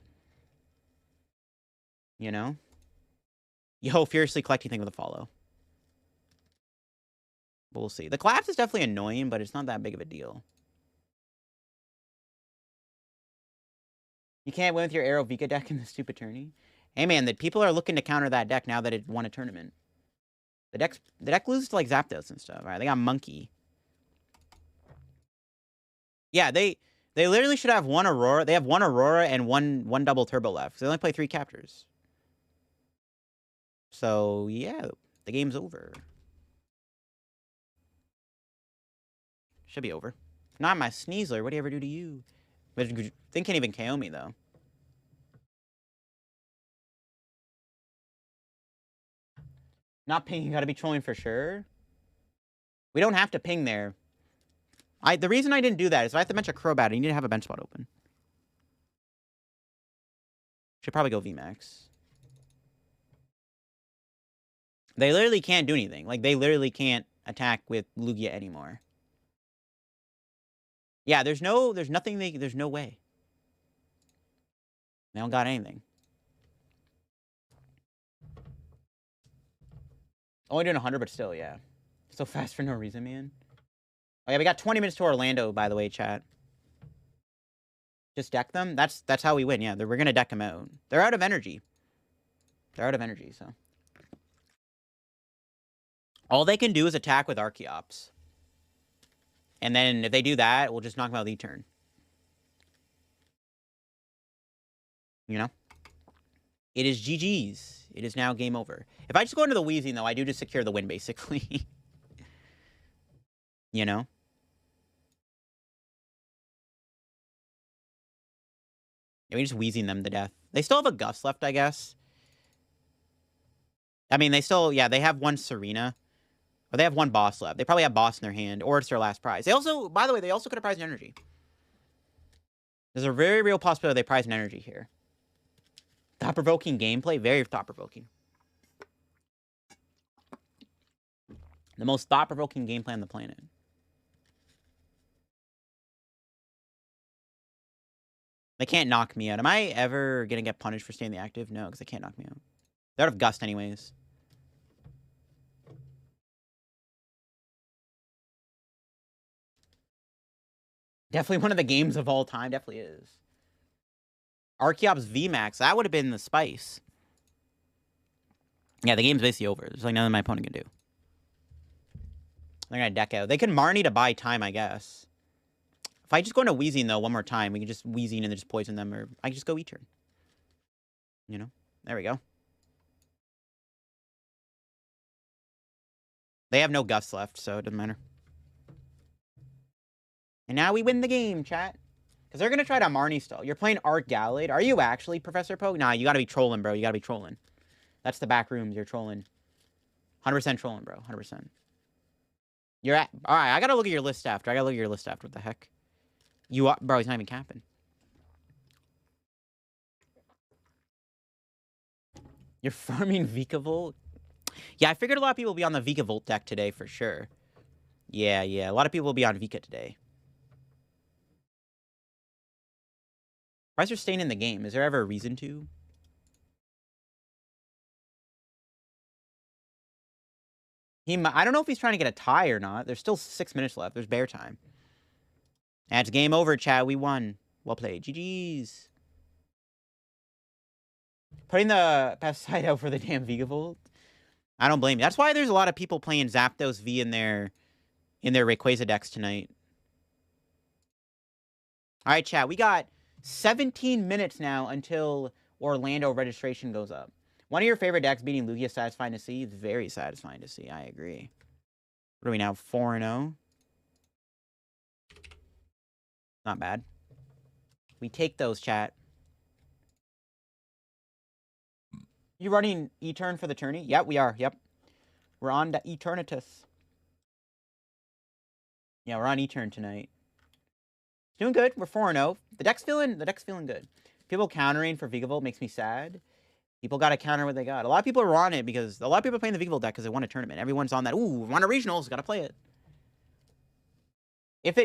You know? Yo, furiously collecting thing with a follow. We'll see. The collapse is definitely annoying, but it's not that big of a deal. You can't win with your Arrow Vika deck in the stupid tourney. Hey man, the people are looking to counter that deck now that it won a tournament. The deck loses to like Zapdos and stuff. All right, they got Monkey. Yeah, they literally should have one Aurora. They have one Aurora and one double turbo left. They only play 3 captures. So yeah, the game's over. Should be over. Not my Sneasler. What do you ever do to you? But they can't even KO me though. Not pinging, gotta be trolling for sure. We don't have to ping there. The reason I didn't do that is if I have to bench a Crobat, you need to have a bench spot open. Should probably go VMAX. They literally can't do anything. Like, they literally can't attack with Lugia anymore. Yeah, there's nothing there's no way. They don't got anything. Only doing 100, but still, yeah. So fast for no reason, man. Oh, yeah, we got 20 minutes to Orlando, by the way, chat. Just deck them? That's how we win, yeah. We're going to deck them out. They're out of energy. They're out of energy, so. All they can do is attack with Archeops. And then if they do that, we'll just knock them out the turn. You know? It is GG's. It is now game over. If I just go into the Wheezing, though, I do just secure the win, basically. You know? Yeah, we just Wheezing them to death. They still have a Gus left, I guess. I mean, they still... Yeah, they have one Serena. Or they have one boss left. They probably have boss in their hand. Or it's their last prize. They also... By the way, they also could have prized an energy. There's a very real possibility they prize an energy here. Thought-provoking gameplay. Very thought-provoking. The most thought-provoking gameplay on the planet. They can't knock me out. Am I ever going to get punished for staying the active? No, because they can't knock me out. They're out of Gust anyways. Definitely one of the games of all time. Definitely is. Archeops VMAX. That would have been the spice. Yeah, the game's basically over. There's like nothing my opponent can do. They're going to deck out. They can Marnie to buy time, I guess. If I just go into Wheezing, though, one more time, we can just Wheezing and then just poison them, or I can just go E-turn. You know? There we go. They have no Gus left, so it doesn't matter. And now we win the game, chat. Because they're going to try to Marnie stall. You're playing Art Gallade. Are you actually Professor Poke? Nah, you got to be trolling, bro. You got to be trolling. That's the back rooms. You're trolling. 100% trolling, bro. 100%. You're at... Alright, I got to look at your list after. What the heck? You are... Bro, he's not even capping. You're farming Vikavolt? Yeah, I figured a lot of people will be on the Vikavolt deck today for sure. Yeah. A lot of people will be on Vika today. Why is there staying in the game? Is there ever a reason to? I don't know if he's trying to get a tie or not. There's still 6 minutes left. There's bear time. And it's game over, chat. We won. Well played. GG's. Putting the pesticide out for the damn Vigavolt. I don't blame you. That's why there's a lot of people playing Zapdos V in their Rayquaza decks tonight. All right, chat. We got 17 minutes now until Orlando registration goes up. One of your favorite decks beating Lugia is satisfying to see. It's very satisfying to see. I agree. What are we now? 4-0. Not bad. We take those, chat. You running E-turn for the tourney? Yep, we are. Yep. We're on to Eternatus. Yeah, we're on E-turn tonight. Doing good. We're 4-0. The deck's feeling good. People countering for Vigavolt makes me sad. People got to counter what they got. A lot of people are on it because a lot of people are playing the Vigavolt deck because they won a tournament. Everyone's on that. Ooh, won a regionals. Got to play it.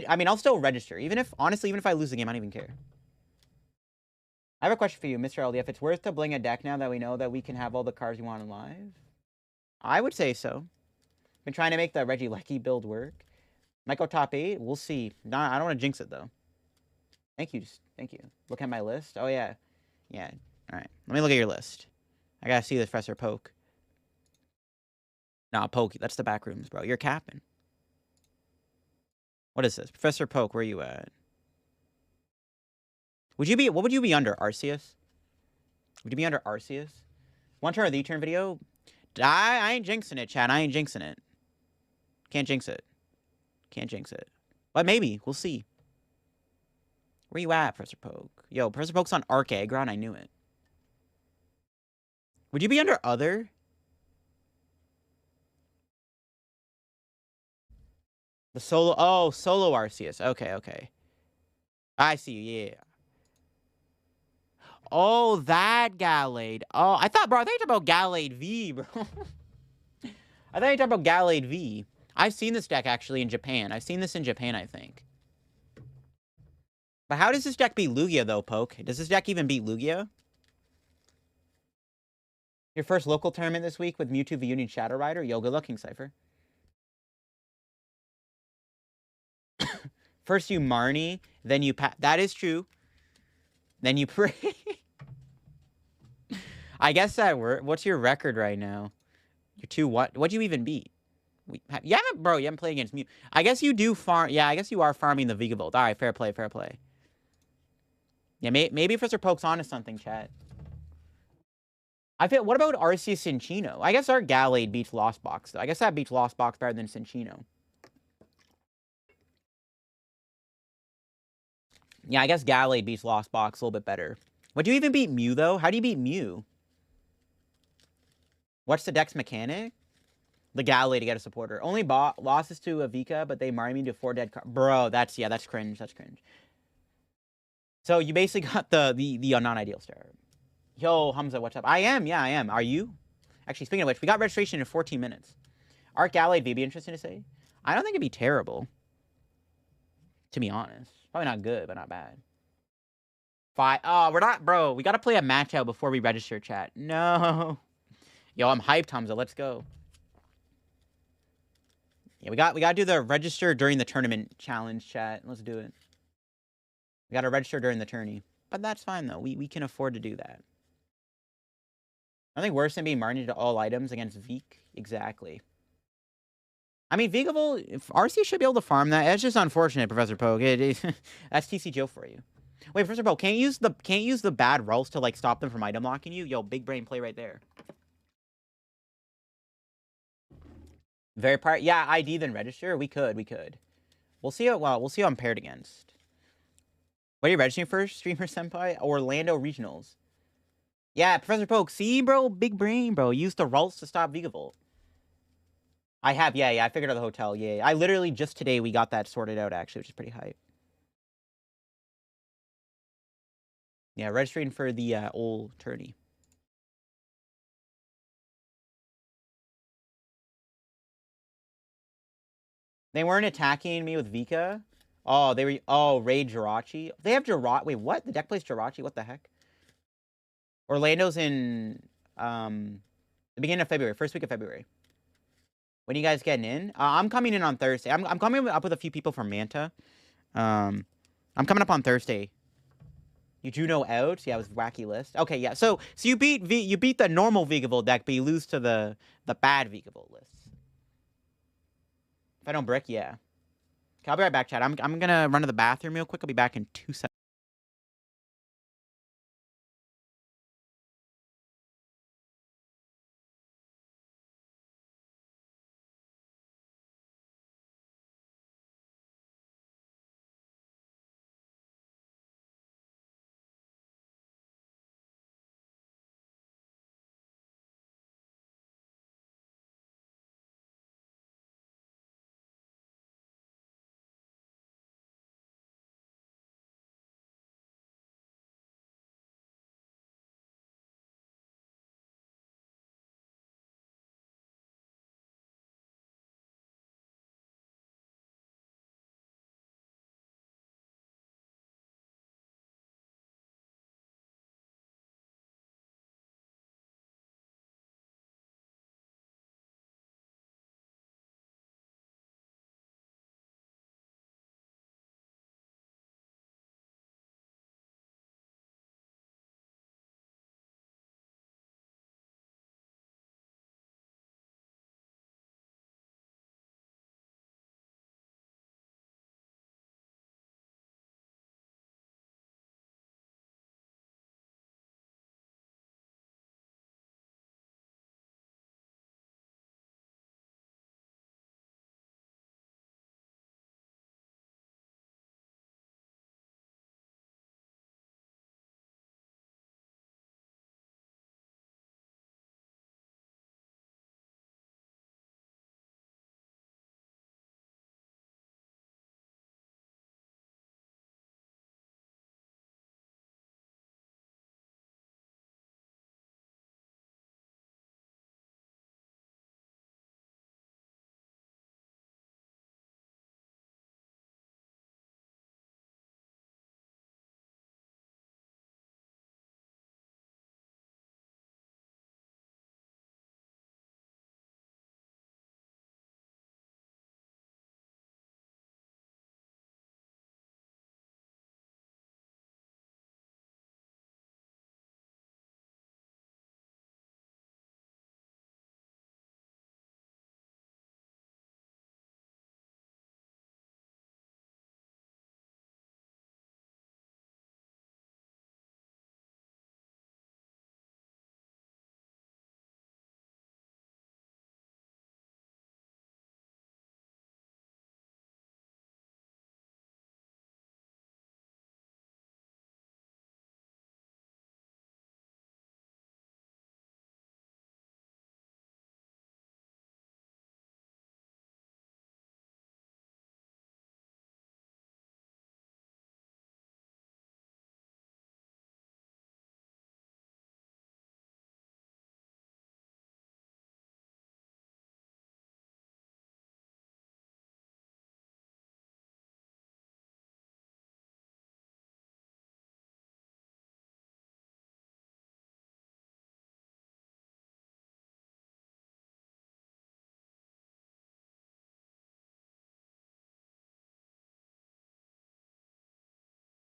I mean, I'll still register. Honestly, even if I lose the game, I don't even care. I have a question for you, Mr. LDF. It's worth to bling a deck now that we know that we can have all the cards we want in live? I would say so. Been trying to make the Reggie Lecky build work. Might go top 8. We'll see. Nah, I don't want to jinx it, though. Thank you. Thank you. Look at my list. Oh, yeah. Yeah. All right. Let me look at your list. I got to see this Professor Poke. Nah, Poke. That's the back rooms, bro. You're capping. What is this? Professor Poke, where you at? What would you be under? Arceus? Would you be under Arceus? One turn or the turn video? I ain't jinxing it, Chad. I ain't jinxing it. Can't jinx it. Can't jinx it. But maybe. We'll see. Where you at, Professor Poke? Yo, Professor Poke's on Arc Aggron. I knew it. Would you be under other? The solo... Oh, solo Arceus. Okay, okay. I see you. Yeah. Oh, that Gallade. Oh, I thought you were talking about Gallade V, bro. I thought you were talking about Gallade V. I've seen this deck, actually, in Japan. I've seen this in Japan, I think. But how does this deck beat Lugia, though, Poke? Does this deck even beat Lugia? Your first local tournament this week with Mewtwo v Union Shadow Rider? Yo, good looking, Cypher. First you Marnie, then you that is true. Then you pray. I guess that worked. What's your record right now? You're 2 what? What'd you even beat? You haven't played against Mew. I guess you do farm. Yeah, I guess you are farming the Vigavolt. All right, fair play, fair play. Yeah, maybe Professor Poke's onto something, chat. What about Arceus Cinccino? I guess our Gallade beats Lost Box, though. I guess that beats Lost Box better than Cinccino. Yeah, I guess Gallade beats Lost Box a little bit better. Would you even beat Mew, though? How do you beat Mew? What's the deck's mechanic? The Gallade to get a supporter. Only losses to Avika, but they marry me to 4 dead cards. Bro, that's cringe. That's cringe. So you basically got the non-ideal star. Yo, Hamza, what's up? I am. Are you? Actually, speaking of which, we got registration in 14 minutes. Arc Gallade V be interesting to say? I don't think it'd be terrible. To be honest. Probably not good, but not bad. 5. Oh, we're not, bro. We gotta play a match out before we register, chat. No. Yo, I'm hyped, Hamza. Let's go. Yeah, we gotta do the register during the tournament challenge, chat. Let's do it. We gotta register during the tourney. But that's fine, though. We can afford to do that. Nothing worse than being margined to all items against Veek. Exactly. I mean, Vigavolt, if RC should be able to farm that. It's just unfortunate, Professor Poke. That's TC Joe for you. Wait, Professor Poke, can't use the bad rolls to like stop them from item locking you? Yo, big brain play right there. Very part. Yeah, ID then register. We could. We'll see how I'm paired against. What are you registering for, Streamer Senpai? Orlando Regionals. Yeah, Professor Poke. See, bro, big brain, bro. Use the rolls to stop Vigavolt. I have, yeah. I figured out the hotel. Yeah. I literally just today we got that sorted out, actually, which is pretty hype. Yeah, registering for the old tourney. They weren't attacking me with Vika. Oh, they were. Oh, Raid Jirachi. They have Jirachi. Wait, what? The deck plays Jirachi? What the heck? Orlando's in the beginning of February, first week of February. When are you guys getting in? I'm coming in on Thursday. I'm coming up with a few people from Manta. I'm coming up on Thursday. You Juno out? Yeah, it was wacky list. Okay, yeah. So you beat the normal Vigavolt deck, but you lose to the bad Vigavolt list. If I don't brick, yeah. Okay, I'll be right back, chat. I'm gonna run to the bathroom real quick. I'll be back in 2 seconds.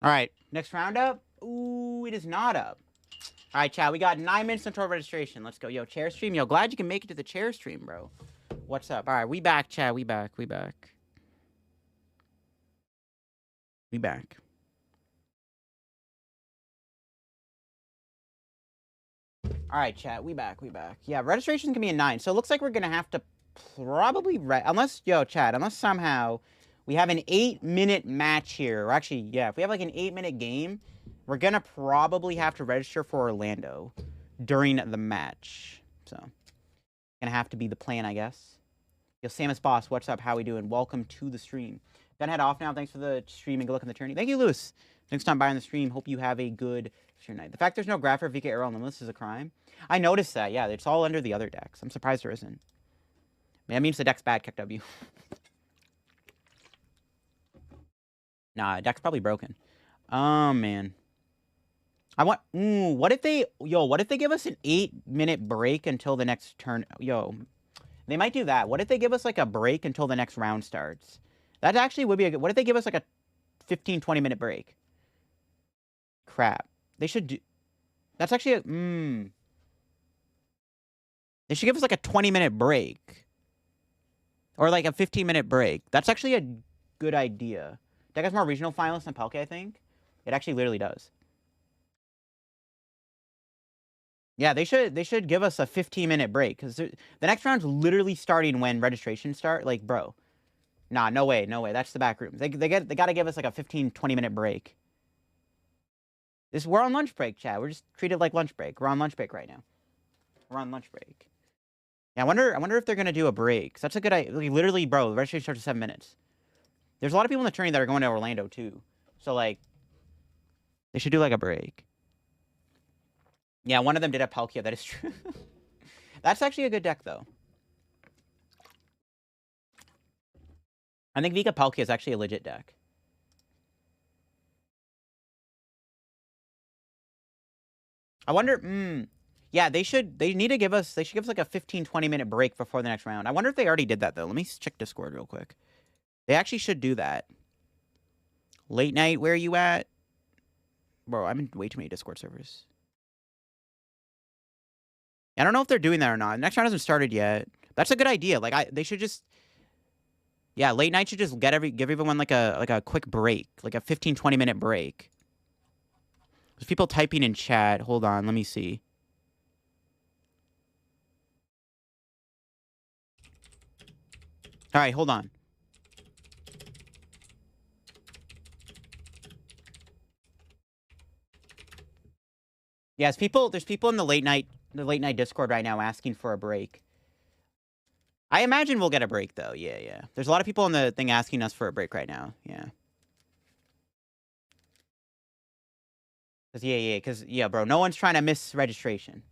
All right, next round up. Ooh, it is not up. All right, chat, we got 9 minutes until registration. Let's go. Yo, chair stream. Yo, glad you can make it to the chair stream, bro. What's up? All right, we back, chat. We back. We back. We back. All right, chat. We back. We back. Yeah, registration's gonna be at 9. So it looks like we're gonna have to probably unless unless somehow we have an 8-minute match here. Or actually, yeah, if we have like an 8-minute game, we're gonna probably have to register for Orlando during the match. So gonna have to be the plan, I guess. Yo, Samus Boss, what's up? How we doing? Welcome to the stream. Gonna head off now. Thanks for the stream and good luck on the tourney. Thank you, Lewis. Thanks for stopping by on the stream. Hope you have a good night. The fact there's no graph for VK Arrow on the list is a crime. I noticed that. Yeah, it's all under the other decks. I'm surprised there isn't. That means the deck's bad, KW. Nah, deck's probably broken. Oh, man. I want... what if they... Yo, what if they give us an 8-minute break until the next turn? Yo, they might do that. What if they give us, like, a break until the next round starts? That actually would be a good... What if they give us, like, a 15, 20-minute break? Crap. They should do... That's actually a... They should give us, like, a 20-minute break. Or, like, a 15-minute break. That's actually a good idea. Deck has more regional finalists than Palkia, I think. It actually literally does. Yeah, they should give us a 15-minute break. Because the next round's literally starting when registration start. Like, bro. Nah, no way, no way. That's the back rooms. They got to give us, like, a 15, 20-minute break. We're on lunch break, chat. We're just treated like lunch break. We're on lunch break right now. We're on lunch break. Yeah, I wonder if they're going to do a break. 'Cause that's a good idea. Like, literally, bro, the registration starts in 7 minutes. There's a lot of people in the tourney that are going to Orlando, too. So, like, they should do, like, a break. Yeah, one of them did have Palkia. That is true. That's actually a good deck, though. I think Vika Palkia is actually a legit deck. I wonder... Yeah, they should give us like a 15, 20-minute break before the next round. I wonder if they already did that, though. Let me check Discord real quick. They actually should do that. Late night, where are you at? Bro, I'm in way too many Discord servers. I don't know if they're doing that or not. The next round hasn't started yet. That's a good idea. Like, they should just... Yeah, late night should just give everyone like a quick break. Like a 15, 20-minute break. There's people typing in chat. Hold on, let me see. All right, hold on. Yeah, there's people in the late night Discord right now asking for a break. I imagine we'll get a break though. Yeah. There's a lot of people in the thing asking us for a break right now. Yeah. Cause bro, no one's trying to miss registration.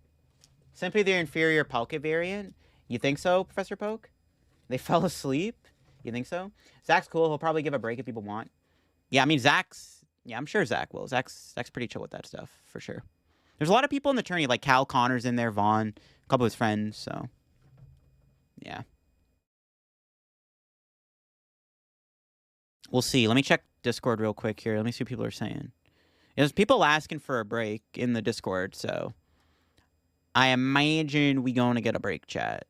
Simply the inferior Palkia variant. You think so, Professor Poke? They fell asleep? You think so? Zach's cool. He'll probably give a break if people want. Yeah, I mean, yeah, I'm sure Zach will. Zach's pretty chill with that stuff, for sure. There's a lot of people in the tourney, like Cal Connor's in there, Vaughn, a couple of his friends, so. Yeah. We'll see. Let me check Discord real quick here. Let me see what people are saying. There's people asking for a break in the Discord, so. I imagine we going to get a break, chat.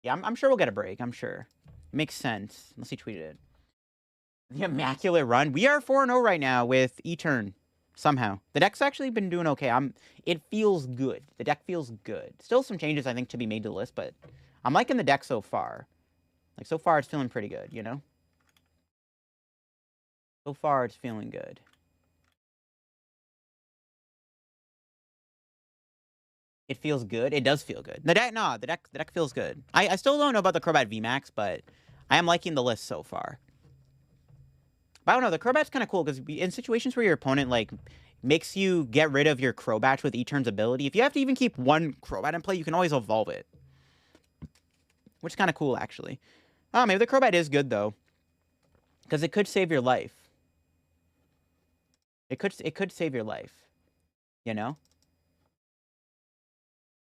Yeah, I'm sure we'll get a break. I'm sure. Makes sense. Unless he tweeted it. The Immaculate Run. We are 4-0 right now with Etern. Somehow. The deck's actually been doing okay. It feels good. The deck feels good. Still some changes, I think, to be made to the list, but I'm liking the deck so far. Like, so far, it's feeling pretty good, you know? So far, it's feeling good. It feels good. It does feel good. The deck feels good. I still don't know about the Crobat VMAX, but I am liking the list so far. But I don't know, the Crobat's kind of cool, because in situations where your opponent, like, makes you get rid of your Crobat with Etern's ability, if you have to even keep one Crobat in play, you can always evolve it. Which is kind of cool, actually. Oh, maybe the Crobat is good, though. Because it could save your life. It could save your life. You know?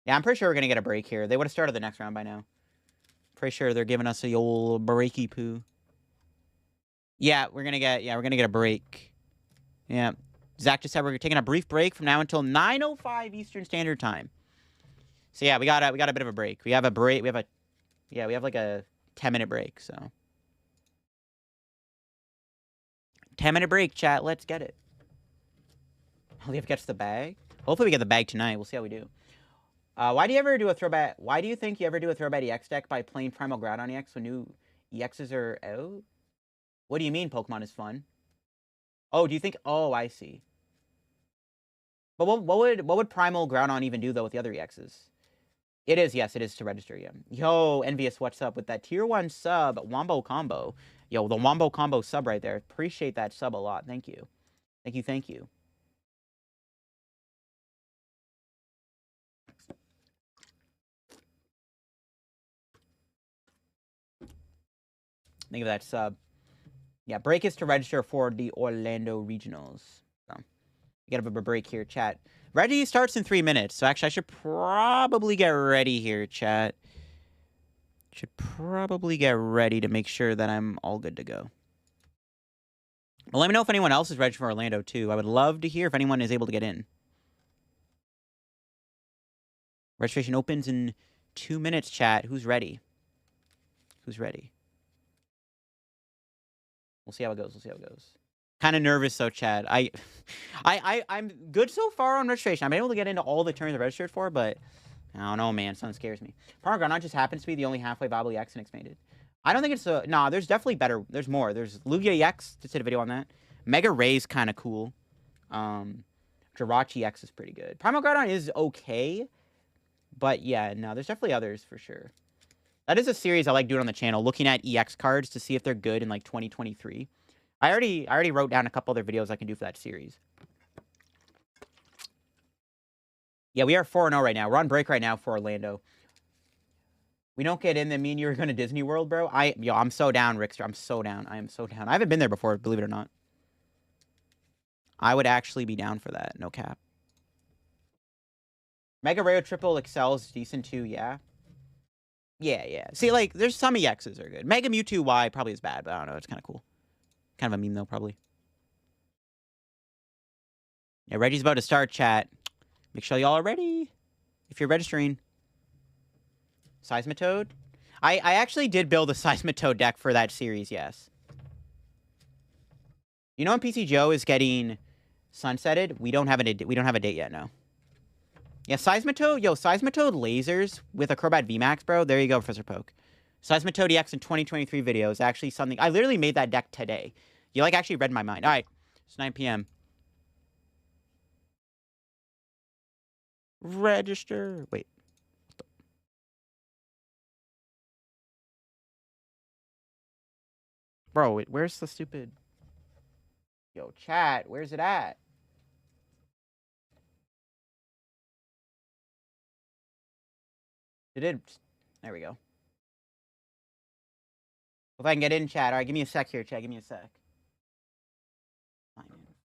Yeah, I'm pretty sure we're going to get a break here. They would have started the next round by now. Pretty sure they're giving us the old breaky poo. Yeah, we're gonna get a break. Yeah. Zach just said we're taking a brief break from now until 9:05 Eastern Standard Time. So yeah, we got a bit of a break. We have a break. We have like a 10-minute break. So 10-minute break, chat. Let's get it. LDF gets the bag. Hopefully we get the bag tonight. We'll see how we do. Why do you ever do a throwback? Why do you think you ever do a throwback EX deck by playing Primal Groudon EX when new EXs are out? What do you mean Pokemon is fun? Oh, do you think? Oh, I see. But what would Primal Groudon even do though with the other EXs? It is, yes, it is to register, yeah. Yo, Envious, what's up with that tier 1 sub Wombo combo? Yo, the Wombo combo sub right there. Appreciate that sub a lot. Thank you. Thank you, thank you. Think of that sub. Yeah, break is to register for the Orlando Regionals. So, we got a bit of a break here, chat. Ready starts in 3 minutes. So actually, I should probably get ready here, chat. Should probably get ready to make sure that I'm all good to go. Well, let me know if anyone else is ready for Orlando, too. I would love to hear if anyone is able to get in. Registration opens in 2 minutes, chat. Who's ready? Who's ready? We'll see how it goes. We'll see how it goes. Kind of nervous, though, chat. I'm good so far on registration. I'm able to get into all the turns I registered for, but I don't know, man. Something scares me. Paragron just happens to be the only halfway viable EX and expanded. I don't think it's a... Nah, there's definitely better. There's more. There's Lugia EX. Just did a video on that. Mega Ray's kind of cool. Jirachi EX is pretty good. Primal Groudon is okay. But yeah, no, there's definitely others for sure. That is a series I like doing on the channel, looking at EX cards to see if they're good in like 2023. I already wrote down a couple other videos I can do for that series. Yeah, we are 4-0 right now. We're on break right now for Orlando. We don't get in, then me and you are going to Disney World, bro. I'm so down, Rickster. I'm so down. I am so down. I haven't been there before, believe it or not. I would actually be down for that. No cap. Mega Rare Triple Excels decent too, yeah. Yeah. See, like, there's some EXs are good. Mega Mewtwo Y probably is bad, but I don't know. It's kind of cool. Kind of a meme, though, probably. Yeah, Reggie's about to start, chat. Make sure y'all are ready if you're registering. Seismitoad? I actually did build a Seismitoad deck for that series, yes. You know when PC Joe is getting sunsetted? We don't have a date yet, no. Yeah, Seismitoad, Seismitoad lasers with a Crobat VMAX, bro. There you go, Professor Poke. Seismitoad EX in 2023 video is actually something... I literally made that deck today. You, like, actually read my mind. All right, it's 9 p.m. Register. Wait. Bro, wait, where's the stupid... Yo, chat, where's it at? It did... There we go. If I can get in, chat. All right, give me a sec here, chat. Give me a sec.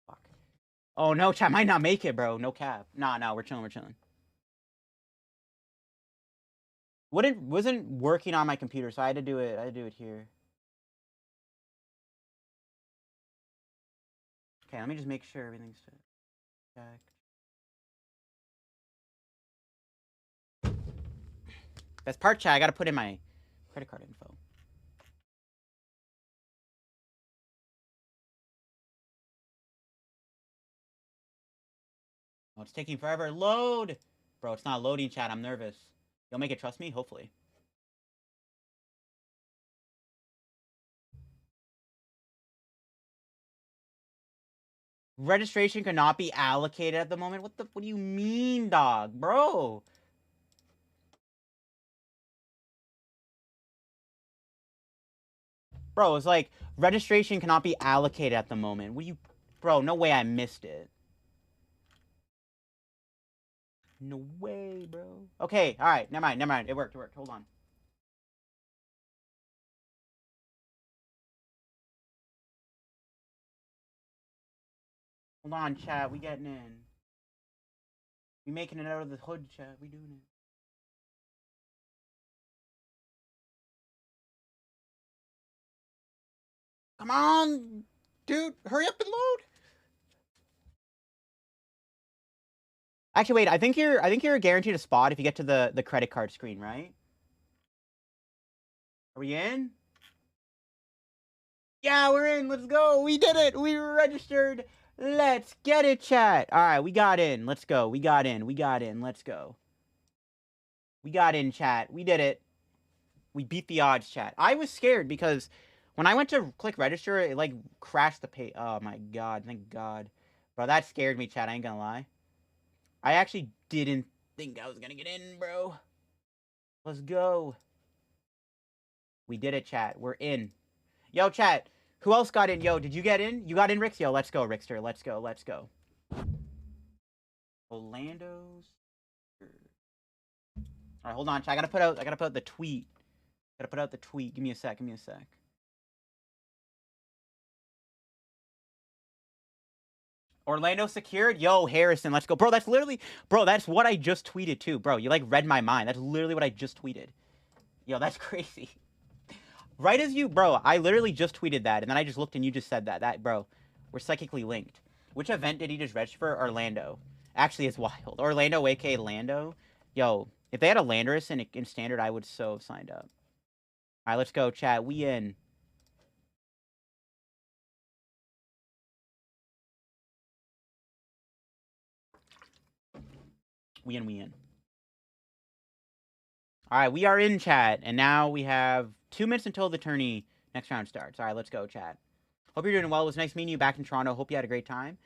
Fuck. Oh, no, chat. Might not make it, bro. No cap. Nah, we're chilling. Wasn't working on my computer, so I had to do it here. Okay, let me just make sure everything's checked. Best part, chat. I gotta put in my credit card info. Oh, it's taking forever. Load! Bro, it's not loading, chat. I'm nervous. You'll make it trust me? Hopefully. Registration cannot be allocated at the moment? What do you mean, dog? Bro! Bro, it's like, registration cannot be allocated at the moment. What do you... Bro, no way I missed it. No way, bro. Okay, alright. Never mind. It worked. Hold on. Hold on, chat. We getting in. We making it out of the hood, chat. We doing it. Come on, dude. Hurry up and load. Actually, wait. I think you're guaranteed a spot if you get to the credit card screen, right? Are we in? Yeah, we're in. Let's go. We did it. We registered. Let's get it, chat. All right, we got in. Let's go. We got in. We got in. Let's go. We got in, chat. We did it. We beat the odds, chat. I was scared because when I went to click register, it like crashed the page. Oh my god. Thank god. Bro, that scared me, chat. I ain't gonna lie. I actually didn't think I was gonna get in, bro. Let's go. We did it, chat. We're in. Yo, chat. Who else got in? Yo, did you get in? You got in, Rix? Yo, let's go, Rixter. Let's go. Let's go. Orlando's. All right, hold on, chat. I gotta put out the tweet. Gotta put out the tweet. Give me a sec. Give me a sec. Orlando secured? Yo, Harrison, let's go. Bro, that's literally... Bro, that's what I just tweeted, too. Bro, you, like, read my mind. That's literally what I just tweeted. Yo, that's crazy. Right as you... Bro, I literally just tweeted that, and then I just looked and you just said that. That, bro, we're psychically linked. Which event did he just register for? Orlando. Actually, it's wild. Orlando, a.k.a. Lando. Yo, if they had a Landorus in Standard, I would so have signed up. All right, let's go, chat. We in. We in. All right, we are in, chat. And now we have 2 minutes until the tourney next round starts. All right, let's go, chat. Hope you're doing well. It was nice meeting you back in Toronto. Hope you had a great time.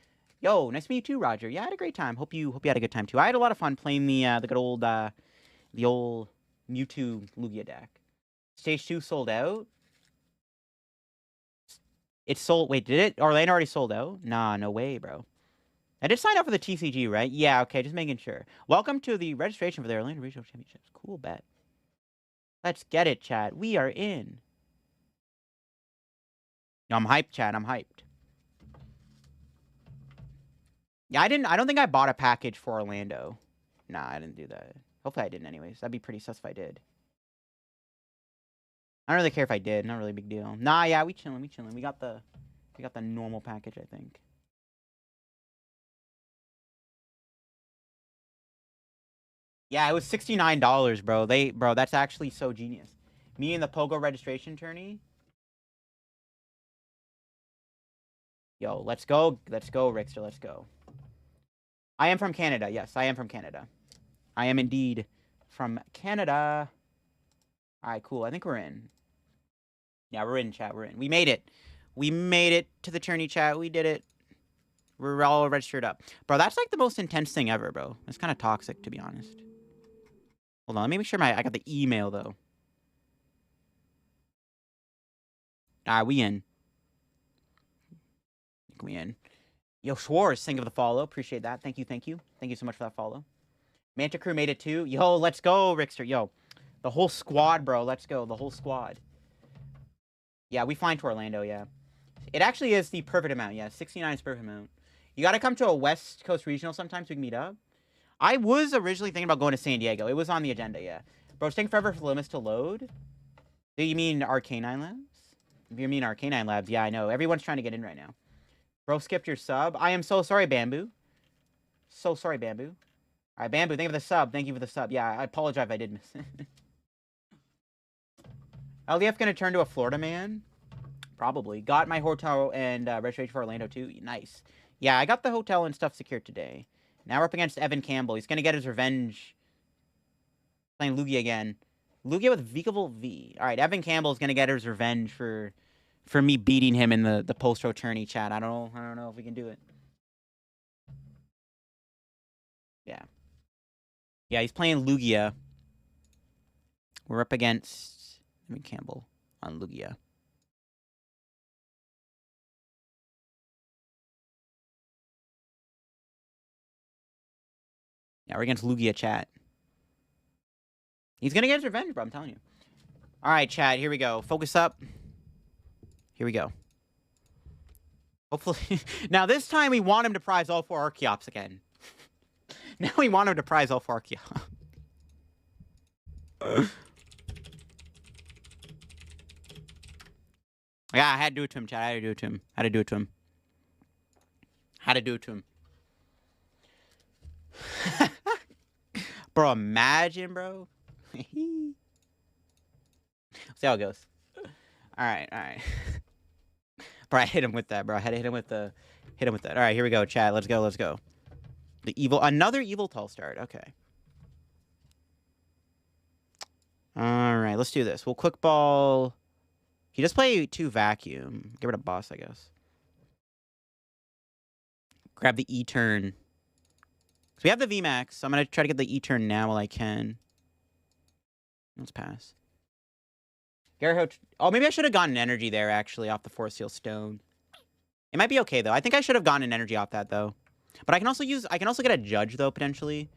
Yo, nice to meet you too, Roger. Yeah, I had a great time. Hope you had a good time too. I had a lot of fun playing the good old the old Mewtwo Lugia deck. Stage 2 sold out. It sold. Wait, did it? Orlando already sold out? Nah, no way, bro. I did sign up for the TCG, right? Yeah, okay, just making sure. Welcome to the registration for the Orlando Regional Championships. Cool bet. Let's get it, chat. We are in. Yo, I'm hyped, chat. I'm hyped. Yeah, I don't think I bought a package for Orlando. Nah, I didn't do that. Hopefully I didn't anyways. That'd be pretty sus if I did. I don't really care if I did. Not really a big deal. Nah, yeah, we chilling. We got the normal package, I think. Yeah, it was $69, bro. Bro, that's actually so genius. Me and the Pogo registration tourney. Yo, let's go. Let's go, Rixter. Let's go. I am from Canada. Yes, I am from Canada. I am indeed from Canada. All right, cool. I think we're in. Yeah, we're in, chat. We're in. We made it. We made it to the tourney, chat. We did it. We're all registered up. Bro, that's like the most intense thing ever, bro. It's kind of toxic, to be honest. Hold on. Let me make sure I got the email, though. All right, we in. We in. Yo, Schwartz, thank you for the follow. Appreciate that. Thank you, thank you. Thank you so much for that follow. Manta Crew made it too. Yo, let's go, Rixter. Yo, the whole squad, bro. Let's go. The whole squad. Yeah, we flying to Orlando, yeah. It actually is the perfect amount, yeah. 69 is perfect amount. You got to come to a West Coast regional sometime so we can meet up. I was originally thinking about going to San Diego. It was on the agenda, yeah. Bro, it's taking forever for Limus to load. Do you mean Arcanine Labs? If you mean Arcanine Labs, yeah, I know. Everyone's trying to get in right now. Bro, skipped your sub. I am so sorry, Bamboo. So sorry, Bamboo. All right, Bamboo, thank you for the sub. Thank you for the sub. Yeah, I apologize if I did miss it. LDF gonna turn to a Florida man? Probably. Got my hotel and registration for Orlando too. Nice. Yeah, I got the hotel and stuff secured today. Now we're up against Evan Campbell. He's gonna get his revenge. Playing Lugia again. Lugia with Vikable V. All right, Evan Campbell is gonna get his revenge for me beating him in the post-row tourney, chat. I don't know if we can do it. Yeah. Yeah, he's playing Lugia. We're up against Evan Campbell on Lugia. Yeah, we're against Lugia, chat. He's gonna get his revenge, bro. I'm telling you. All right, chat. Here we go. Focus up. Here we go. Hopefully. Now, this time we want him to prize all 4 Archeops again. Now we want him to prize all 4 Archeops. Yeah, I had to do it to him, Chad. I had to do it to him. Had to do it to him. Had to do it to him. Bro, imagine, bro. See how it goes. All right, all right. Bro, I hit him with that, bro. I had to hit him with that. All right, here we go, Chad. Let's go, let's go. Another evil tall start. Okay. All right, let's do this. We'll quick ball. He just play 2 vacuum. Get rid of boss, I guess. Grab the E turn. So we have the VMAX. So I'm gonna try to get the E turn now while I can. Let's pass. Oh, maybe I should have gotten an energy there, actually, off the Force Seal Stone. It might be okay, though. I think I should have gotten an energy off that, though. But I can also get a Judge, though, potentially.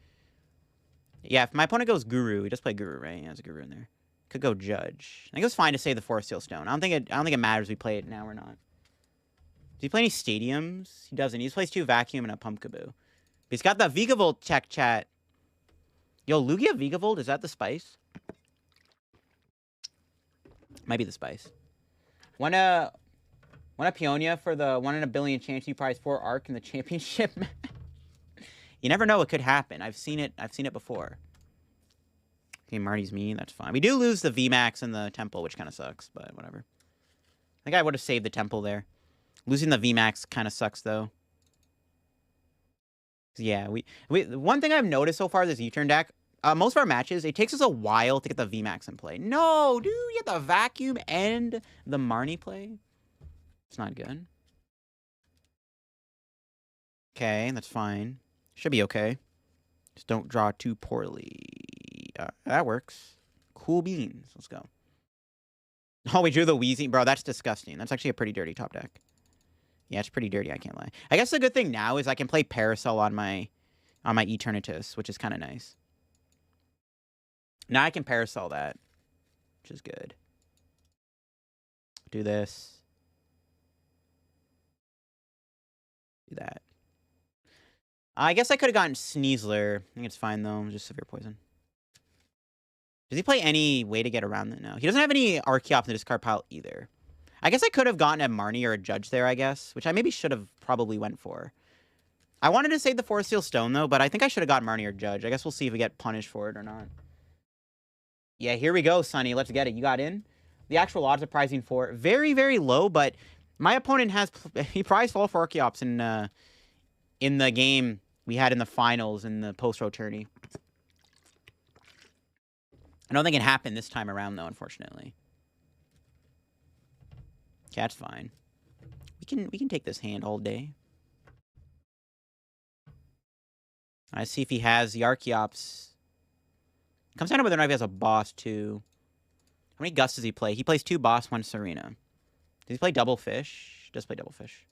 Yeah, if my opponent goes Guru, he just play Guru, right? He has a Guru in there. Could go Judge. I think it was fine to save the Force Seal Stone. I don't think it matters if we play it now or not. Does he play any stadiums? He doesn't. He just plays 2 vacuum and a Pumpkaboo. But he's got the Vigavolt check, chat. Yo, Lugia Vigavolt, is that the spice? Might be the spice. Won a Peonia for the 1 in a billion chance you prize 4 Arc in the championship. You never know what could happen. I've seen it before. Okay, Marty's mean. That's fine. We do lose the VMAX and the Temple, which kind of sucks, but whatever. I think I would have saved the Temple there. Losing the VMAX kind of sucks, though. Yeah, one thing I've noticed so far this U-turn deck, most of our matches, it takes us a while to get the VMAX in play. No, dude, you get the vacuum and the Marnie play. It's not good. Okay, that's fine. Should be okay. Just don't draw too poorly. That works. Cool beans. Let's go. Oh, we drew the Wheezy. Bro, that's disgusting. That's actually a pretty dirty top deck. Yeah, it's pretty dirty, I can't lie. I guess the good thing now is I can play Parasol on my Eternatus, which is kind of nice. Now I can Parasol that, which is good. Do this. Do that. I guess I could have gotten Sneasler. I think it's fine, though. Just severe poison. Does he play any way to get around that? No. He doesn't have any Archeops in the discard pile either. I guess I could have gotten a Marnie or a Judge there, I guess, which I maybe should have probably went for. I wanted to save the Forest Seal Stone, though, but I think I should have got Marnie or Judge. I guess we'll see if we get punished for it or not. Yeah, here we go, Sonny. Let's get it. You got in. The actual odds of prizing for very, very low, but my opponent he prized all for Archeops in the game we had in the finals in the post-row tourney. I don't think it happened this time around, though, unfortunately. Okay, that's fine. We can take this hand all day. I see if he has the Archeops. Comes down to whether or not he has a boss, too. How many Gusts does he play? He plays 2 boss, 1 Serena. Does he play double fish? He does play double fish.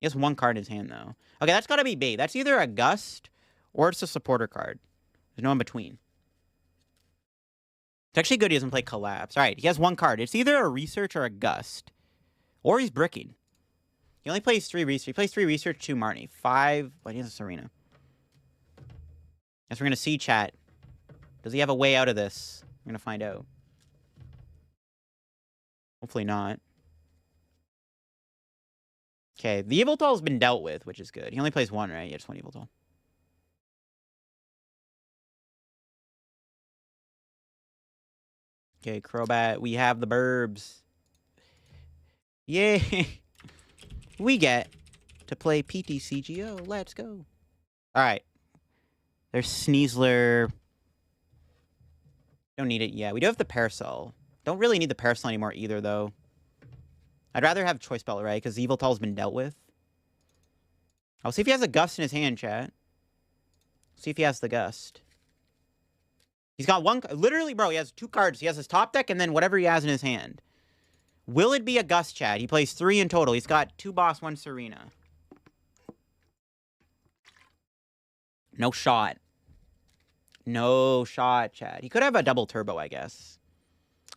He has 1 card in his hand, though. Okay, that's got to be bait. That's either a Gust or it's a supporter card. There's no in between. It's actually good he doesn't play Collapse. All right, he has 1 card. It's either a Research or a Gust. Or he's bricking. He only plays 3 Research. He plays 3 Research, 2 Marnie. 5... But he has a Serena. Guess we're going to see, chat. Does he have a way out of this? We're going to find out. Hopefully not. Okay, the Yveltal's been dealt with, which is good. He only plays 1, right? Yeah, just 1 Yveltal. Okay, Crobat. We have the Burbs. Yay! We get to play PTCGO. Let's go. Alright. There's Sneasler. Don't need it yet. We do have the Parasol. Don't really need the Parasol anymore either, though. I'd rather have Choice Belt, right? Because Yveltal's been dealt with. I'll see if he has a Gust in his hand, chat. See if he has the Gust. He's got 1... Literally, bro, he has 2 cards. He has his top deck and then whatever he has in his hand. Will it be a Gust, chat? He plays 3 in total. He's got 2 boss, 1 Serena. No shot. No shot, chat. He could have a double turbo, I guess.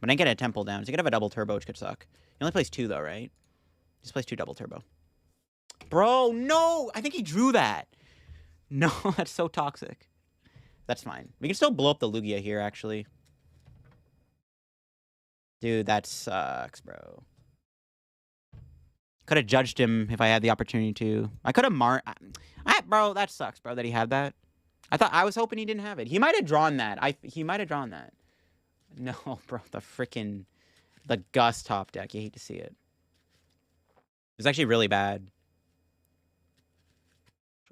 But I didn't get a Temple down. So he could have a double turbo, which could suck. He only plays 2, though, right? He just plays 2 double turbo. Bro, no! I think he drew that. No, that's so toxic. That's fine. We can still blow up the Lugia here, actually. Dude, that sucks, bro. Could have judged him if I had the opportunity to. I could have bro, that sucks, bro, that he had that. I was hoping he didn't have it. He might have drawn that. He might have drawn that. No, bro, the Gus top deck. You hate to see it. It's actually really bad.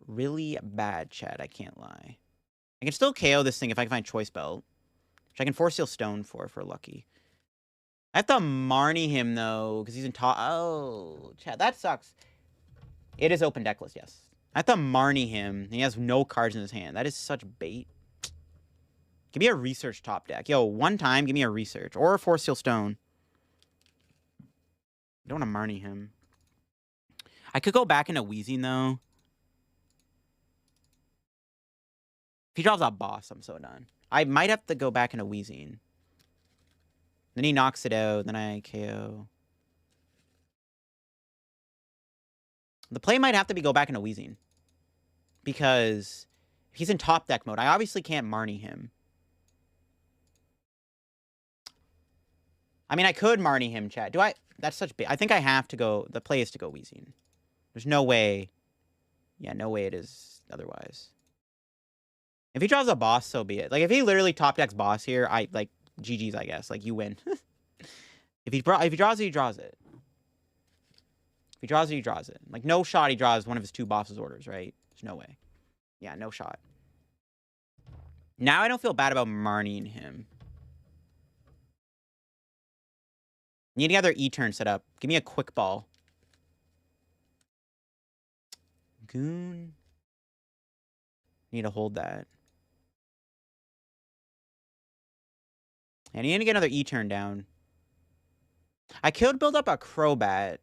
Really bad, Chad. I can't lie. I can still KO this thing if I can find Choice Belt. Which I can Force Seal Stone for lucky. I have to Marnie him, though, because he's in top. Oh, Chad, that sucks. It is open deckless, yes. I have to Marnie him. He has no cards in his hand. That is such bait. Give me a Research top deck. Yo, one time, give me a Research. Or a Force Seal Stone. I don't want to Marnie him. I could go back into Wheezing, though. If he draws out Boss, I'm so done. I might have to go back into Wheezing. Then he knocks it out. Then I KO. The play might have to be go back into Wheezing. Because he's in top deck mode. I obviously can't Marnie him. I mean, I could Marnie him, chat. Do I? That's such big. I think I have to go. The play is to go Wheezing. There's no way. Yeah, no way it is otherwise. If he draws a Boss, so be it. Like, if he literally top decks Boss here, like, GG's, I guess. Like, you win. If he draws it, he draws it. If he draws it, he draws it. Like, no shot he draws one of his 2 Boss's orders, right? There's no way. Yeah, no shot. Now I don't feel bad about Marnieing him. Need any other E-turn set up. Give me a quick ball. Goon. Need to hold that. And you need to get another E-turn down. I could build up a Crobat.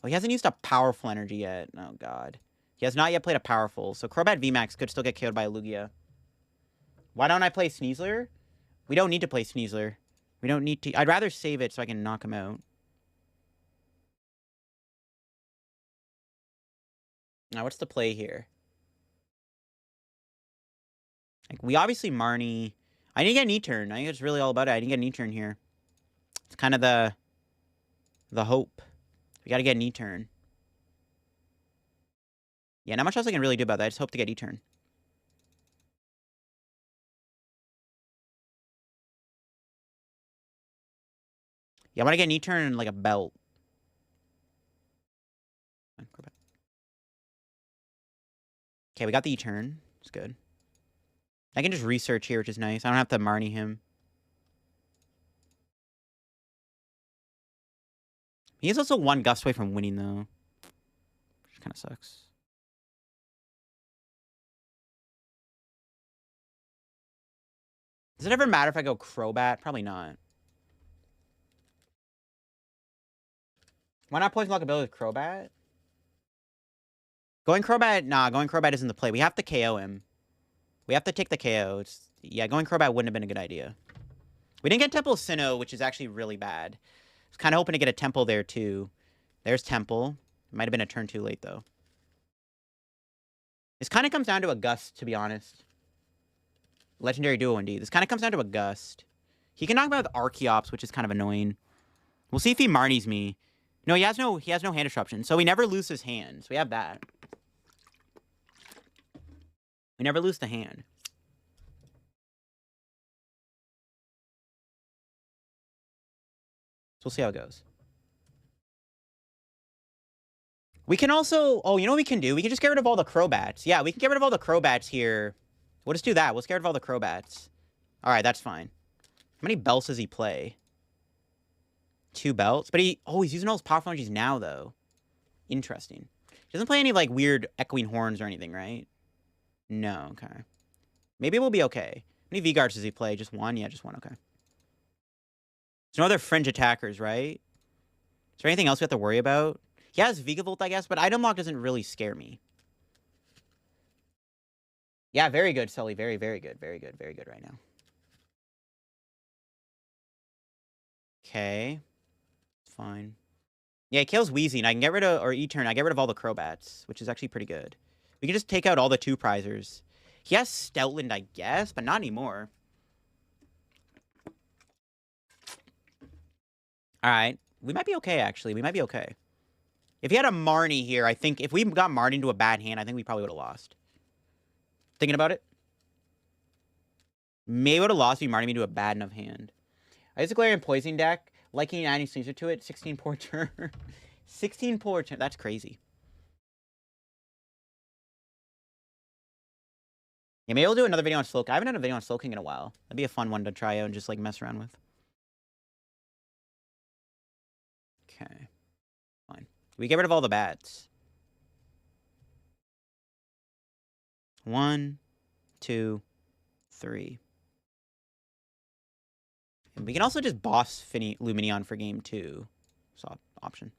Well, he hasn't used a powerful energy yet. Oh, God. He has not yet played a powerful. So Crobat VMAX could still get killed by a Lugia. Why don't I play Sneasler? We don't need to play Sneasler. We don't need to. I'd rather save it so I can knock him out. Now, what's the play here? Like, we obviously Marnie. I need to get an E-turn. I think it's really all about it. I need to get an E-turn here. It's kind of the hope. We got to get an E-turn. Yeah, not much else I can really do about that. I just hope to get E-turn. Yeah, I want to get an E-turn and, like, a belt. Okay, we got the E-turn. It's good. I can just research here, which is nice. I don't have to Marnie him. He is also 1 gust away from winning, though. Which kind of sucks. Does it ever matter if I go Crobat? Probably not. Why not poison lock ability with Crobat? Going Crobat? Nah, going Crobat isn't the play. We have to KO him. We have to take the KO. Yeah, going Crobat wouldn't have been a good idea. We didn't get Temple Sinnoh, which is actually really bad. I was kind of hoping to get a Temple there, too. There's Temple. It might have been a turn too late, though. This kind of comes down to a Gust, to be honest. Legendary Duo, indeed. This kind of comes down to a Gust. He can knock me out with Archeops, which is kind of annoying. We'll see if he Marnies me. No, he has no hand disruption, so we never lose his hand. So we have that. We never lose the hand. So we'll see how it goes. We can also... Oh, you know what we can do? We can just get rid of all the Crobats. Yeah, we can get rid of all the Crobats here. We'll just do that. We'll just get rid of all the Crobats. Alright, that's fine. How many belts does he play? 2 belts? But he's using all his powerful energies now, though. Interesting. He doesn't play any, like, weird echoing horns or anything, right? No, okay. Maybe we'll be okay. How many V-Guards does he play? Just 1? Yeah, just 1, okay. There's no other fringe attackers, right? Is there anything else we have to worry about? He has Vigavolt, I guess, but item lock doesn't really scare me. Yeah, very good, Sully. Very, very good. Very good. Very good right now. Okay. Fine. Yeah, he kills Wheezing. I can get rid of, or E-turn, I get rid of all the Crobats, which is actually pretty good. We can just take out all the 2-prizers. He has Stoutland, I guess, but not anymore. Alright. We might be okay, actually. We might be okay. If he had a Marnie here, I think if we got Marnie into a bad hand, I think we probably would have lost. Thinking about it? Maybe would have lost if he Marnie me to a bad enough hand. I used a Galarian Poison deck, liking adding Sneasler to it. 16 poor turn. 16 poor turn. That's crazy. Yeah, maybe we'll do another video on Slowking. I haven't done a video on Slowking in a while. That'd be a fun one to try out and just like mess around with. Okay. Fine. We get rid of all the bats. 1, 2, 3. And we can also just boss Lumineon for game 2. So option.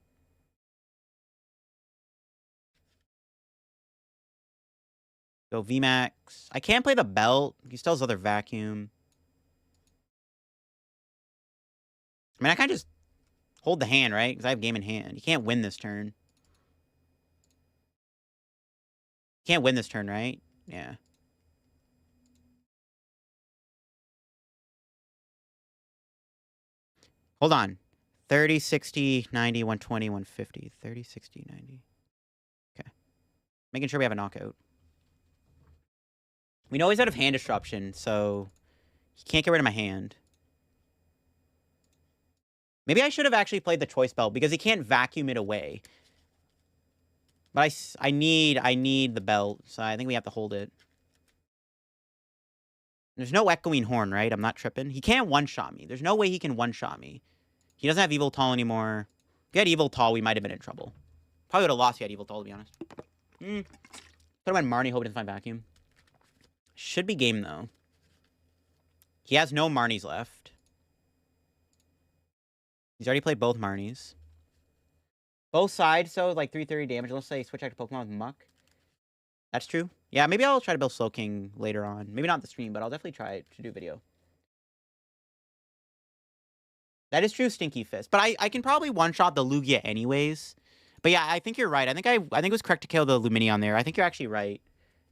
Go VMAX. I can't play the belt. He still has other vacuum. I mean, I can't just hold the hand, right? Because I have game in hand. You can't win this turn. You can't win this turn, right? Yeah. Hold on. 30, 60, 90, 120, 150. 30, 60, 90. Okay. Making sure we have a knockout. We know he's out of hand disruption, so he can't get rid of my hand. Maybe I should have actually played the choice belt because he can't vacuum it away. But I need the belt, so I think we have to hold it. There's no echoing horn, right? I'm not tripping. He can't one-shot me. There's no way he can one-shot me. He doesn't have Evil Tall anymore. If he had Evil Tall, we might have been in trouble. Probably would have lost if he had Evil Tall, to be honest. Could have went Marnie, hope he doesn't find vacuum. Should be game, though. He has no Marnies left. He's already played both Marnies. Both sides, so like 330 damage. Let's say switch out to Pokemon with Muck. That's true. Yeah, maybe I'll try to build Slowking later on. Maybe not the stream, but I'll definitely try to do video. That is true, Stinky Fist. But I can probably one-shot the Lugia anyways. But yeah, I think you're right. I think it was correct to kill the Lumineon there. I think you're actually right.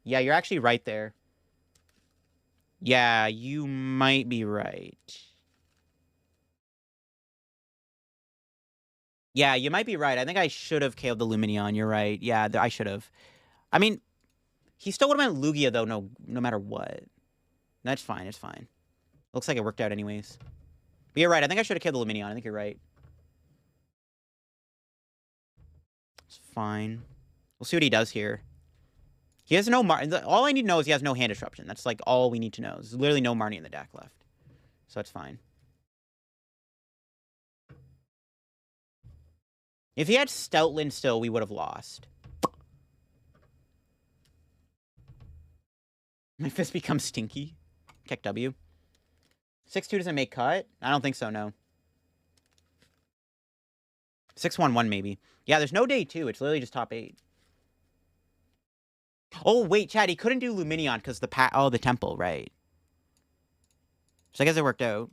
Yeah, you're actually right there. Yeah, you might be right. Yeah, you might be right. I think I should have killed the Lumineon. You're right. Yeah, I should have. I mean, he still would have went Lugia, though, no matter what. That's fine. It's fine. Looks like it worked out anyways. But you're right. I think I should have killed the Lumineon. I think you're right. It's fine. We'll see what he does here. He has no all I need to know is he has no hand disruption. That's like all we need to know. There's literally no Marnie in the deck left. So it's fine. If he had Stoutland still, we would have lost. My fist becomes stinky. Kick W. 6-2 doesn't make cut? I don't think so, no. 6-1-1 maybe. Yeah, there's no day 2. It's literally just top 8. Oh, wait, Chad, he couldn't do Lumineon because the temple, right. So I guess it worked out.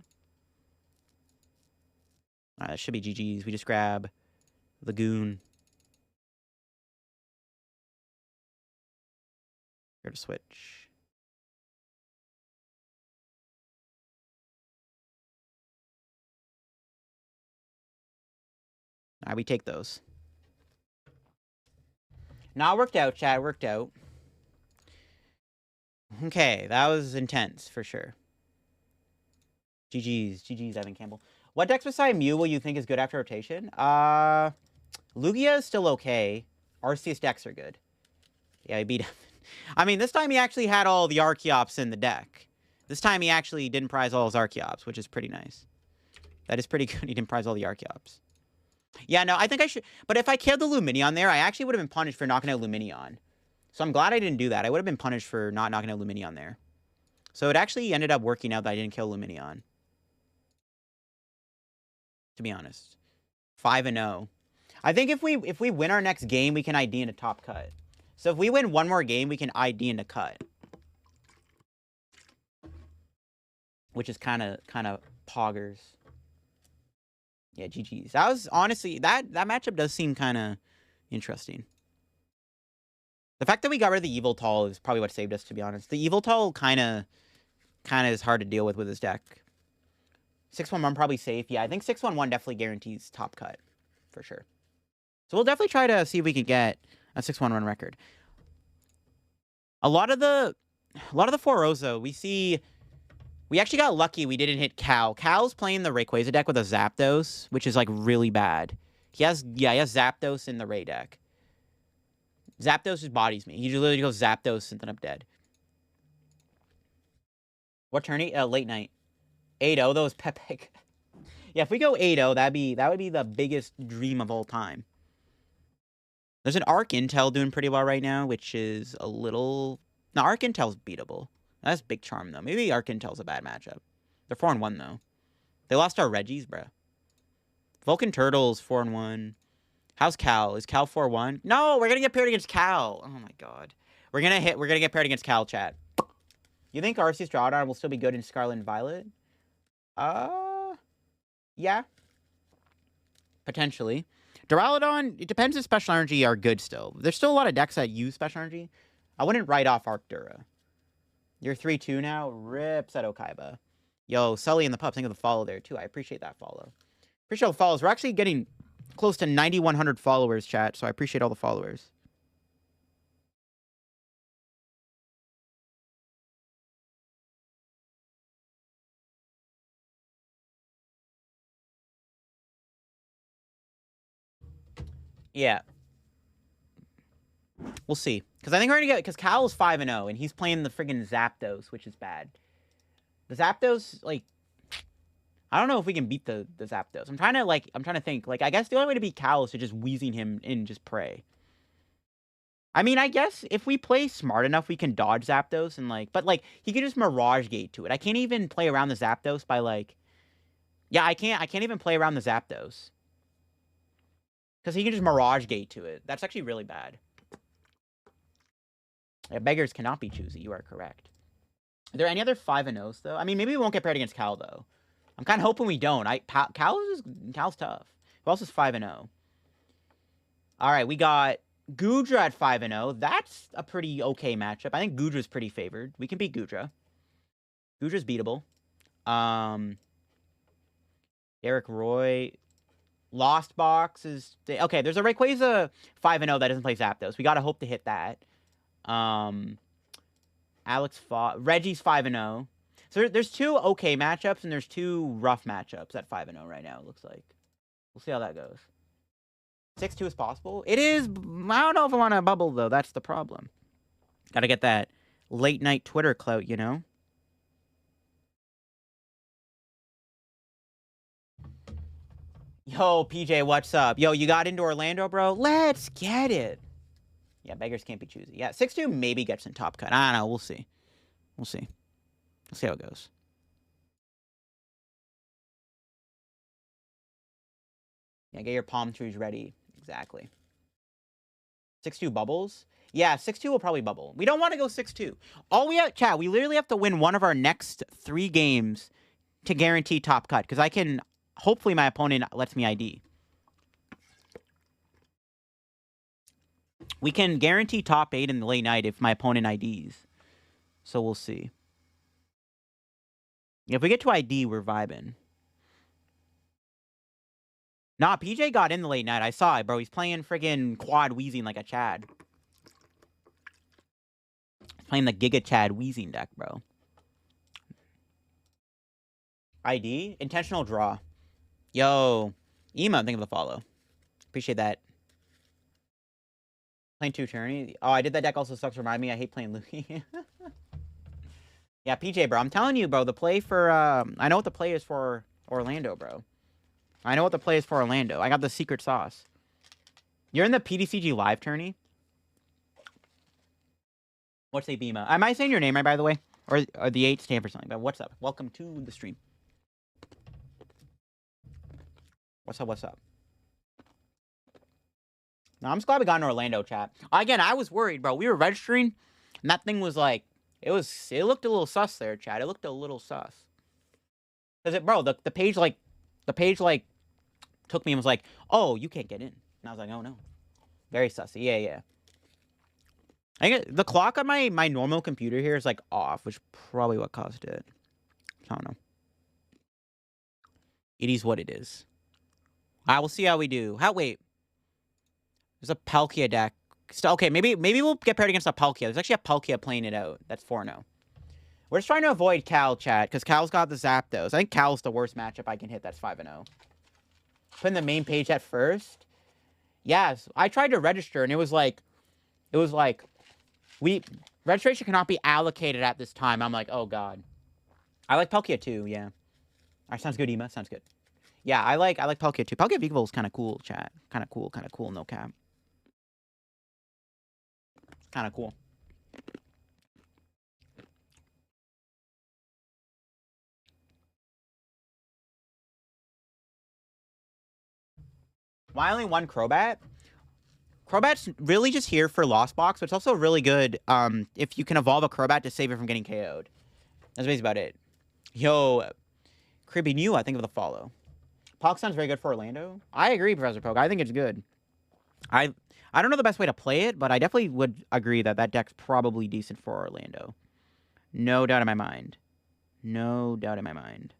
Alright, that should be GG's. We just grab Lagoon. Here to switch. Alright, we take those. Nah, it worked out, Chad. It worked out. Okay, that was intense, for sure. GG's, Evan Campbell. What decks beside Mew will you think is good after rotation? Lugia is still okay. Arceus decks are good. Yeah, he beat him. I mean, this time he actually had all the Archeops in the deck. This time he actually didn't prize all his Archeops, which is pretty nice. That is pretty good. He didn't prize all the Archeops. Yeah, no, I think I should... But if I killed the Lumineon there, I actually would have been punished for knocking out Lumineon. So I'm glad I didn't do that. I would have bbeen punished for not knocking out Lumineon there. So it actually ended up working out that I didn't kill Lumineon. To be honest. 5-0. I think if we win our next game, we can ID in a top cut. So if we win one more game, we can ID in a cut. Which is kind of poggers. Yeah, GG's. That was honestly that matchup does seem kind of interesting. The fact that we got rid of the Evil Tall is probably what saved us, to be honest. The Evil Tall kind of is hard to deal with his deck. 6-1-1 probably safe. Yeah, I think 6-1-1 definitely guarantees top cut for sure. So we'll definitely try to see if we can get a 6-1 run record. A lot of the 4-0s, though, we actually got lucky we didn't hit Cal. Cal's playing the Rayquaza deck with a Zapdos, which is, like, really bad. He has Zapdos in the Ray deck. Zapdos just bodies me. He just literally goes Zapdos and then I'm dead. What tourney? Late night. 8-0, though, is Pepe. Yeah, if we go 8-0, that would be the biggest dream of all time. There's an Arc Intel doing pretty well right now, which is a little... No, Arc Intel's beatable. That's Big Charm, though. Maybe Arc Intel's a bad matchup. They're 4-1, though. They lost our Reggies, bro. Vulcan Turtles, 4-1. How's Cal? Is Cal 4-1? No, we're gonna get paired against Cal. Oh, my God. We're gonna get paired against Cal, chat. You think Arceus Drawdown will still be good in Scarlet and Violet? Yeah. Potentially. Duraludon, it depends if Special Energy are good still. There's still a lot of decks that use Special Energy. I wouldn't write off Arcdura. You're 3-2 now? Rips at Okaiba. Yo, Sully and the Pup, think of the follow there, too. I appreciate that follow. Appreciate all the follows. We're actually getting close to 9,100 followers, chat, so I appreciate all the followers. Yeah. We'll see. Because I think we're going to get... Because Cal is 5-0, and he's playing the friggin' Zapdos, which is bad. The Zapdos, like... I don't know if we can beat the Zapdos. I'm trying to think. Like, I guess the only way to beat Cal is to just Weezing him in just Prey. I mean, I guess if we play smart enough, we can dodge Zapdos and, like... But, like, he can just Mirage Gate to it. I can't even play around the Zapdos by, like... Yeah, I can't even play around the Zapdos. Because he can just Mirage Gate to it. That's actually really bad. Yeah, beggars cannot be choosy. You are correct. Are there any other 5-0s, though? I mean, maybe we won't get paired against Cal, though. I'm kind of hoping we don't. Cal's tough. Who else is 5-0? All right, we got Goodra at 5-0. That's a pretty okay matchup. I think Goodra's pretty favored. We can beat Goodra. Goodra's beatable. Eric Roy. Lost Box is... Okay, there's a Rayquaza 5-0 that doesn't play Zapdos. We got to hope to hit that. Reggie's 5-0. So there's 2 okay matchups, and there's 2 rough matchups at 5-0 right now, it looks like. We'll see how that goes. 6-2 is possible. It is... I don't know if I want to bubble, though. That's the problem. Gotta get that late-night Twitter clout, you know? Yo, PJ, what's up? Yo, you got into Orlando, bro? Let's get it. Yeah, beggars can't be choosy. Yeah, 6-2 maybe gets in top cut. I don't know. We'll see. We'll see. We'll see how it goes. Yeah, get your palm trees ready. Exactly. 6-2 bubbles? Yeah, 6-2 will probably bubble. We don't want to go 6-2. All we have, chat, we literally have to win one of our next 3 games to guarantee top cut. Because I can... Hopefully my opponent lets me ID. We can guarantee top 8 in the late night if my opponent IDs. So we'll see. If we get to ID, we're vibing. Nah, PJ got in the late night. I saw it, bro. He's playing friggin' quad wheezing like a Chad. Playing the Giga Chad wheezing deck, bro. ID? Intentional draw. Yo. Ema, thank you for the follow. Appreciate that. Playing 2 tourney. Oh, I did that deck also sucks. Remind me, I hate playing Luki. Yeah, PJ, bro. I'm telling you, bro. The play for... I know what the play is for Orlando, bro. I know what the play is for Orlando. I got the secret sauce. You're in the PDCG live tourney? What's a Bima? Am I saying your name right, by the way? Or the 8 stand for something. But what's up? Welcome to the stream. What's up? What's up? No, I'm just glad we got in Orlando, chat. Again, I was worried, bro. We were registering, and that thing was like... It looked a little sus there, chat. It looked a little sus. Because, bro, the page, like... The page, like, took me and was like, oh, you can't get in. And I was like, oh, no. Very sussy. Yeah, yeah. I think the clock on my normal computer here is, like, off, which is probably what caused it. I don't know. It is what it is. All right, we'll see how we do. Wait. There's a Palkia deck. So, okay, maybe we'll get paired against a Palkia. There's actually a Palkia playing it out. That's 4-0. We're just trying to avoid Cal, chat, because Cal's got the Zapdos. I think Cal's the worst matchup I can hit. That's 5-0. Put in the main page at first. Yes, I tried to register, and it was like, registration cannot be allocated at this time. I'm like, oh god. I like Palkia too. Yeah. All right, sounds good, Ema. Sounds good. Yeah, I like Palkia too. Palkia Vigil is kind of cool, chat. Kind of cool. No cap. Kind of cool. Why only one Crobat? Crobat's really just here for Lost Box, but it's also really good if you can evolve a Crobat to save it from getting KO'd. That's basically about it. Yo, Cribby New, I think of the follow. Pog sounds very good for Orlando. I agree, Professor Poke. I think it's good. I don't know the best way to play it, but I definitely would agree that that deck's probably decent for Orlando. No doubt in my mind. No doubt in my mind.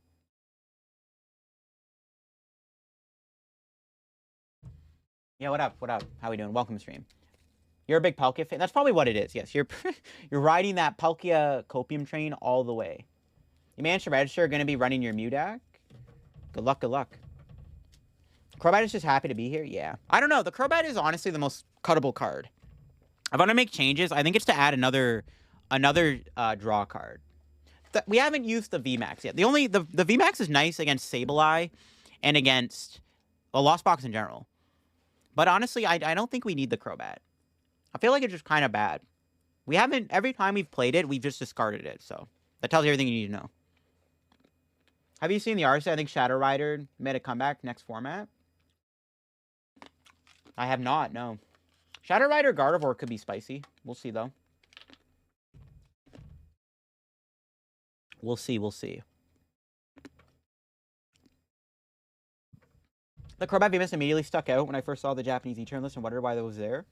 Yeah, what up? What up? How we doing? Welcome to stream. You're a big Palkia fan? That's probably what it is. Yes, you're riding that Palkia Copium train all the way. You managed to register, going to be running your Mew deck? Good luck, good luck. Crobat is just happy to be here? Yeah. I don't know. The Crobat is honestly the most cuttable card. If I want to make changes, I think it's to add another draw card. We haven't used the VMAX yet. The VMAX is nice against Sableye and against a Lost Box in general. But honestly, I don't think we need the Crobat. I feel like it's just kind of bad. We haven't, every time we've played it, we've just discarded it. So that tells you everything you need to know. Have you seen the RC? I think Shadow Rider made a comeback next format. I have not, no. Shadow Rider Gardevoir could be spicy. We'll see, though. We'll see, we'll see. The Crobat VMAX immediately stuck out when I first saw the Japanese E-turn list and wondered why that was there.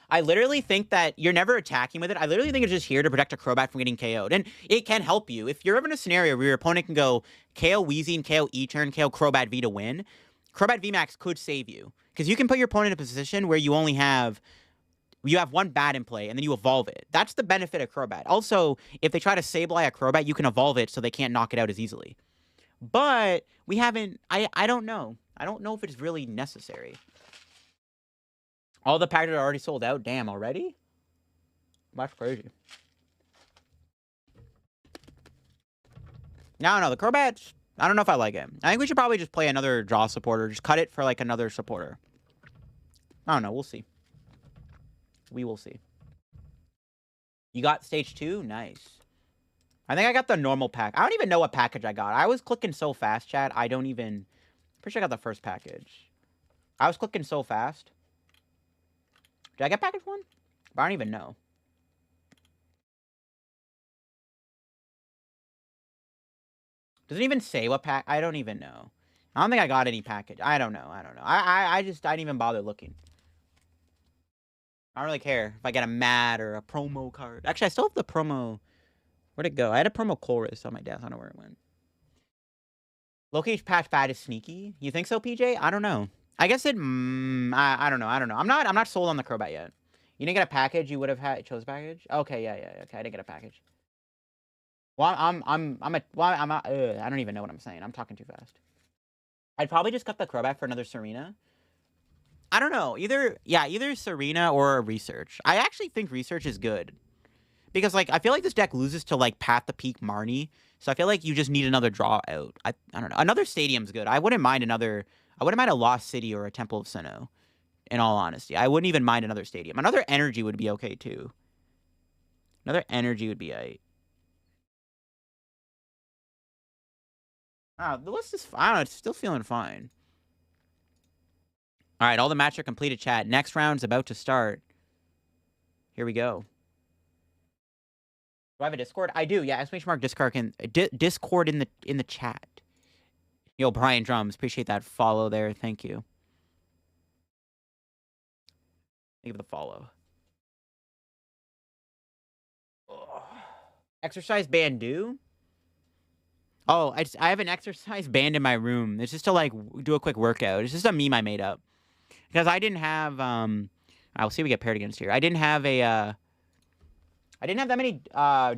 I literally think that you're never attacking with it. I literally think it's just here to protect a Crobat from getting KO'd. And it can help you. If you're ever in a scenario where your opponent can go KO Weezing, KO E-turn, KO Crobat V to win, Crobat VMAX could save you. Because you can put your opponent in a position where you only have... You have one bat in play, and then you evolve it. That's the benefit of Crobat. Also, if they try to Sableye a Crobat, you can evolve it so they can't knock it out as easily. But we haven't... I don't know. I don't know if it's really necessary. All the packages are already sold out. Damn, already? That's crazy. No, the Crobat... I don't know if I like it. I think we should probably just play another draw supporter. Just cut it for, like, another supporter. I don't know. We'll see. We will see. You got stage 2? Nice. I think I got the normal pack. I don't even know what package I got. I was clicking so fast, chat. I don't even... Pretty sure I got the first package. I was clicking so fast. Did I get package 1? But I don't even know. Does it even say what pack? I don't even know. I don't think I got any package. I don't know. I didn't even bother looking. I don't really care if I get a mat or a promo card. Actually, I still have the promo. Where'd it go? I had a promo Chorus on my desk. I don't know where it went. Location patch bad is sneaky. You think so, PJ? I don't know. I guess it. I don't know. I'm not sold on the Crobat yet. You didn't get a package. You would have chose a package. Okay, yeah. Okay, I didn't get a package. Well, I don't even know what I'm saying. I'm talking too fast. I'd probably just cut the Crobat for another Serena. I don't know. Either Serena or Research. I actually think Research is good. Because, like, I feel like this deck loses to, like, Path the Peak Marnie. So I feel like you just need another draw out. I don't know. Another Stadium's good. I wouldn't mind a Lost City or a Temple of Sinnoh. In all honesty. I wouldn't even mind another Stadium. Another Energy would be okay, too. Another Energy would be aight. The list is... I don't know. It's still feeling fine. All right, all the matches are completed, chat. Next round's about to start. Here we go. Do I have a Discord? I do. Yeah, !Discord Discord in the chat. Yo, Brian Drums, appreciate that follow there. Thank you. Thank you for the follow. Ugh. Exercise band do? Oh, I have an exercise band in my room. It's just to, like, do a quick workout. It's just a meme I made up. Because I didn't have, I'll see if we get paired against here. I didn't have a, I didn't have that many, I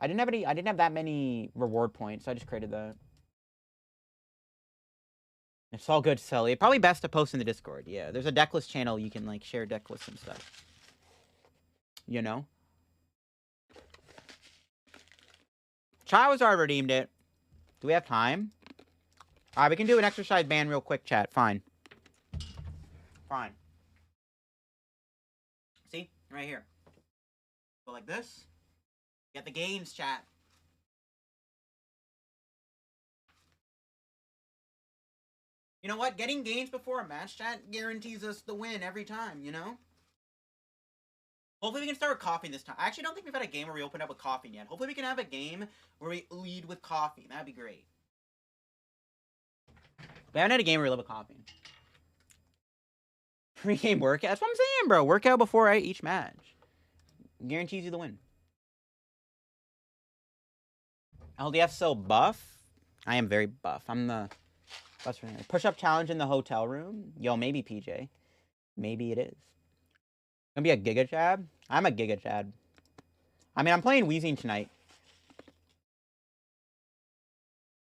didn't have that many reward points, so I just created that. It's all good, Sully. Probably best to post in the Discord. Yeah, there's a deck list channel. You can, like, share deck lists and stuff. You know? Charizard redeemed it. Do we have time? Alright, we can do an exercise ban real quick, chat. Fine. Fine. See? Right here. Go like this. Get the gains, chat. You know what? Getting gains before a match, chat, guarantees us the win every time, you know? Hopefully we can start with coughing this time. I actually don't think we've had a game where we opened up with coughing yet. Hopefully we can have a game where we lead with coughing. That'd be great. We haven't had a game where we lead with coughing. Pre-game workout? That's what I'm saying, bro. Workout before each match. Guarantees you the win. LDF so buff? I am very buff. I'm the... Push-up challenge in the hotel room? Yo, maybe, PJ. Maybe it is. Gonna be a Giga Chad? I'm a Giga Chad. I mean, I'm playing Weezing tonight.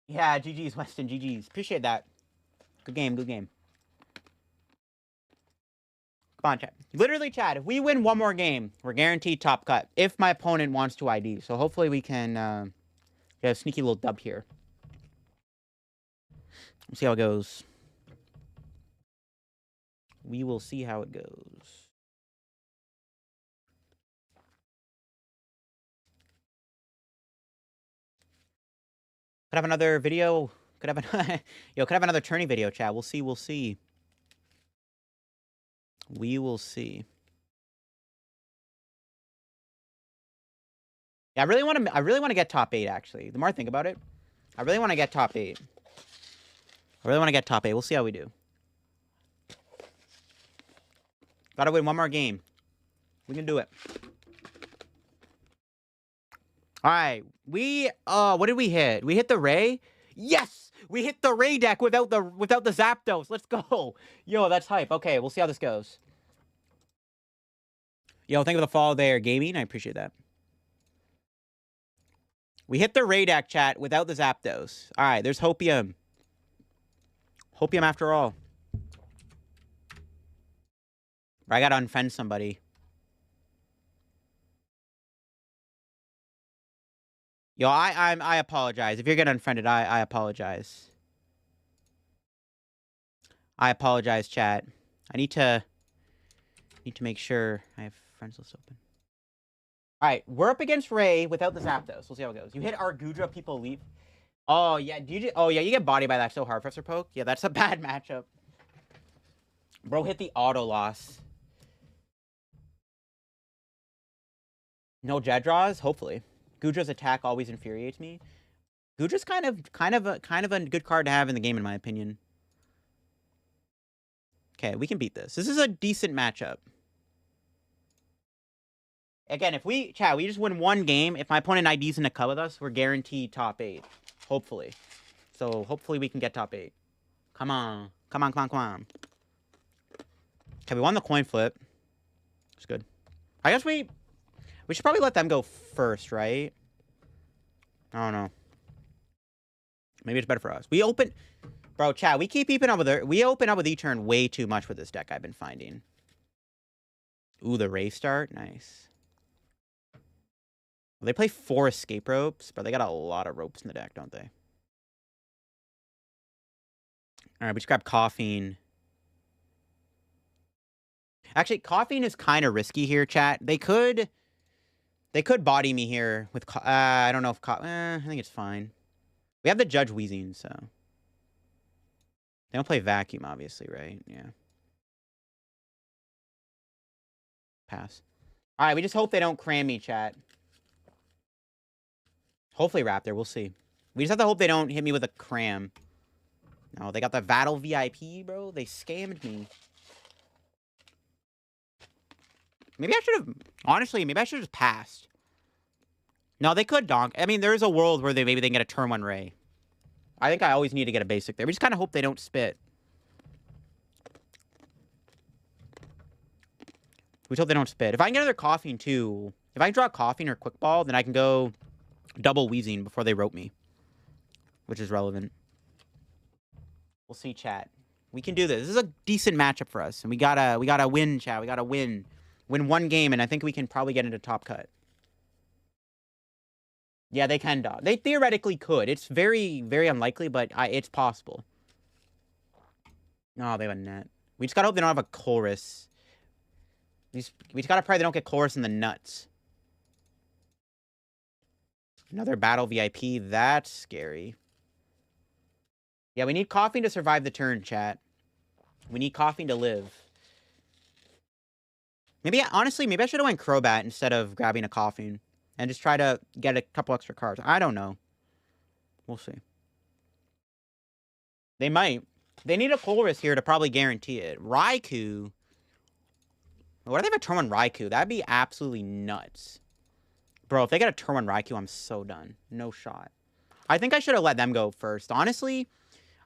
Yeah, GG's, Weston. GG's. Appreciate that. Good game, good game. Come on, Chad. Literally, Chad, if we win one more game, we're guaranteed top cut. If my opponent wants to ID. So hopefully we can get a sneaky little dub here. Let's see how it goes. We will see how it goes. Could have another video. Could have an could have another tourney video, chat. We'll see. We'll see. We will see. Yeah, I really want to get top 8. Actually, the more I think about it, I really want to get top 8. I really want to get top 8. We'll see how we do. Gotta win one more game. We can do it. Alright. What did we hit? We hit the Ray? Yes! We hit the Ray deck without the Zapdos. Let's go. Yo, that's hype. Okay, we'll see how this goes. Yo, thank you for the follow there, gaming. I appreciate that. We hit the Ray deck, chat, without the Zapdos. Alright, there's Hopium. Hopium after all. I gotta unfriend somebody. Yo, I apologize. If you're getting unfriended, I apologize. I apologize, chat. I need to make sure I have friends list open. Alright, we're up against Ray without the Zapdos. We'll see how it goes. You hit Argudra, people leave. Oh yeah, oh yeah, you get bodied by that so hard, Professor Poke. Yeah, that's a bad matchup. Bro hit the auto loss. No Jet draws? Hopefully. Gudra's attack always infuriates me. Gudra's kind of a good card to have in the game, in my opinion. Okay, we can beat this. This is a decent matchup. Again, if we just win one game. If my opponent IDs in a cut with us, we're guaranteed top 8. Hopefully. So hopefully we can get top 8. Come on. Come on, come on, come on. Okay, we won the coin flip. It's good. I guess we should probably let them go first, right? I don't know. Maybe it's better for us. We open... Bro, chat, we keep keeping up with her. We open up with E-turn way too much with this deck, I've been finding. Ooh, the Ray start. Nice. Well, they play 4 escape ropes, but they got a lot of ropes in the deck, don't they? Alright, we just grab Coughing. Actually, Coughing is kind of risky here, chat. They could body me here with... I don't know if... I think it's fine. We have the Judge Weezing, so... They don't play Vacuum, obviously, right? Yeah. Pass. Alright, we just hope they don't cram me, chat. Hopefully Raptor, we'll see. We just have to hope they don't hit me with a cram. No, they got the Vattle VIP, bro. They scammed me. Maybe I should have... Honestly, maybe I should have just passed. No, they could donk. I mean, there is a world where maybe they can get a turn 1 Ray. I think I always need to get a basic there. We just kind of hope they don't spit. We hope they don't spit. If I can get another coughing, too. If I can draw coughing or quick ball, then I can go double wheezing before they rope me. Which is relevant. We'll see, chat. We can do this. This is a decent matchup for us. And we gotta win, chat. We gotta win. Win one game, and I think we can probably get into top cut. Yeah, they can dodge. They theoretically could. It's very, very unlikely, but it's possible. Oh, they have a net. We just gotta hope they don't have a chorus. We just gotta pray they don't get chorus in the nuts. Another battle VIP. That's scary. Yeah, we need coughing to survive the turn, chat. We need coughing to live. Maybe, honestly, maybe I should have went Crobat instead of grabbing a coughing. And just try to get a couple extra cards. I don't know. We'll see. They might. They need a Colress here to probably guarantee it. Raikou. What if they have a turn 1 Raikou? That'd be absolutely nuts. Bro, if they get a turn 1 Raikou, I'm so done. No shot. I think I should have let them go first. Honestly,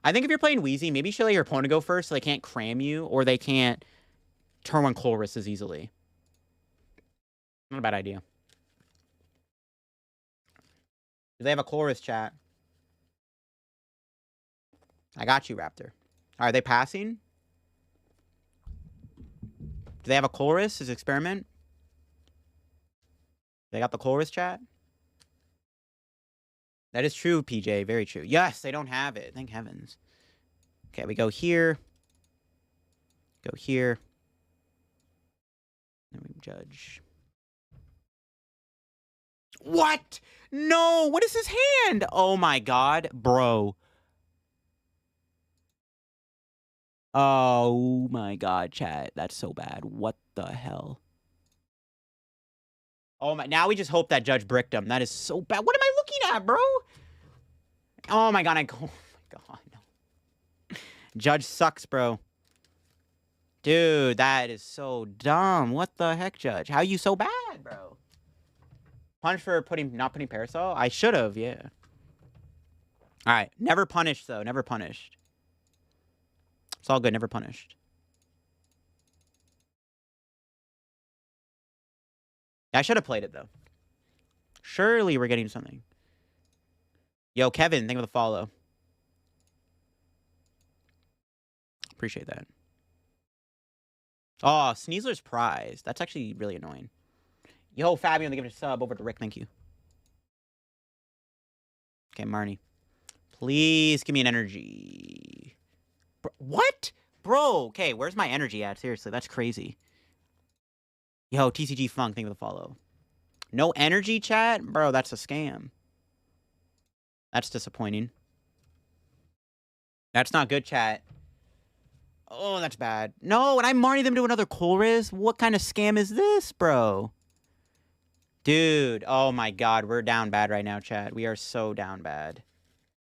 I think if you're playing Wheezy, maybe you should let your opponent go first so they can't cram you, or they can't turn 1 Colress as easily. Not a bad idea. Do they have a Colress, chat? I got you, Raptor. Are they passing? Do they have a Colress as experiment? They got the Colress, chat? That is true, PJ. Very true. Yes, they don't have it. Thank heavens. Okay, we go here. Go here. Then we judge. What? No! What is his hand? Oh my god. Bro. Oh my god, chat. That's so bad. What the hell? Oh my, now we just hope that Judge bricked him. That is so bad. What am I looking at, bro? Oh my god, oh my god. No. Judge sucks, bro. Dude, that is so dumb. What the heck, Judge? How are you so bad, bro? Punish for not putting Parasol? I should have, yeah. Alright, never punished, though. Never punished. It's all good, never punished. I should have played it, though. Surely we're getting something. Yo, Kevin, thank you for the follow. Appreciate that. Oh, Sneasler's prize. That's actually really annoying. Yo, Fabian, they give it a sub over to Rick. Thank you. Okay, Marnie. Please give me an energy. What? Bro, okay, where's my energy at? Seriously, that's crazy. Yo, TCG Funk, thank you for the follow. No energy, chat? Bro, that's a scam. That's disappointing. That's not good, chat. Oh, that's bad. No, and I Marnie them to another Colress? What kind of scam is this, bro? Dude, oh my god, we're down bad right now, chat. We are so down bad.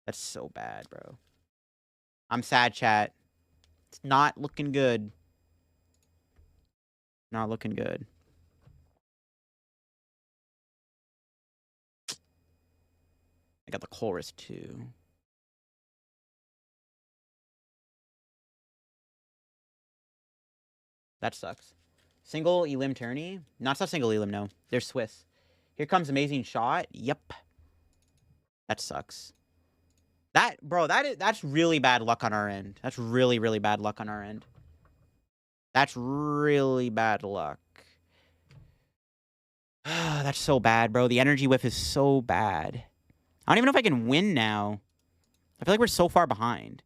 That's so bad, bro. I'm sad, chat. It's not looking good. Not looking good. I got the Colress, too. That sucks. Single Elim tourney? Not single Elim, no. They're Swiss. Here comes Amazing Shot. Yep. That sucks. That's really bad luck on our end. That's really, really bad luck on our end. That's really bad luck. That's so bad, bro. The energy whiff is so bad. I don't even know if I can win now. I feel like we're so far behind.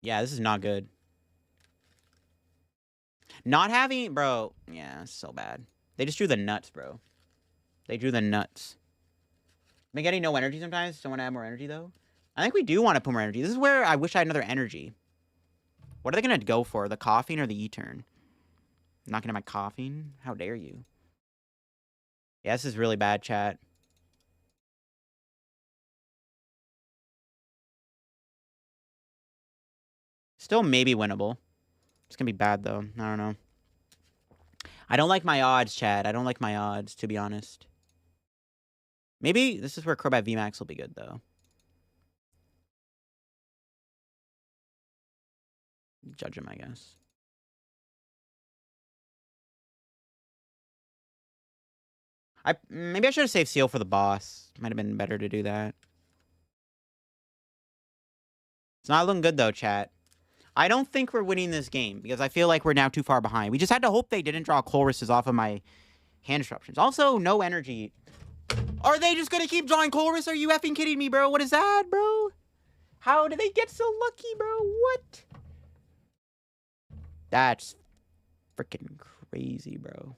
Yeah, this is not good. Not having... Bro, yeah, it's so bad. They just drew the nuts, bro. They drew the nuts. I've been getting no energy sometimes. Don't want to add more energy, though. I think we do want to put more energy. This is where I wish I had another energy. What are they going to go for? The coughing or the E-turn? I'm not going to my coughing? How dare you? Yeah, this is really bad, chat. Still maybe winnable. It's going to be bad, though. I don't know. I don't like my odds, chat. I don't like my odds, to be honest. Maybe this is where Crobat VMAX will be good, though. judge him, I guess. Maybe I should have saved Seal for the boss. Might have been better to do that. It's not looking good, though, chat. I don't think we're winning this game, because I feel like we're now too far behind. We just had to hope they didn't draw Chloruses off of my hand disruptions. Also, no energy. Are they just going to keep drawing Chorus? Are you effing kidding me, bro? What is that, bro? How did they get so lucky, bro? What? That's freaking crazy, bro.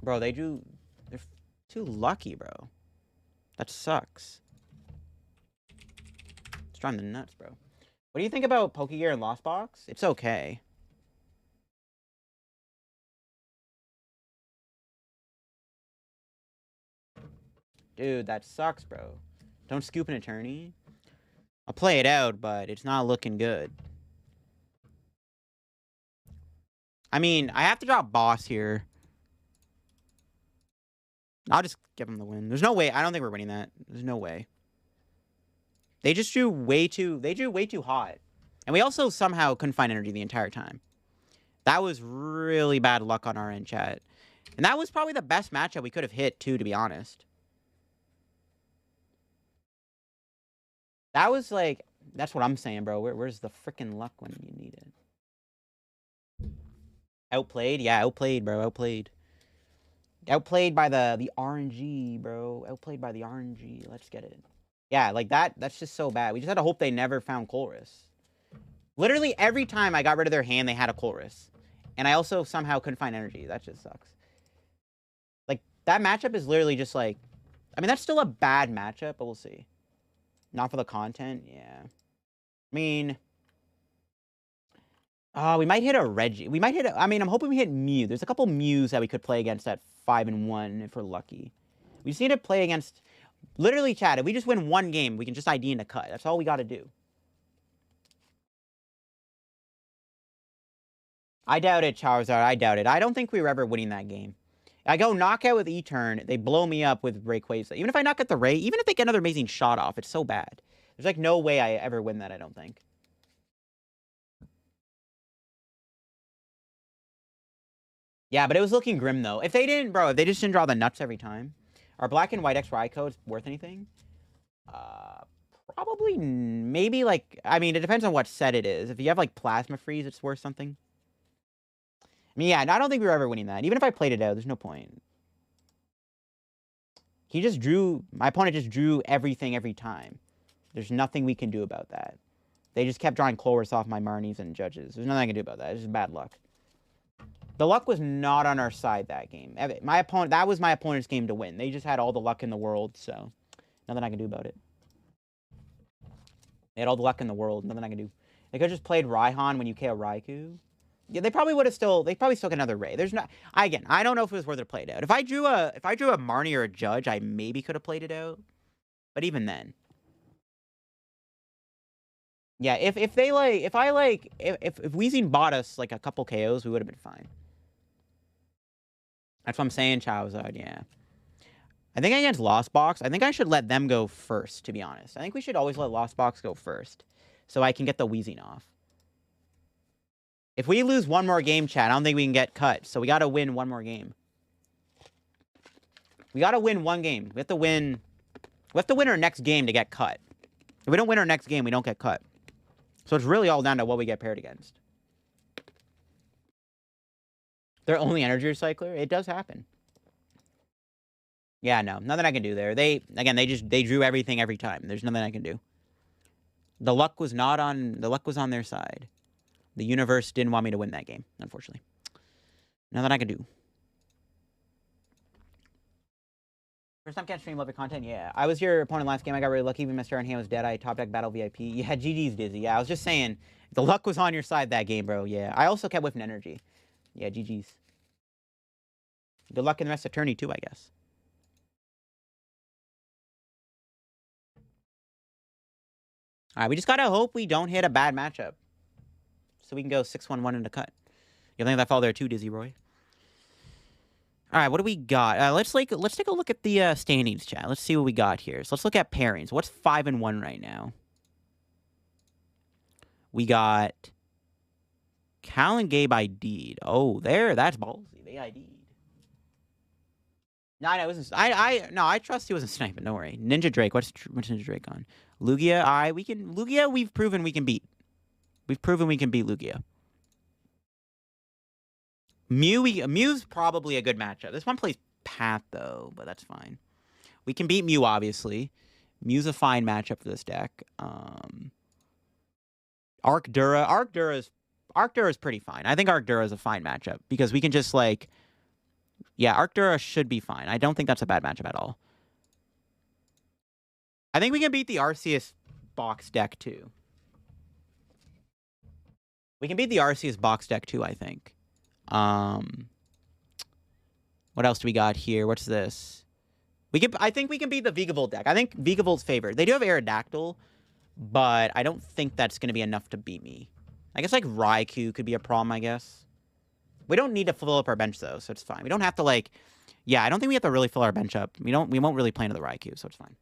Bro, they're too lucky, bro. That sucks. It's driving the nuts, bro. What do you think about Pokegear and Lost Box? It's okay. Dude, that sucks, bro. Don't scoop an attorney. I'll play it out, but it's not looking good. I mean, I have to drop boss here. I'll just give him the win. There's no way. I don't think we're winning that. There's no way. They just drew way too... They drew way too hot. And we also somehow couldn't find energy the entire time. That was really bad luck on our end, chat. And that was probably the best matchup we could have hit, too, to be honest. That was like... That's what I'm saying, bro. Where's the freaking luck when you need it? Outplayed? Yeah, outplayed, bro. Outplayed. Outplayed by the RNG, bro. Outplayed by the RNG. Let's get it. Yeah, like that's just so bad. We just had to hope they never found Chorus. Literally every time I got rid of their hand, they had a Chorus. And I also somehow couldn't find energy. That just sucks. Like, that matchup is literally just like... I mean, that's still a bad matchup, but we'll see. Not for the content? Yeah. I mean... we might hit a Reggie. We might hit a... I mean, I'm hoping we hit Mew. There's a couple Mews that we could play against at 5-1 if we're lucky. We just need to play against... Literally, chat, if we just win one game, we can just ID in a cut. That's all we got to do. I doubt it, Charizard. I doubt it. I don't think we were ever winning that game. I go knockout with E-turn. They blow me up with Rayquaza. Even if I knock out the Ray, even if they get another amazing shot off, it's so bad. There's like no way I ever win that, I don't think. Yeah, but it was looking grim, though. If they didn't, bro, if they just didn't draw the nuts every time. Are black and white XY codes worth anything? Probably, maybe, like, I mean, it depends on what set it is. If you have, like, Plasma Freeze, it's worth something. I mean, yeah, I don't think we were ever winning that. Even if I played it out, there's no point. He just drew, my opponent just drew everything every time. There's nothing we can do about that. They just kept drawing Chorus off my Marnies and Judges. There's nothing I can do about that. It's just bad luck. The luck was not on our side that game. That was my opponent's game to win. They just had all the luck in the world, so nothing I can do about it. They had all the luck in the world, nothing I can do. They could have just played Raihan when you KO Raikou. Yeah, they probably would have still. They probably still get another Ray. There's not. Again, I don't know if it was worth it to play it out. If I drew a Marnie or a Judge, I maybe could have played it out. But even then. Yeah, if Weezing bought us like a couple KOs, we would have been fine. That's what I'm saying, Charizard, yeah. I think against Lost Box, I think I should let them go first, to be honest. I think we should always let Lost Box go first, so I can get the Weezing off. If we lose one more game, chat, I don't think we can get cut, so we gotta win one more game. We gotta win one game. We have to win our next game to get cut. If we don't win our next game, we don't get cut. So it's really all down to what we get paired against. Their only energy recycler? It does happen. Yeah, no. Nothing I can do there. They drew everything every time. There's nothing I can do. The luck was on their side. The universe didn't want me to win that game, unfortunately. Nothing I can do. First time can't stream, love your content. Yeah. I was your opponent last game. I got really lucky. Even my star in hand was dead. I top deck battle VIP. Yeah, GG's Dizzy. Yeah, I was just saying. The luck was on your side that game, bro. Yeah. I also kept whiffing energy. Yeah, GG's. Good luck in the rest of tourney, too, I guess. All right, we just gotta hope we don't hit a bad matchup. So we can go 6-1-1 in the cut. You think that fall there too, Dizzy Roy? All right, what do we got? Let's take a look at the standings, chat. Let's see what we got here. So let's look at pairings. What's 5-1 right now? We got Cal and Gabe ID'd. Oh, that's ballsy. They ID'd. No, it wasn't. I trust he wasn't sniping. Don't worry. Ninja Drake. What's Ninja Drake on? Lugia. Lugia. We've proven we can beat. We've proven we can beat Lugia. Mew's probably a good matchup. This one plays Path though, but that's fine. We can beat Mew obviously. Mew's a fine matchup for this deck. Arcdura is pretty fine. I think Arcdura is a fine matchup because we can just like, yeah, Arcdura should be fine. I don't think that's a bad matchup at all. I think we can beat the Arceus box deck too. We can beat the Arceus box deck too, I think. What else do we got here? What's this? I think we can beat the Vigavolt deck. I think Vigavolt's favored. They do have Aerodactyl, but I don't think that's going to be enough to beat me. I guess, like, Raikou could be a problem, I guess. We don't need to fill up our bench, though, so it's fine. We don't have to, like... Yeah, I don't think we have to really fill our bench up. We won't really play into the Raikou, so it's fine.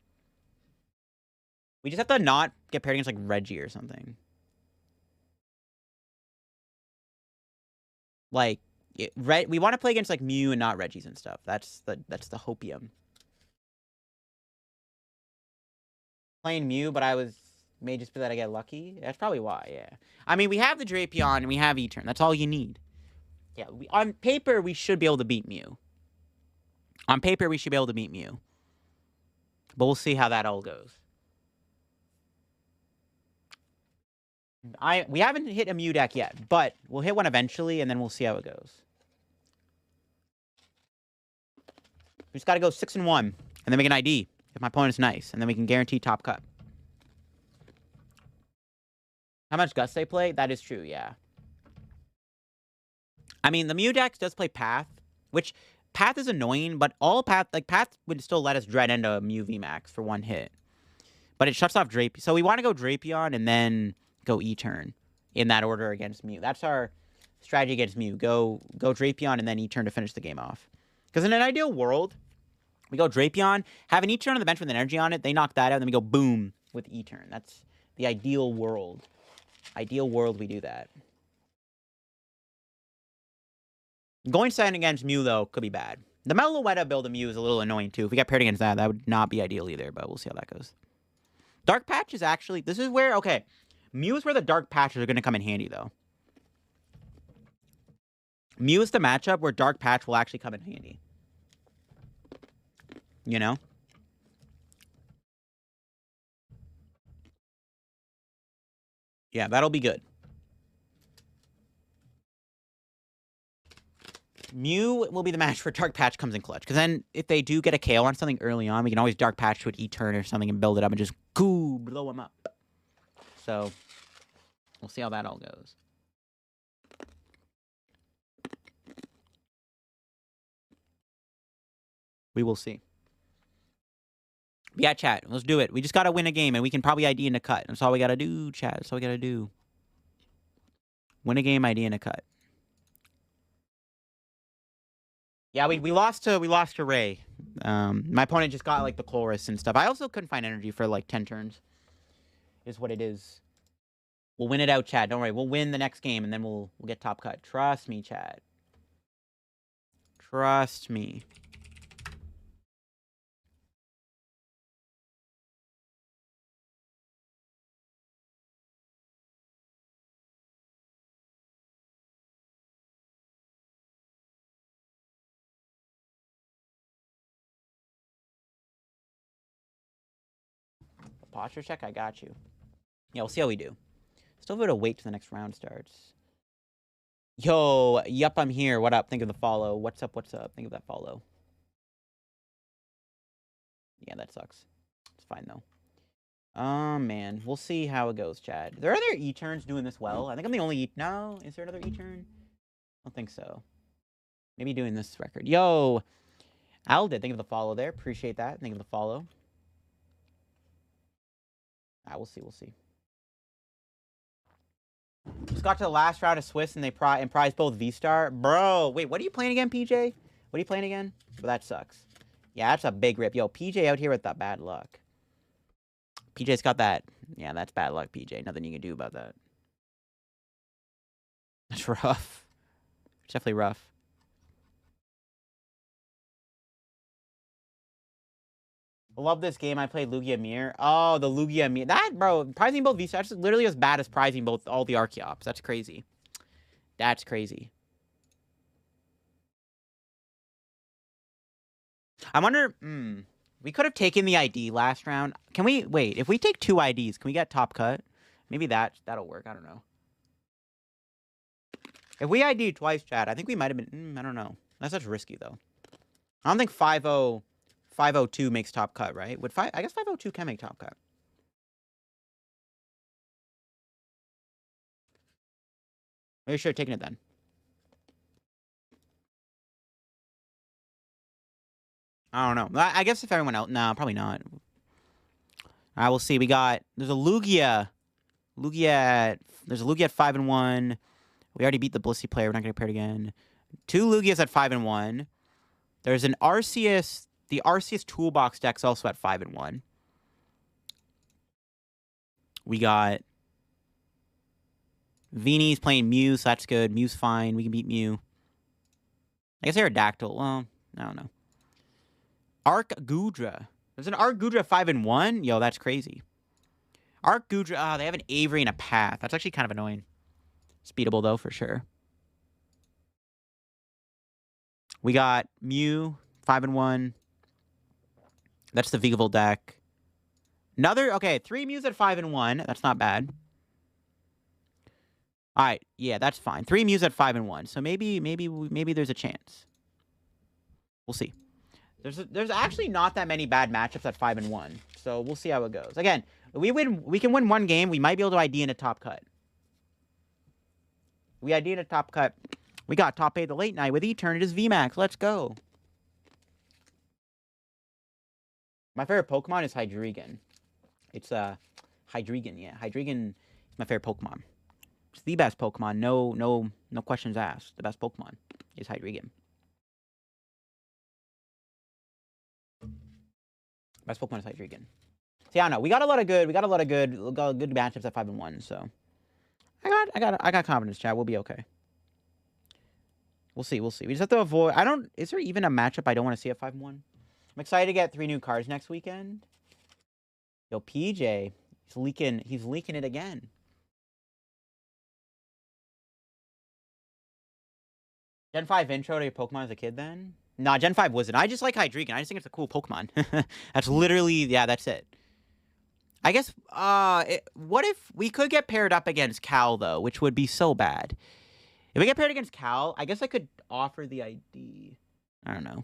We just have to not get paired against, like, Reggie or something. Like, we want to play against, like, Mew and not Reggies and stuff. That's the hopium. Playing Mew, but may just be that I get lucky. That's probably why, yeah. I mean, we have the Drapion and we have E-Turn. That's all you need. Yeah, on paper, we should be able to beat Mew. On paper, we should be able to beat Mew. But we'll see how that all goes. We haven't hit a Mew deck yet, but we'll hit one eventually, and then we'll see how it goes. We just got to go 6-1, and then we can ID if my opponent's nice, and then we can guarantee top cut. How much Gust they play? That is true, yeah. I mean, the Mew deck does play Path, which Path is annoying, but all Path, like Path would still let us dread into a Mew VMAX for one hit. But it shuts off Drapion. So we want to go Drapion and then go E-Turn in that order against Mew. That's our strategy against Mew. Go Drapion and then E-Turn to finish the game off. Because in an ideal world, we go Drapion, have an E-Turn on the bench with energy on it, they knock that out, and then we go boom with E-Turn. That's the ideal world. Ideal world, we do that. Going second against Mew, though, could be bad. The Meloetta build of Mew is a little annoying, too. If we get paired against that, that would not be ideal either, but we'll see how that goes. Dark Patch is actually... This is where... Okay, Mew is where the Dark Patches are going to come in handy, though. Mew is the matchup where Dark Patch will actually come in handy. You know? Yeah, that'll be good. Mew will be the match where Dark Patch comes in clutch. Because then, if they do get a KO on something early on, we can always Dark Patch to an E-Turn or something and build it up and just blow them up. So, we'll see how that all goes. We will see. Yeah, chat. Let's do it. We just got to win a game, and we can probably ID in a cut. That's all we got to do, chat. That's all we got to do. Win a game, ID in a cut. Yeah, we lost to Ray. My opponent just got like the chorus and stuff. I also couldn't find energy for like 10 turns. Is what it is. We'll win it out, chat. Don't worry. We'll win the next game, and then we'll get top cut. Trust me, chat. Trust me. Posture check, I got you. Yeah, we'll see how we do. Still have to wait till the next round starts. Yo, yup, I'm here. What up? Think of the follow. What's up? What's up? Think of that follow. Yeah, that sucks. It's fine, though. Man. We'll see how it goes, Chad. There are other E-Turns doing this well. I think I'm the only E... No? Is there another E-Turn? I don't think so. Maybe doing this record. Yo! Al did. Think of the follow there. Appreciate that. Think of the follow. We'll see. We'll see. Just got to the last round of Swiss, and they prize both V-Star. Bro, wait, what are you playing again, PJ? What are you playing again? Well, that sucks. Yeah, that's a big rip. Yo, PJ out here with that bad luck. PJ's got that. Yeah, that's bad luck, PJ. Nothing you can do about that. That's rough. It's definitely rough. Love this game. I played Lugia Mir. Oh, the Lugia Mir. That, bro, prizing both V-Stars, that's literally as bad as prizing both all the Archeops. That's crazy. That's crazy. I wonder, we could have taken the ID last round. Can we, wait, if we take 2 IDs, can we get top cut? Maybe that'll work. I don't know. If we ID twice, Chad, I think we might have been, I don't know. That's such risky, though. I don't think 502 makes top cut, right? I guess 502 can make top cut. Maybe I should have taken it then. I don't know. I guess if everyone else... No, probably not. I will see. There's a Lugia. There's a Lugia at 5-1. We already beat the Blissey player. We're not going to pair it again. 2 Lugias at 5-1. There's an Arceus... The Arceus Toolbox deck's also at 5-1. We got... Vini's playing Mew, so that's good. Mew's fine. We can beat Mew. I guess Aerodactyl. Well, I don't know. Arc Gudra. There's an Arc Gudra 5-1? Yo, that's crazy. Arc Gudra, they have an Avery and a Path. That's actually kind of annoying. It's beatable, though, for sure. We got Mew, 5-1. That's the Vigaville deck. Okay, 3 Mews at 5-1. That's not bad. All right, yeah, that's fine. 3 Mews at 5-1. So maybe there's a chance. We'll see. There's actually not that many bad matchups at 5-1. So we'll see how it goes. Again, we can win 1 game. We might be able to ID in a top cut. We ID in a top cut. We got top 8 the late night with Eternatus VMAX. Let's go. My favorite Pokemon is Hydreigon. It's Hydreigon, yeah. Hydreigon is my favorite Pokemon. It's the best Pokemon. No questions asked. The best Pokemon is Hydreigon. Best Pokemon is Hydreigon. See, I don't know. We got a lot of good matchups at 5-1. So I got confidence, chat. We'll be okay. We'll see. We just have to avoid. Is there even a matchup I don't want to see at 5-1? I'm excited to get 3 new cards next weekend. Yo, PJ, he's leaking it again. Gen 5 intro to your Pokemon as a kid then? Nah, Gen 5 wasn't. I just like Hydreigon. I just think it's a cool Pokemon. That's literally, yeah, that's it. I guess, what if we could get paired up against Cal, though, which would be so bad. If we get paired against Cal, I guess I could offer the ID. I don't know.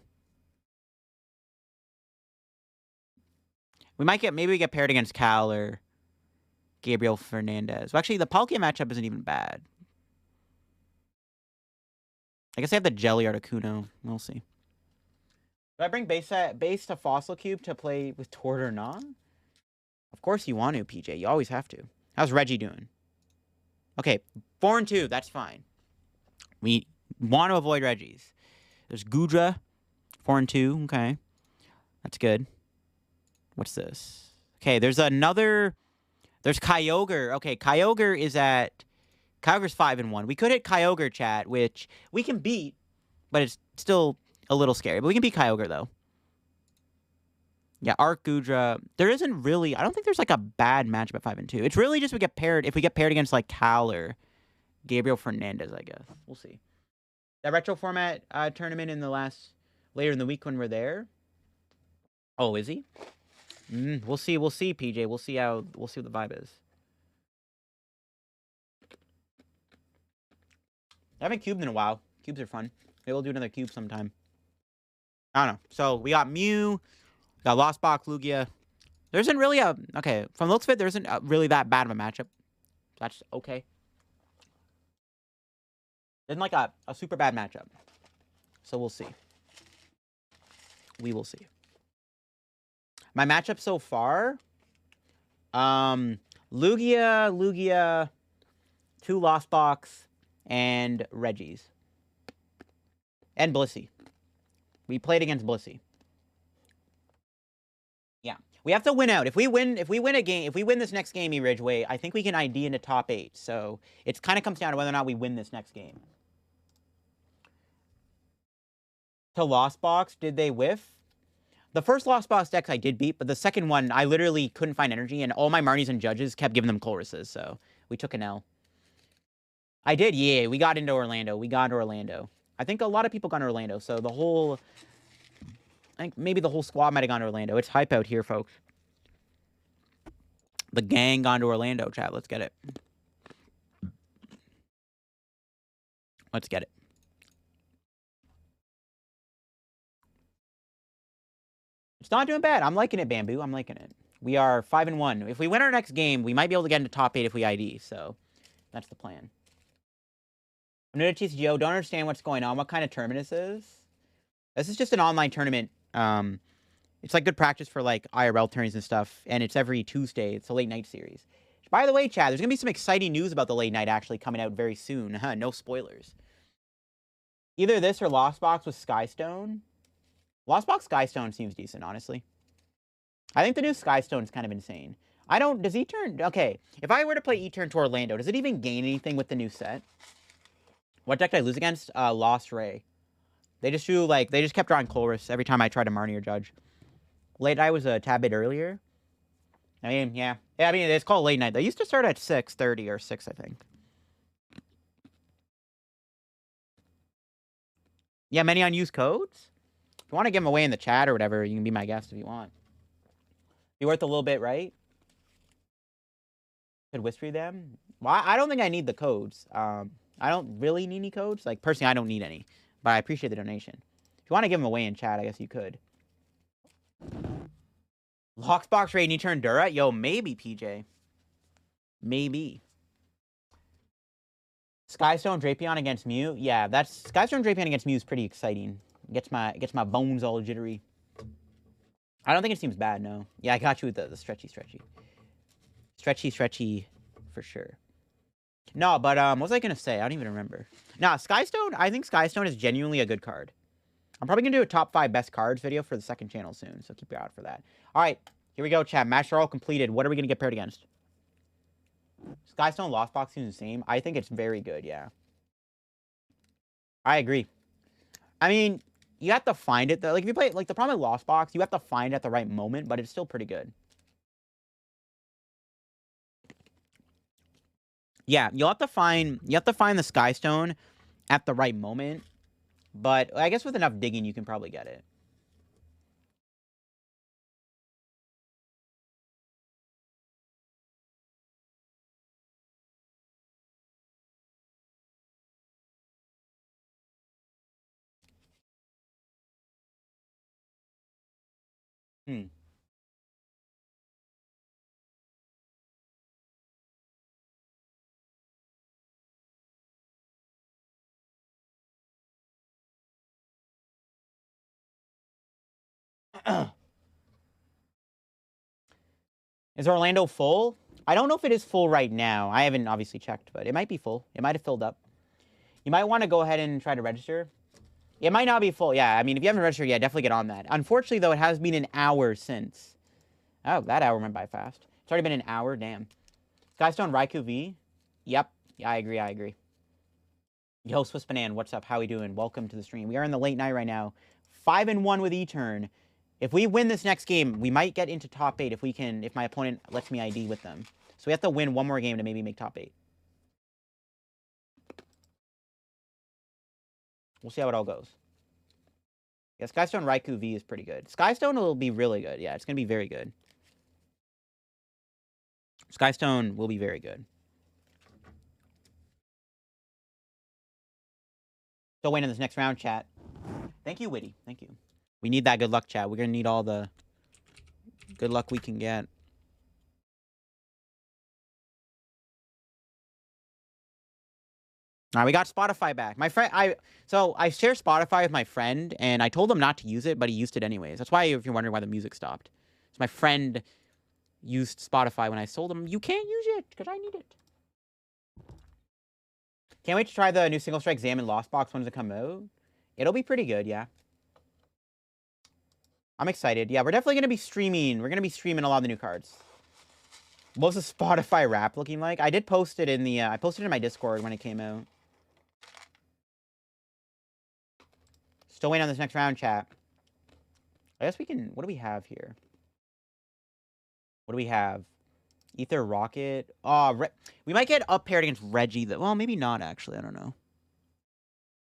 Maybe we get paired against Cal or Gabriel Fernandez. Well, actually, the Palkia matchup isn't even bad. I guess I have the Jelly Articuno. We'll see. Do I bring base to Fossil Cube to play with Tord or not? Of course you want to, PJ. You always have to. How's Reggie doing? Okay, 4-2. That's fine. We want to avoid Reggie's. There's Gudra, 4-2. Okay, that's good. What's this? Okay, there's Kyogre. Okay, Kyogre's 5-1. We could hit Kyogre, chat, which we can beat, but it's still a little scary. But we can beat Kyogre, though. Yeah, Arc Gudra. There isn't really... I don't think there's, like, a bad matchup at 5-2. It's really just if we get paired against, like, Cal or Gabriel Fernandez, I guess. We'll see. That retro format tournament later in the week when we're there. Oh, is he? We'll see, PJ. We'll see what the vibe is. I haven't cubed in a while. Cubes are fun. Maybe we'll do another cube sometime. I don't know. So we got Mew, we got Lost Box, Lugia. There isn't really okay, from the looks of it, there isn't really that bad of a matchup. That's okay. Isn't like a super bad matchup. So we'll see. We will see. My matchup so far, Lugia, 2 Lost Box, and Reggie's. And Blissey. We played against Blissey. Yeah. We have to win out. If we win a game, if we win this next game, Ridgeway, I think we can ID into top 8. So it kind of comes down to whether or not we win this next game. To Lost Box, did they whiff? The first Lost Box decks I did beat, but the second one, I literally couldn't find energy, and all my Marnies and Judges kept giving them Chloruses, so we took an L. I did, yeah. We got into Orlando. I think a lot of people got into Orlando, so the whole... I think maybe the whole squad might have gone to Orlando. It's hype out here, folks. The gang gone to Orlando, chat. Let's get it. Let's get it. It's not doing bad. I'm liking it, Bamboo. I'm liking it. We are 5-1. If we win our next game, we might be able to get into top 8 if we ID. So that's the plan. I'm new to TCGO. Don't understand what's going on. What kind of tournament this is? This is just an online tournament. It's like good practice for like IRL tournaments and stuff. And it's every Tuesday. It's a late night series. By the way, Chad, there's going to be some exciting news about the late night actually coming out very soon. No spoilers. Either this or Lost Box with Skystone. Lost Box Skystone seems decent, honestly. I think the new Skystone is kind of insane. Does E-Turn, okay, if I were to play E-Turn to Orlando, does it even gain anything with the new set? What deck did I lose against? Lost Ray. They just kept drawing Chloris every time I tried to Marnie or Judge. Late night was a tad bit earlier. I mean, yeah. Yeah, I mean, it's called late night. They used to start at 6:30 or 6, I think. Yeah, many unused codes? If you want to give them away in the chat or whatever, you can be my guest if you want. Be worth a little bit, right? Could whisper them? Well, I don't think I need the codes. I don't really need any codes. Like, personally, I don't need any. But I appreciate the donation. If you want to give them away in chat, I guess you could. Lockbox raid, you turn Dura? Yo, maybe, PJ. Maybe. Skystone Drapion against Mew? Yeah, that's... Skystone Drapion against Mew is pretty exciting. Gets my bones all jittery. I don't think it seems bad, no. Yeah, I got you with the stretchy. Stretchy for sure. No, but what was I gonna say? I don't even remember. Nah, Skystone, I think Skystone is genuinely a good card. I'm probably gonna do a top 5 best cards video for the second channel soon, so keep your eye out for that. Alright, here we go, chat. Matches are all completed. What are we gonna get paired against? Skystone Lost Box seems the same. I think it's very good, yeah. I agree. I mean, you have to find it, though. Like, if you play, like, the problem with Lost Box, you have to find it at the right moment, but it's still pretty good. Yeah, you have to find the Skystone at the right moment, but I guess with enough digging, you can probably get it. Is Orlando full? I don't know if it is full right now. I haven't obviously checked, but it might be full. It might have filled up. You might want to go ahead and try to register. It might not be full. Yeah, I mean, if you haven't registered yet, definitely get on that. Unfortunately, though, it has been an hour since. Oh, that hour went by fast. It's already been an hour. Damn. Skystone Raikou V? Yep. Yeah, I agree. Yo, Swiss Banan, what's up? How we doing? Welcome to the stream. We are in the late night right now. 5-1 with E-Turn. If we win this next game, we might get into top 8 if my opponent lets me ID with them. So we have to win one more game to maybe make top 8. We'll see how it all goes. Yeah, Skystone Raikou V is pretty good. Skystone will be really good. Yeah, it's going to be very good. Skystone will be very good. Still waiting in this next round, chat. Thank you, Witty. Thank you. We need that good luck, chat. We're going to need all the good luck we can get. All right, we got Spotify back. My friend, I share Spotify with my friend, and I told him not to use it, but he used it anyways. That's why, if you're wondering why the music stopped. So my friend used Spotify when I told him, you can't use it, because I need it. Can't wait to try the new Single Strike Zam and Lost Box when does it come out. It'll be pretty good, yeah. I'm excited. Yeah, we're definitely going to be streaming. We're going to be streaming a lot of the new cards. What's the Spotify Wrap looking like? I did post it in the... I posted it in my Discord when it came out. Still waiting on this next round, chat. I guess we can... What do we have here? What do we have? Ether Rocket. Oh, we might get up paired against Reggie. Well, maybe not, actually. I don't know.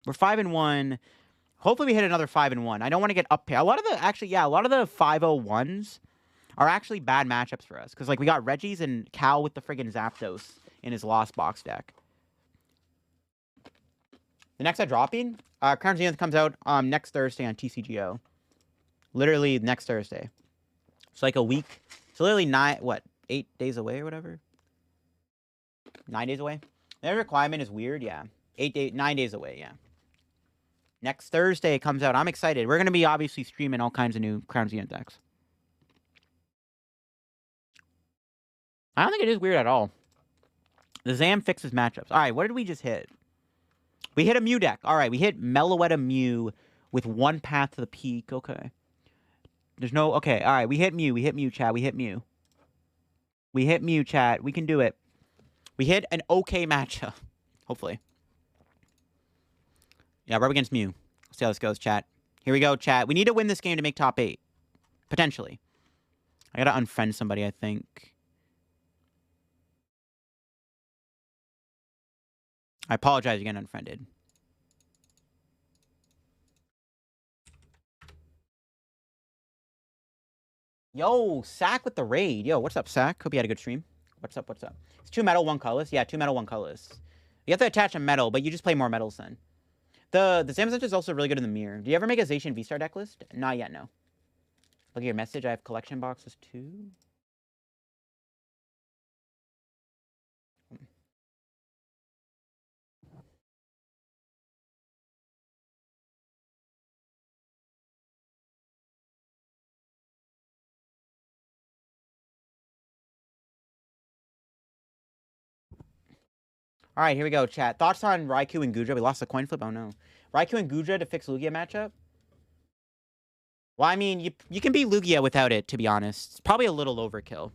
We're 5-1. Hopefully we hit another 5-1. I don't want to get up paired. A lot of the... Actually, yeah, a lot of the 501s are actually bad matchups for us. Because, like, we got Reggie's and Cal with the friggin' Zapdos in his Lost Box deck. The next dropping, Crown Zenith comes out next Thursday on TCGO. Literally next Thursday. It's like a week. It's literally 8 days away or whatever? 9 days away? The requirement is weird, yeah. 9 days away, yeah. Next Thursday it comes out. I'm excited. We're going to be obviously streaming all kinds of new Crown Zenith decks. I don't think it is weird at all. The Zam fixes matchups. All right, what did we just hit? We hit a Mew deck. All right, we hit Meloetta Mew with one path to the peak. Okay. There's no... Okay, all right. We hit Mew. We hit Mew, chat. We hit Mew. We hit Mew, chat. We can do it. We hit an okay matchup. Hopefully. Yeah, we're up against Mew. Let's see how this goes, chat. Here we go, chat. We need to win this game to make top 8. Potentially. I gotta unfriend somebody, I think. I apologize, you're getting unfriended. Yo, Sack with the raid. Yo, what's up, Sack? Hope you had a good stream. What's up, what's up? It's 2 metal, 1 colorless. Yeah, 2 metal, 1 colorless. You have to attach a metal, but you just play more metals then. The Zamazenta is also really good in the mirror. Do you ever make a Zacian V-Star deck list? Not yet, no. Look at your message. I have collection boxes too. All right, here we go, chat. Thoughts on Raikou and Gudra? We lost the coin flip? Oh, no. Raikou and Gudra to fix Lugia matchup? Well, I mean, you can beat Lugia without it, to be honest. It's probably a little overkill.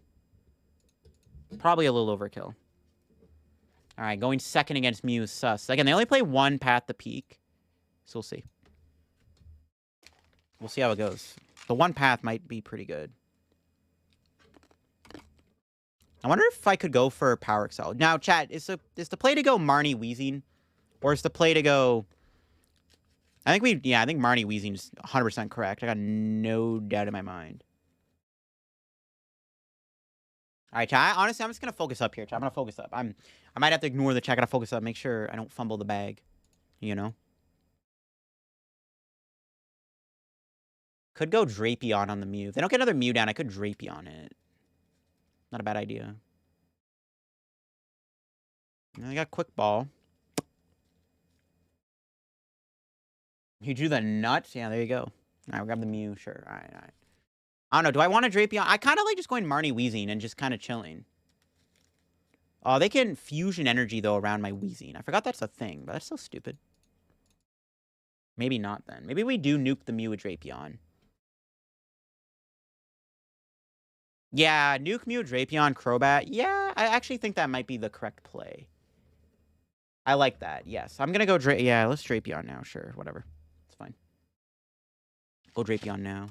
Probably a little overkill. All right, going second against Mew is sus. Again, they only play one path to peak. So we'll see. We'll see how it goes. The one path might be pretty good. I wonder if I could go for Power Excel. Now, chat, is the play to go Marnie Weezing? Or is the play to go... I think Marnie Weezing is 100% correct. I got no doubt in my mind. All right, chat. Honestly, I'm just going to focus up here, chat. I'm going to focus up. I might have to ignore the chat. I got to focus up. Make sure I don't fumble the bag. You know? Could go Drapion on the Mew. If they don't get another Mew down, I could Drapion it. Not a bad idea. I got Quick Ball. You drew the nuts? Yeah, there you go. All right, we'll grab the Mew. Sure. All right, all right. I don't know. Do I want to Drapion? I kind of like just going Marnie Weezing and just kind of chilling. Oh, they can Fusion Energy, though, around my Weezing. I forgot that's a thing, but that's so stupid. Maybe not, then. Maybe we do nuke the Mew with Drapion. Yeah, nuke Mew, Drapion, Crobat. Yeah, I actually think that might be the correct play. I like that, yes. I'm going to go yeah, let's Drapion now. Sure, whatever. It's fine. Go Drapion now.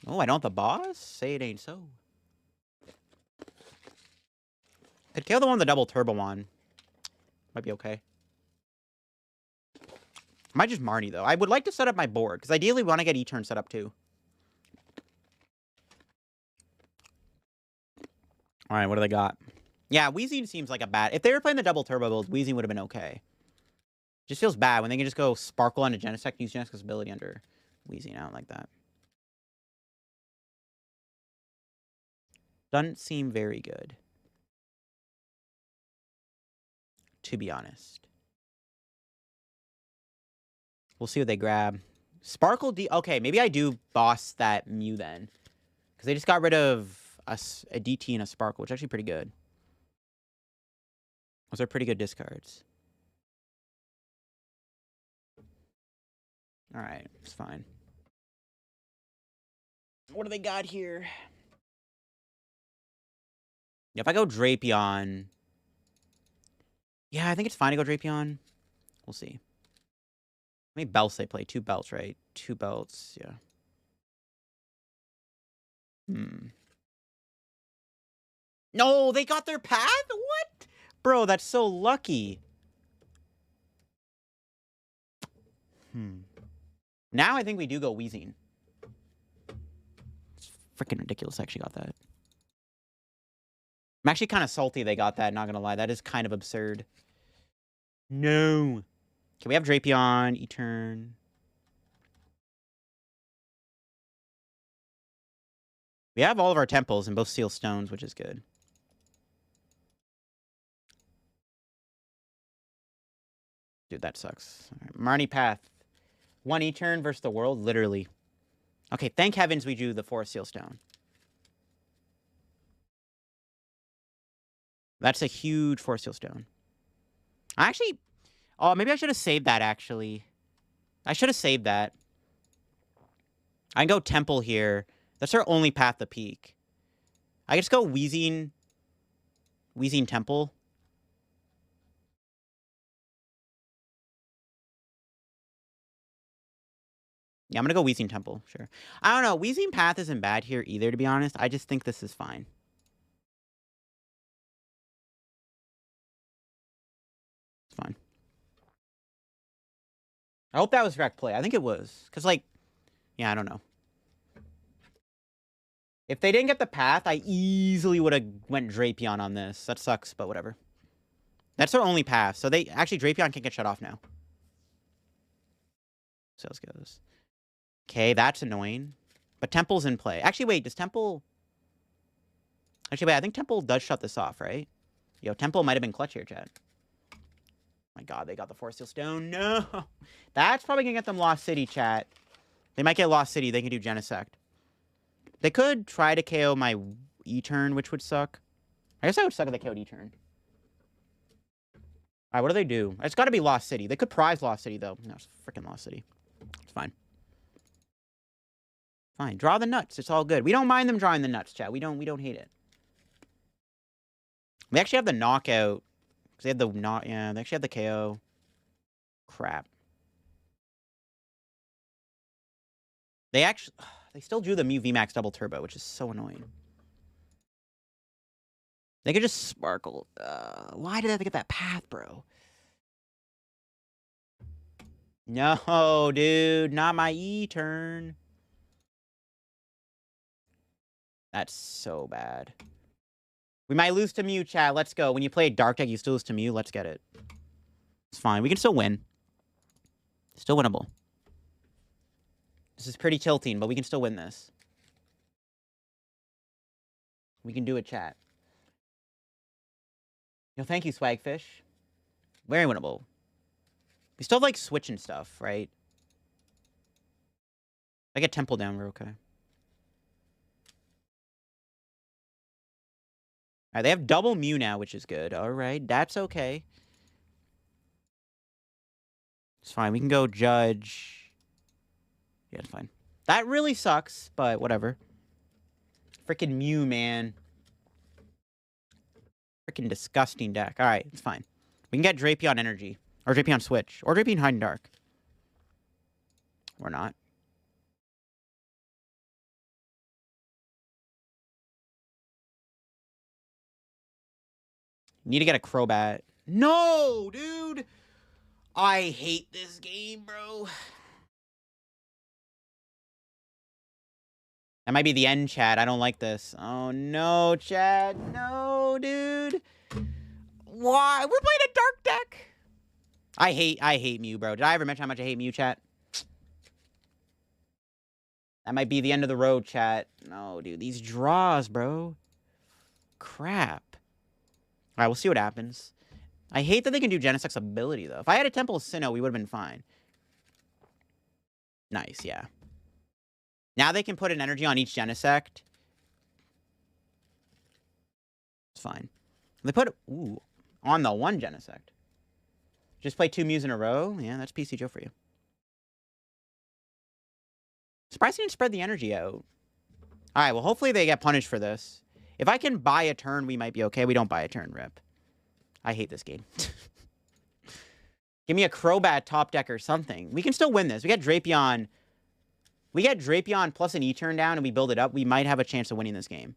Oh, I don't want the boss? Say it ain't so. Could kill the one with the double turbo one. Might be okay. I might just Marnie, though. I would like to set up my board, because ideally we want to get E-turn set up, too. All right, what do they got? Yeah, Weezing seems like a bad... If they were playing the double turbo build, Weezing would have been okay. Just feels bad when they can just go Sparkle onto Genesect and use Genesect's ability under Weezing. I don't like that. Doesn't seem very good. To be honest. We'll see what they grab. Sparkle D... Okay, maybe I do boss that Mew then. Because they just got rid of a DT and a Sparkle, which is actually pretty good. Those are pretty good discards. Alright, it's fine. What do they got here? If I go Drapion... Yeah, I think it's fine to go Drapion. We'll see. How many belts they play? 2 belts, right? 2 belts, yeah. No, they got their path? What? Bro, that's so lucky. Now I think we do go Wheezing. It's freaking ridiculous I actually got that. I'm actually kind of salty they got that, not gonna lie. That is kind of absurd. No. Okay, we have Drapion, E-turn. We have all of our temples and both Seal Stones, which is good. Dude, that sucks. All right. Marnie Path. 1 E-turn versus the world, literally. Okay, thank heavens we drew the 4 Seal Stone. That's a huge 4 Seal Stone. I actually... Oh, maybe I should have saved that, actually. I should have saved that. I can go Temple here. That's our only path to peak. I can just go Wheezing Temple. Yeah, I'm gonna go Wheezing Temple, sure. I don't know. Wheezing Path isn't bad here either, to be honest. I just think this is fine. It's fine. I hope that was correct play. I think it was. Because, like, yeah, I don't know. If they didn't get the path, I easily would have went Drapion on this. That sucks, but whatever. That's their only path. So they actually, Drapion can get shut off now. Sales goes. Okay, that's annoying. But Temple's in play. Actually, wait, does Temple... Actually, wait, I think Temple does shut this off, right? Yo, Temple might have been clutch here, chat. My god, they got the 4 Seal Stone. No! That's probably gonna get them Lost City, chat. They might get Lost City. They can do Genesect. They could try to KO my E-turn, which would suck. I guess I would suck if they KO'd E-turn. Alright, what do they do? It's gotta be Lost City. They could prize Lost City, though. No, it's freaking Lost City. It's fine. Fine. Draw the nuts. It's all good. We don't mind them drawing the nuts, chat. We don't hate it. We actually have the knockout. Because they had the yeah, they actually have the KO. Crap. They actually... They still drew the Mew VMAX double turbo, which is so annoying. They could just sparkle. Why did they have to get that path, bro? No, dude. Not my E-turn. That's so bad. We might lose to Mew, chat. Let's go. When you play a Dark deck, you still lose to Mew. Let's get it. It's fine. We can still win. Still winnable. This is pretty tilting, but we can still win this. We can do it, chat. Yo, thank you, Swagfish. Very winnable. We still have, like, switching stuff, right? I get Temple down, we're okay. Alright, they have double Mew now, which is good. Alright, that's okay. It's fine. We can go Judge. Yeah, it's fine. That really sucks, but whatever. Freaking Mew, man. Freaking disgusting deck. Alright, it's fine. We can get Drapion Energy. Or Drapion Switch. Or Drapion Hide and Dark. Or not. Need to get a Crobat. No, dude! I hate this game, bro. That might be the end, chat. I don't like this. Oh, no, chat. No, dude. Why? We're playing a dark deck. I hate Mew, bro. Did I ever mention how much I hate Mew, chat? That might be the end of the road, chat. No, dude. These draws, bro. Crap. All right, we'll see what happens. I hate that they can do Genesect's ability, though. If I had a Temple of Sinnoh, we would have been fine. Nice, yeah. Now they can put an energy on each Genesect. It's fine. They put... Ooh. On the one Genesect. Just play 2 Mews in a row? Yeah, that's PC Joe for you. Surprised he didn't spread the energy out. All right, well, hopefully they get punished for this. If I can buy a turn, we might be okay. We don't buy a turn, rip. I hate this game. Give me a Crobat top deck or something. We can still win this. We get Drapion. We get Drapion plus an E-turn down and we build it up. We might have a chance of winning this game.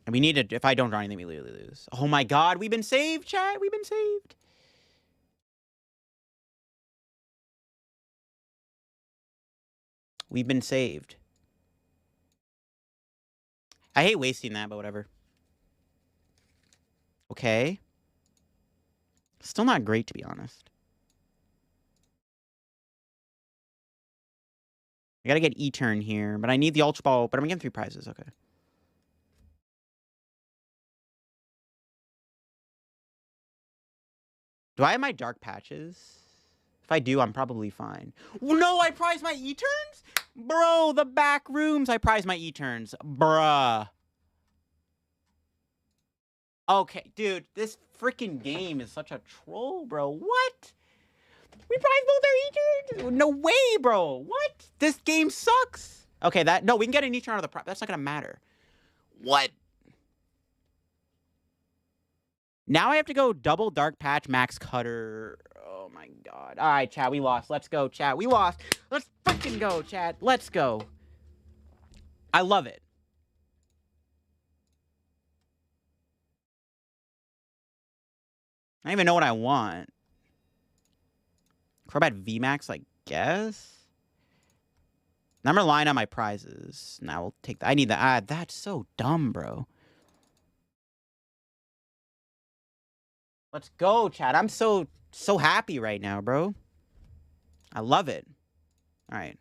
And we need to, if I don't draw anything, we lose. Oh my god, we've been saved, chat. We've been saved. We've been saved. I hate wasting that, but whatever. Okay. Still not great, to be honest. I gotta get E-turn here, but I need the Ultra Ball, but I'm getting 3 prizes, okay. Do I have my dark patches? If I do, I'm probably fine. No, I prize my E-turns? Bro, the back rooms, I prize my E-turns. Bruh. Okay, dude, this freaking game is such a troll, bro. What? We prize both our E-turns? No way, bro. What? This game sucks. Okay, no, we can get an E-turn out of the prize. That's not gonna matter. What? Now I have to go double dark patch, max cutter. Oh my god. All right, chat, we lost. Let's go, chat. We lost. Let's freaking go, chat. Let's go. I love it. I don't even know what I want. Crobat VMAX, I guess? I'm relying on my prizes. Now we'll take that. I need that. Ah, that's so dumb, bro. Let's go, chat. I'm so happy right now, bro. I love it. All right.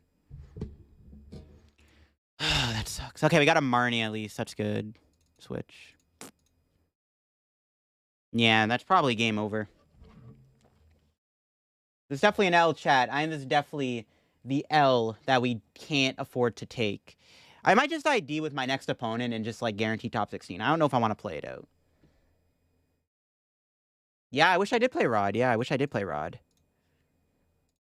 That sucks. Okay, we got a Marnie at least. That's good. Switch. Yeah, that's probably game over. There's definitely an L, chat. This is definitely the L that we can't afford to take. I might just ID with my next opponent and just, like, guarantee top 16. I don't know if I want to play it out. Yeah, I wish I did play Rod. Yeah, I wish I did play Rod.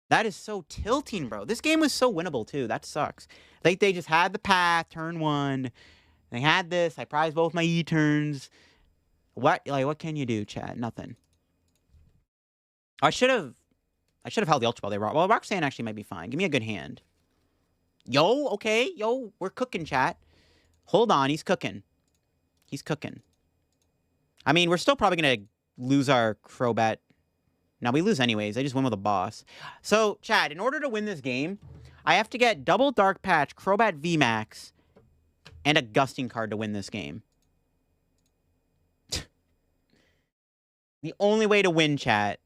That is so tilting, bro. This game was so winnable, too. That sucks. Like, they just had the path, turn 1. They had this. I prized both my E-turns. What can you do, chat? Nothing. I should have held the Ultra Ball there. Well, Roxanne actually might be fine. Give me a good hand. Yo, okay. Yo, we're cooking, chat. Hold on. He's cooking. He's cooking. I mean, we're still probably going to lose our Crobat. No, we lose anyways. I just win with a boss. So, chat, in order to win this game, I have to get double Dark Patch, Crobat VMAX, and a Gusting card to win this game. The only way to win, chat.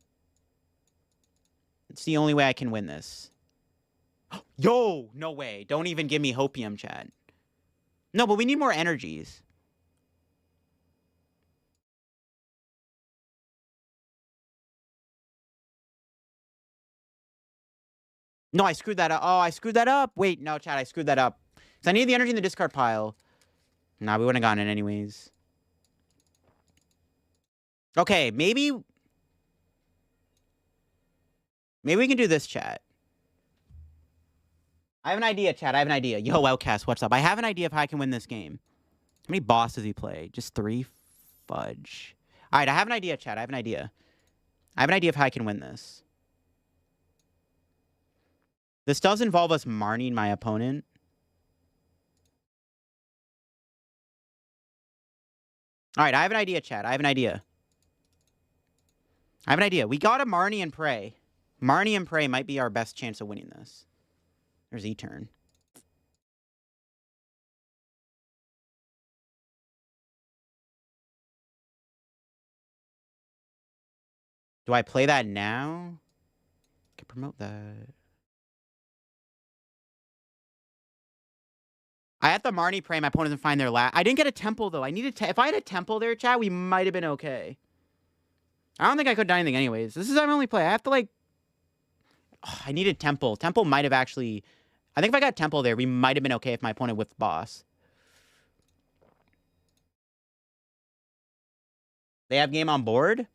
It's the only way I can win this. Yo, no way. Don't even give me Hopium, chat. No, but we need more energies. No, I screwed that up. Oh, I screwed that up. Wait, no, chat, I screwed that up. Because I need the energy in the discard pile. Nah, we wouldn't have gotten it anyways. Okay, maybe we can do this, chat. I have an idea, chat. I have an idea. Yo, Outcast, what's up? I have an idea of how I can win this game. How many bosses he play? Just 3? Fudge. All right, I have an idea, chat. I have an idea. I have an idea of how I can win this. This does involve us Marning my opponent. All right, I have an idea, chat. I have an idea. We got a Marnie and Prey. Marnie and Prey might be our best chance of winning this. There's E-turn. Do I play that now? I can promote that. I had the Marnie Prey. My opponent doesn't find their last. I didn't get a Temple, though. I needed if I had a Temple there, chat, we might have been okay. I don't think I could have done anything anyways. This is my only play. I have to, like... Oh, I needed Temple. Temple might have actually... I think if I got Temple there, we might have been okay if my opponent whiffed boss. They have game on board?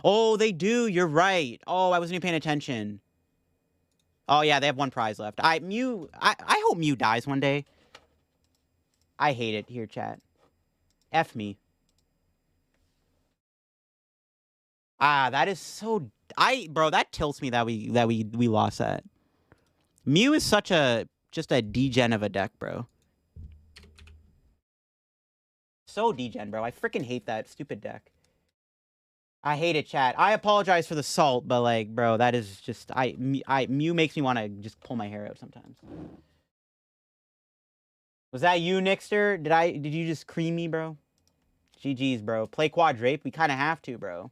Oh, they do. You're right. Oh, I wasn't even paying attention. Oh, yeah, they have one prize left. I hope Mew dies one day. I hate it here, chat. F me. Ah, that is so... Bro, that tilts me that we lost that. Mew is such a... just a degen of a deck, bro. So degen, bro. I freaking hate that stupid deck. I hate it, chat. I apologize for the salt, but, like, bro, that is just... Mew makes me want to just pull my hair out sometimes. Was that you, Nixter? Did you just cream me, bro? GG's, bro. Play Quadrape? We kind of have to, bro.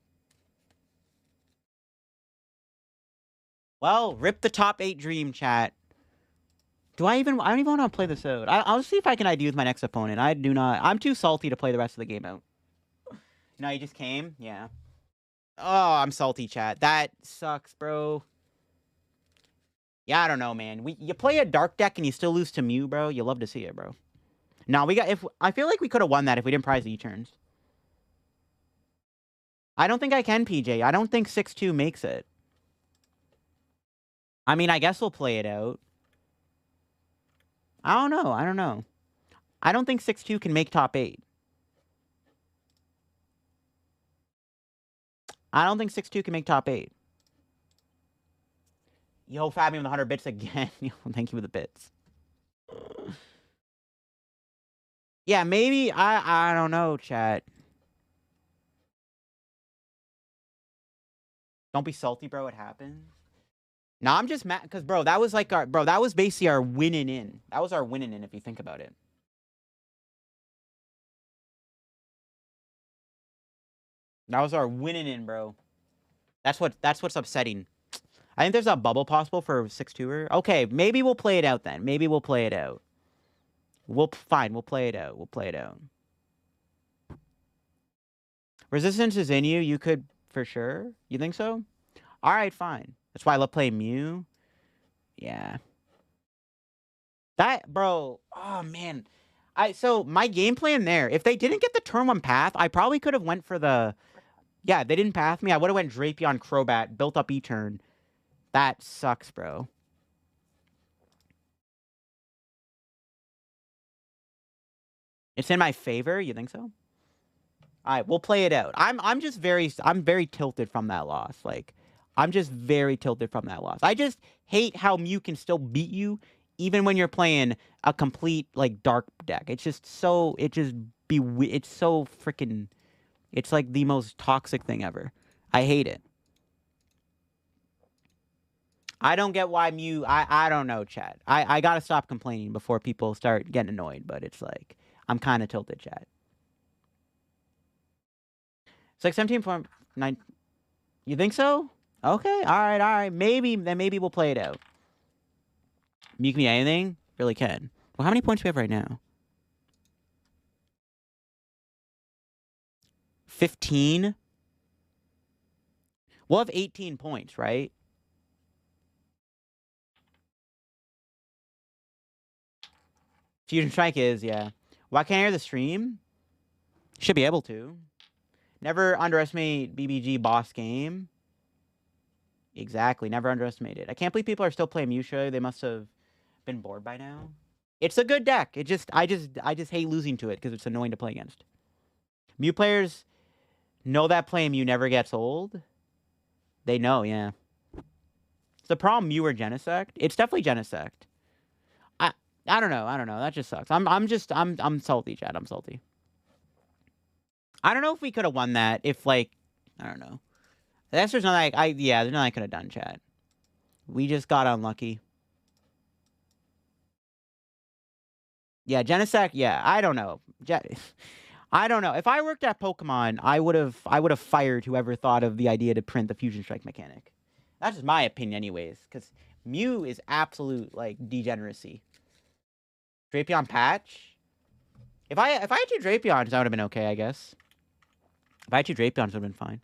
Well, rip the top 8 dream, chat. I don't even want to play this out. I'll see if I can ID with my next opponent. I do not. I'm too salty to play the rest of the game out. No, you just came? Yeah. Oh, I'm salty, chat. That sucks, bro. Yeah, I don't know, man. You play a dark deck and you still lose to Mew, bro. You love to see it, bro. No, I feel like we could have won that if we didn't prize E-turns. I don't think I can, PJ. I don't think 6-2 makes it. I mean, I guess we'll play it out. I don't know. I don't think 6-2 can make top 8. I don't think 6-2 can make top 8. Yo, Fabian with 100 bits again. Yo, thank you for the bits. Yeah, maybe. I don't know, chat. Don't be salty, bro. It happens. No, I'm just mad because, bro, that was like that was basically our winning in. That was our winning in if you think about it. That was our winning in, bro. That's what's upsetting. I think there's a bubble possible for 6-2er. Okay, maybe we'll play it out then. Maybe we'll play it out. Fine, we'll play it out. We'll play it out. Resistance is in you. You could for sure. You think so? All right, fine. That's why I love playing Mew. Yeah. That, bro. Oh, man. So, my game plan there, if they didn't get the turn 1 path, I probably could have went for the... Yeah, they didn't path me. I would have went Drapion, Crobat, built up E-turn. That sucks, bro. It's in my favor? You think so? All right, we'll play it out. I'm very tilted from that loss. Like, I'm just very tilted from that loss. I just hate how Mew can still beat you even when you're playing a complete, like, dark deck. It's just so... It's so freaking... It's, like, the most toxic thing ever. I hate it. I don't get why Mew... I don't know, chat. I gotta stop complaining before people start getting annoyed, but it's, like... I'm kind of tilted, chat. It's like 17.9... You think so? Okay, alright. Maybe we'll play it out. Mew can be anything? Really can. Well, how many points do we have right now? 15? We'll have 18 points, right? Fusion Strike is, yeah. Why can't I hear the stream? Should be able to. Never underestimate BBG boss game. Exactly. Never underestimate it. I can't believe people are still playing Musha. They must have been bored by now. It's a good deck. I just hate losing to it because it's annoying to play against. Mew players know that playing Mew never gets old. They know, yeah. It's the problem Mew or Genesect. It's definitely Genesect. I don't know. That just sucks. I'm salty, Chad. I'm salty. I don't know if we could have won that if, like, I don't know. The answer's not like, there's nothing I could have done, Chad. We just got unlucky. Yeah, Genesect, yeah, I don't know. I don't know. If I worked at Pokemon, I would have fired whoever thought of the idea to print the Fusion Strike mechanic. That's just my opinion anyways, because Mew is absolute, like, degeneracy. Drapion patch? If I had 2 Drapions, that would have been okay, I guess. If I had 2 Drapions, it would have been fine.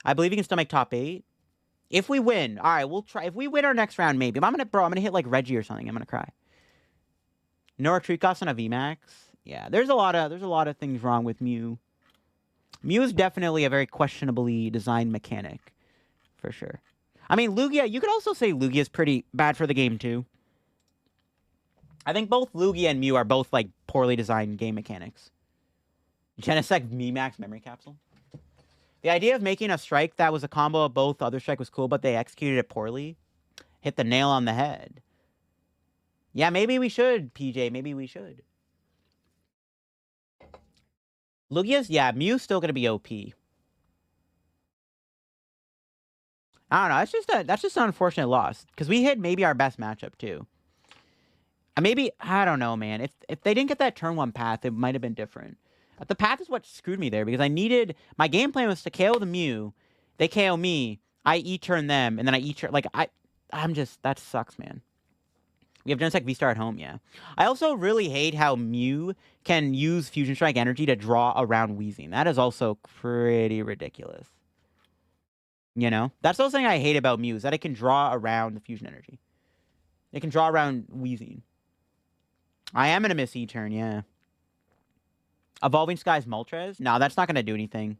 I believe you can still make top 8. If we win, all right, we'll try. If we win our next round, maybe. I'm gonna hit like Reggie or something. I'm gonna cry. No retreat cost on a VMAX. Yeah, there's a lot of things wrong with Mew. Mew is definitely a very questionably designed mechanic, for sure. I mean, Lugia, you could also say Lugia is pretty bad for the game, too. I think both Lugia and Mew are both, like, poorly designed game mechanics. Genesect VMAX memory capsule. The idea of making a strike that was a combo of both other strike was cool, but they executed it poorly. Hit the nail on the head. Yeah, maybe we should, PJ. Maybe we should. Lugia's, yeah, Mew's still going to be OP. I don't know. That's just an unfortunate loss. Because we hit maybe our best matchup, too. Maybe, I don't know, man. If they didn't get that turn 1 path, it might have been different. The path is what screwed me there, because I needed... My game plan was to KO the Mew, they KO me, I E-turn them, and then I E-turn... Like, I'm just... That sucks, man. We have Genesect V-Star at home, yeah. I also really hate how Mew can use Fusion Strike energy to draw around Wheezing. That is also pretty ridiculous. You know? That's the thing I hate about Mew, is that it can draw around the Fusion energy. It can draw around Wheezing. I am going to miss E-turn, yeah. Evolving Skies Moltres? No, that's not going to do anything.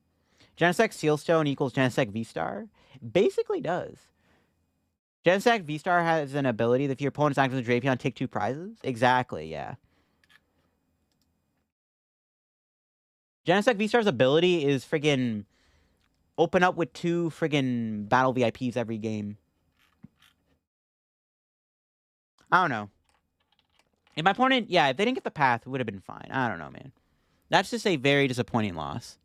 Genesect Sealstone equals Genesect V-Star? Basically does. Genesect V-Star has an ability that if your opponent's active with Drapion, take 2 prizes? Exactly, yeah. Genesect V-Star's ability is friggin' open up with 2 friggin' battle VIPs every game. I don't know. If my opponent, yeah, if they didn't get the path, it would have been fine. I don't know, man. That's just a very disappointing loss.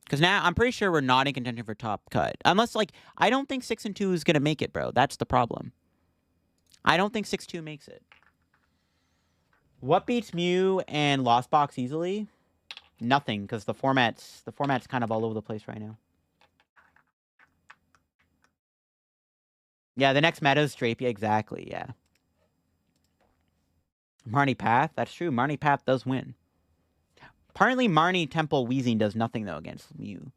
Because now, I'm pretty sure we're not in contention for top cut. Unless, like, I don't think 6-2 is going to make it, bro. That's the problem. I don't think 6-2 makes it. What beats Mew and Lost Box easily? Nothing, because the format's kind of all over the place right now. Yeah, the next meta is Drapia, exactly, yeah. Marnie Path, that's true. Marnie Path does win. Apparently, Marnie Temple Wheezing does nothing, though, against Mew.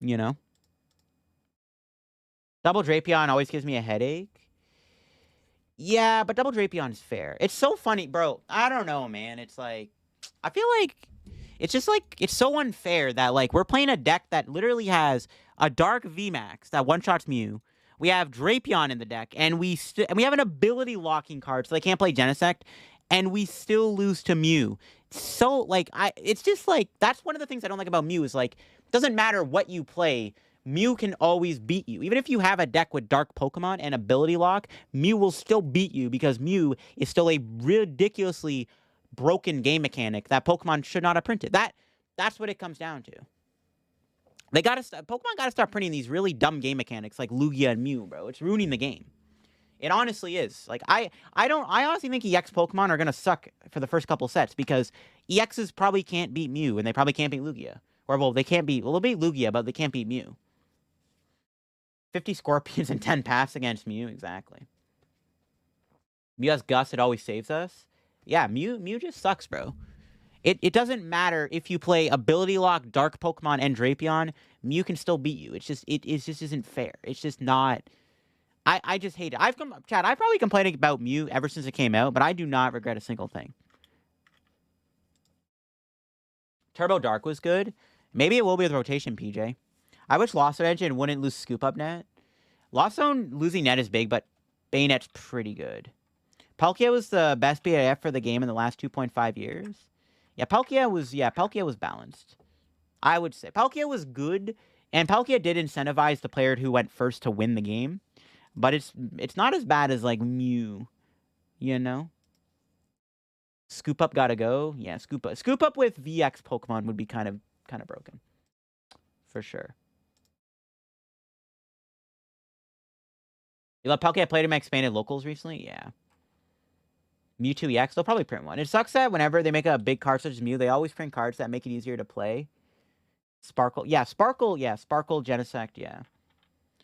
You know? Double Drapion always gives me a headache. Yeah, but Double Drapion is fair. It's so funny, bro. I don't know, man. It's like... I feel like... It's just like... It's so unfair that, like, we're playing a deck that literally has a Dark VMAX that one-shots Mew. We have Drapion in the deck, and we have an ability locking card, so they can't play Genesect, and we still lose to Mew. So, like, it's just, like, that's one of the things I don't like about Mew, is, like, it doesn't matter what you play, Mew can always beat you. Even if you have a deck with Dark Pokemon and ability lock, Mew will still beat you, because Mew is still a ridiculously broken game mechanic that Pokemon should not have printed. That's what it comes down to. Pokemon gotta start printing these really dumb game mechanics like Lugia and Mew, bro. It's ruining the game. It honestly is. Like, I honestly think EX Pokemon are gonna suck for the first couple sets, because EXs probably can't beat Mew, and they probably can't beat Lugia. Or, well, they'll beat Lugia, but they can't beat Mew. 50 Scorpions and 10 Paths against Mew, exactly. Mew has Gust, it always saves us. Yeah, Mew just sucks, bro. It doesn't matter if you play Ability Lock, Dark Pokemon, and Drapion, Mew can still beat you. It just isn't fair. It's just not... I just hate it. I've probably complained about Mew ever since it came out, but I do not regret a single thing. Turbo Dark was good. Maybe it will be with rotation, PJ. I wish Lost Zone Engine wouldn't lose Scoop Up Net. Lost Zone losing Net is big, but Bayonet's pretty good. Palkia was the best BAF for the game in the last 2.5 years. Yeah, Palkia was balanced. I would say. Palkia was good, and Palkia did incentivize the player who went first to win the game. But it's not as bad as, like, Mew, you know? Scoop Up gotta go. Yeah, Scoop Up. Scoop Up with VX Pokemon would be kind of broken. For sure. You love Palkia played in my expanded locals recently? Yeah. Mewtwo EX, they'll probably print one. It sucks that whenever they make a big card such as Mew, they always print cards that make it easier to play. Sparkle, Sparkle Genesect, yeah.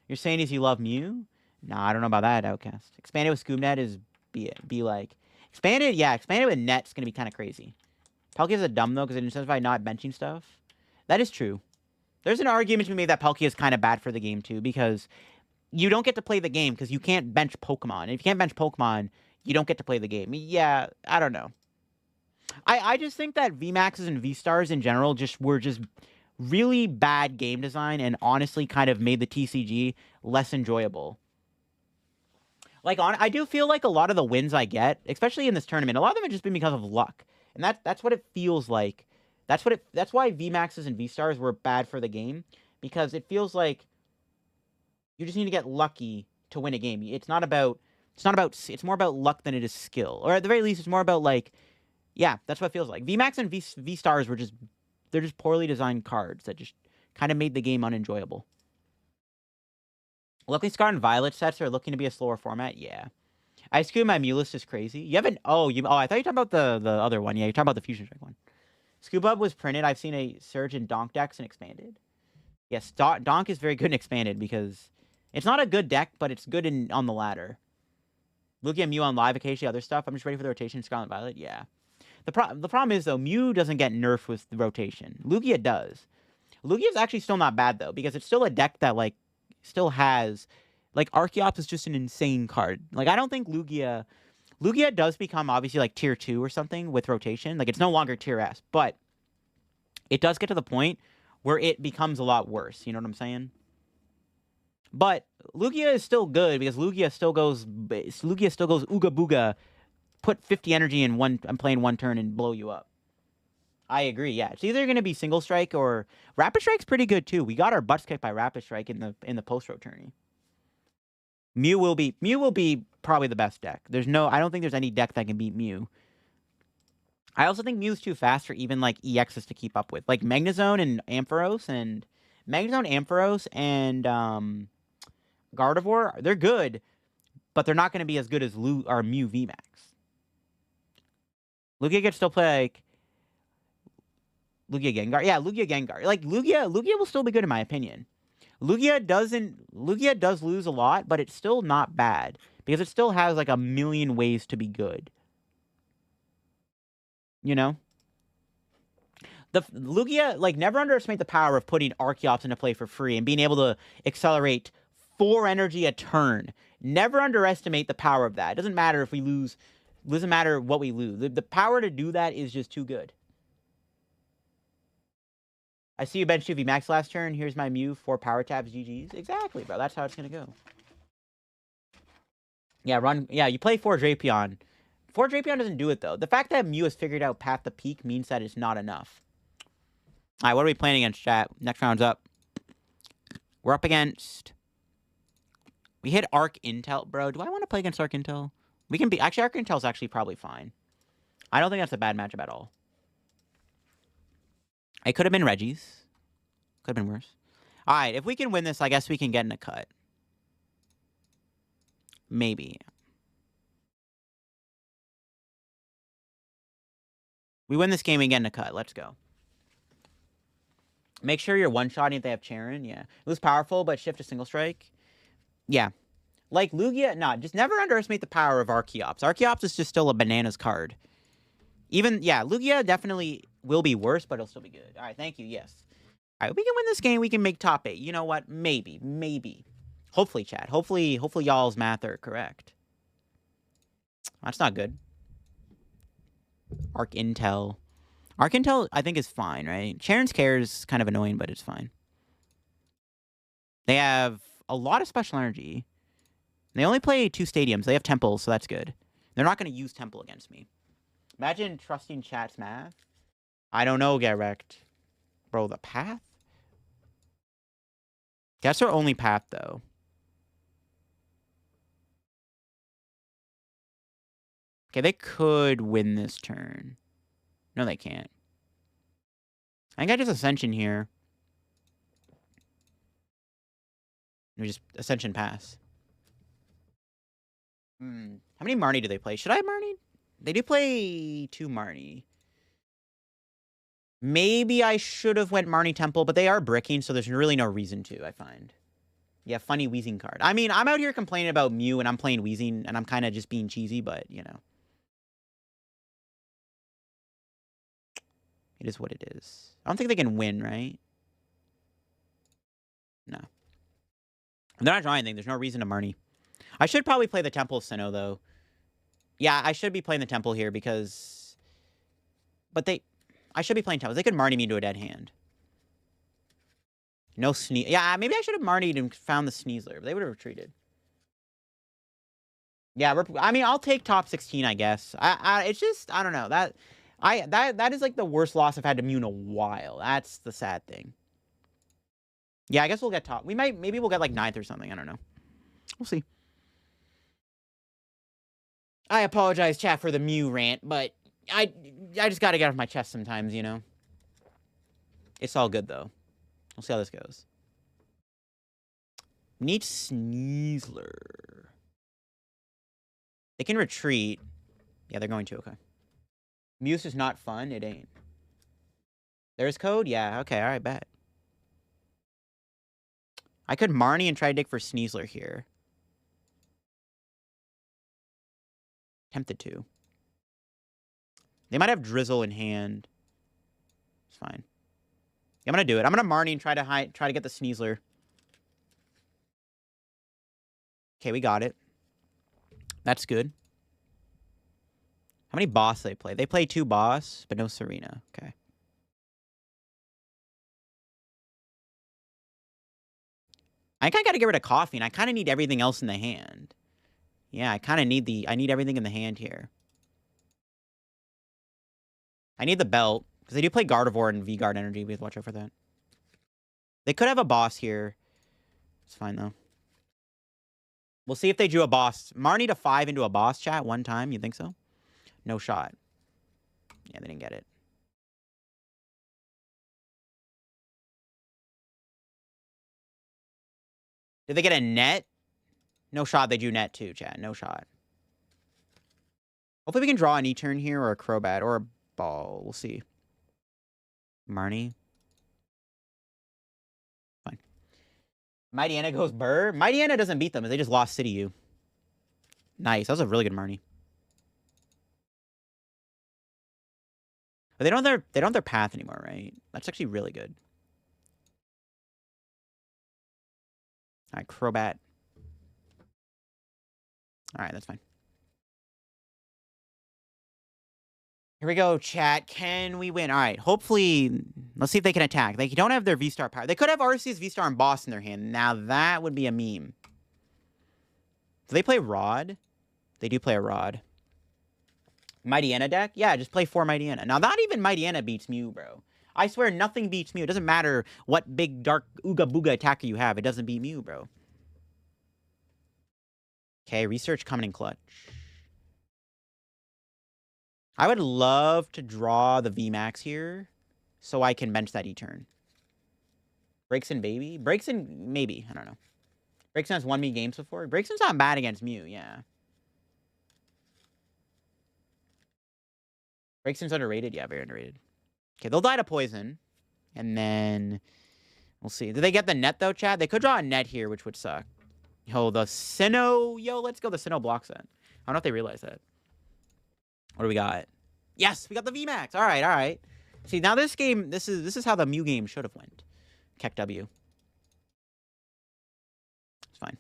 You're saying is you love Mew? Nah, I don't know about that, Outcast. Expanded with Scoop Net is be like... Expanded with Net's gonna be kind of crazy. Palkia's a dumb, though, because it incentivizes not benching stuff. That is true. There's an argument to be made that Palkia is kind of bad for the game, too, because you don't get to play the game because you can't bench Pokemon. And if you can't bench Pokemon, you don't get to play the game. Yeah, I don't know. I just think that VMAXs and V-Stars in general were just really bad game design and honestly kind of made the TCG less enjoyable. Like, I do feel like a lot of the wins I get, especially in this tournament, a lot of them have just been because of luck. And that's what it feels like. That's why VMAXs and V-Stars were bad for the game, because it feels like you just need to get lucky to win a game. It's more about luck than it is skill. Or at the very least, it's more about like, yeah, that's what it feels like. VMAX and V-Stars they're just poorly designed cards that just kind of made the game unenjoyable. Luckily Scar and Violet sets are looking to be a slower format. Yeah. Ice Cube, my Mulist is crazy. You haven't... I thought you were talking about the other one. Yeah, you're talking about the Fusion Strike one. Scubub was printed. I've seen a surge in Donk decks and expanded. Yes, Donk is very good and expanded because it's not a good deck, but it's good on the ladder. Looking at Mew on live, occasionally other stuff. I'm just ready for the rotation. Scarlet and Violet, yeah. The problem is, though, Mew doesn't get nerfed with the rotation. Lugia does. Lugia's actually still not bad, though, because it's still a deck that, like, still has... Like, Archeops is just an insane card. Like, I don't think Lugia does become, obviously, like, tier 2 or something with rotation. Like, it's no longer tier S. But it does get to the point where it becomes a lot worse. You know what I'm saying? But Lugia is still good because Lugia still goes ooga booga, put 50 energy in I'm playing one turn and blow you up. I agree. Yeah, it's either going to be single strike or Rapid Strike's pretty good too. We got our butts kicked by Rapid Strike in the post-row tourney. Mew will be probably the best deck. I don't think there's any deck that can beat Mew. I also think Mew's too fast for even like EXs to keep up with. Like Magnezone and Ampharos and Gardevoir, they're good, but they're not going to be as good as Mew VMAX. Lugia could still play like Lugia Gengar. Yeah, Lugia Gengar. Like Lugia will still be good in my opinion. Lugia does lose a lot, but it's still not bad because it still has like a million ways to be good. You know? The Lugia, like, never underestimate the power of putting Archeops into play for free and being able to accelerate 4 energy a turn. Never underestimate the power of that. It doesn't matter if we lose. It doesn't matter what we lose. The power to do that is just too good. I see you bench 2 VMAX last turn. Here's my Mew, 4 power tabs, GG's. Exactly, bro. That's how it's going to go. Yeah, you play 4 Drapion. 4 Drapion doesn't do it, though. The fact that Mew has figured out Path to Peak means that it's not enough. All right, what are we playing against, chat? Next round's up. We're up against... We hit Arc Intel. Bro, do I want to play against Arc Intel? We can be... Actually, Arc Intel's actually probably fine. I don't think that's a bad matchup at all. It could have been Reggie's. Could have been worse. All right, if we can win this, I guess we can get in a cut. Maybe. We win this game and get in a cut. Let's go. Make sure you're one-shotting if they have Charon. Yeah. It was powerful, but shift to single strike. Yeah. Like Lugia, just never underestimate the power of Archeops. Archeops is just still a bananas card. Lugia definitely will be worse, but it'll still be good. All right, thank you. Yes. All right, we can win this game. We can make top 8. You know what? Maybe. Hopefully, chat. Hopefully y'all's math are correct. That's not good. Arc Intel, I think, is fine, right? Charon's Care is kind of annoying, but it's fine. They have a lot of special energy. They only play 2 stadiums. They have temples, so that's good. They're not going to use temple against me. Imagine trusting chat's math. I don't know, get wrecked. Bro, the path? That's their only path, though. Okay, they could win this turn. No, they can't. I think I just Ascension here. We just Ascension pass. How many Marnie do they play? Should I Marnie? They do play 2 Marnie. Maybe I should have went Marnie Temple, but they are bricking, so there's really no reason to, I find. Yeah, funny Wheezing card. I mean, I'm out here complaining about Mew, and I'm playing Wheezing, and I'm kind of just being cheesy, but, you know. It is what it is. I don't think they can win, right? No. They're not drawing anything. There's no reason to Marnie. I should probably play the Temple of Sinnoh, though. Yeah, I should be playing the Temple here because But I should be playing Towers. They could Marnie me into a dead hand. No Sneasler. Yeah, maybe I should have Marnied and found the Sneasler. But they would have retreated. Yeah, I mean, I'll take top 16, I guess. It's just, I don't know. That is like the worst loss I've had to Mew in a while. That's the sad thing. Yeah, I guess we'll get top. Maybe we'll get like 9th or something. I don't know. We'll see. I apologize, chat, for the Mew rant, but I just gotta get off my chest sometimes, you know? It's all good, though. We'll see how this goes. Need Sneasler. They can retreat. Yeah, they're going to, okay. Muse is not fun. It ain't. There's code? Yeah, okay, alright, bet. I could Marnie and try to dig for Sneasler here. Tempted to. They might have Drizzle in hand. It's fine. Yeah, I'm gonna do it. I'm gonna Marnie and try to get the Sneasler. Okay, we got it. That's good. How many boss they play? They play 2 boss, but no Serena. Okay. I think I gotta get rid of Coffee, and I kind of need everything else in the hand. Yeah, I kind of need I need everything in the hand here. I need the belt, because they do play Gardevoir and V-Guard Energy. We have to watch out for that. They could have a boss here. It's fine, though. We'll see if they drew a boss. Marnie to 5 into a boss, chat, one time. You think so? No shot. Yeah, they didn't get it. Did they get a net? No shot. They drew net, too, chat. No shot. Hopefully we can draw an E-turn here, or a Crobat, or a ball. We'll see. Marnie. Fine. Mighty Anna goes Burr. Mighty Anna doesn't beat them. They just lost City U. Nice. That was a really good Marnie. But they don't have their path anymore, right? That's actually really good. Alright, Crobat. Alright, that's fine. Here we go, chat. Can we win? Alright, hopefully... Let's see if they can attack. They don't have their V-Star power. They could have Arceus, V-Star, and Boss in their hand. Now, that would be a meme. Do they play Rod? They do play a Rod. Mighty Anna deck? Yeah, just play 4 Mighty Anna. Now, not even Mighty Anna beats Mew, bro. I swear, nothing beats Mew. It doesn't matter what big, dark, ooga-booga attacker you have. It doesn't beat Mew, bro. Okay, research coming in clutch. I would love to draw the VMAX here so I can bench that E-turn. Breaks in baby? Breaks in maybe. I don't know. Breaks in has won me games before. Breaks in's not bad against Mew, yeah. Breaks in's underrated? Yeah, very underrated. Okay, they'll die to poison. And then we'll see. Do they get the net though, Chad? They could draw a net here, which would suck. Yo, the Sinnoh. Yo, let's go. The Sinnoh blocks that. I don't know if they realize that. What do we got? Yes, we got the VMAX. All right, all right. See, now this game, this is how the Mew game should have went. Keck W. It's fine.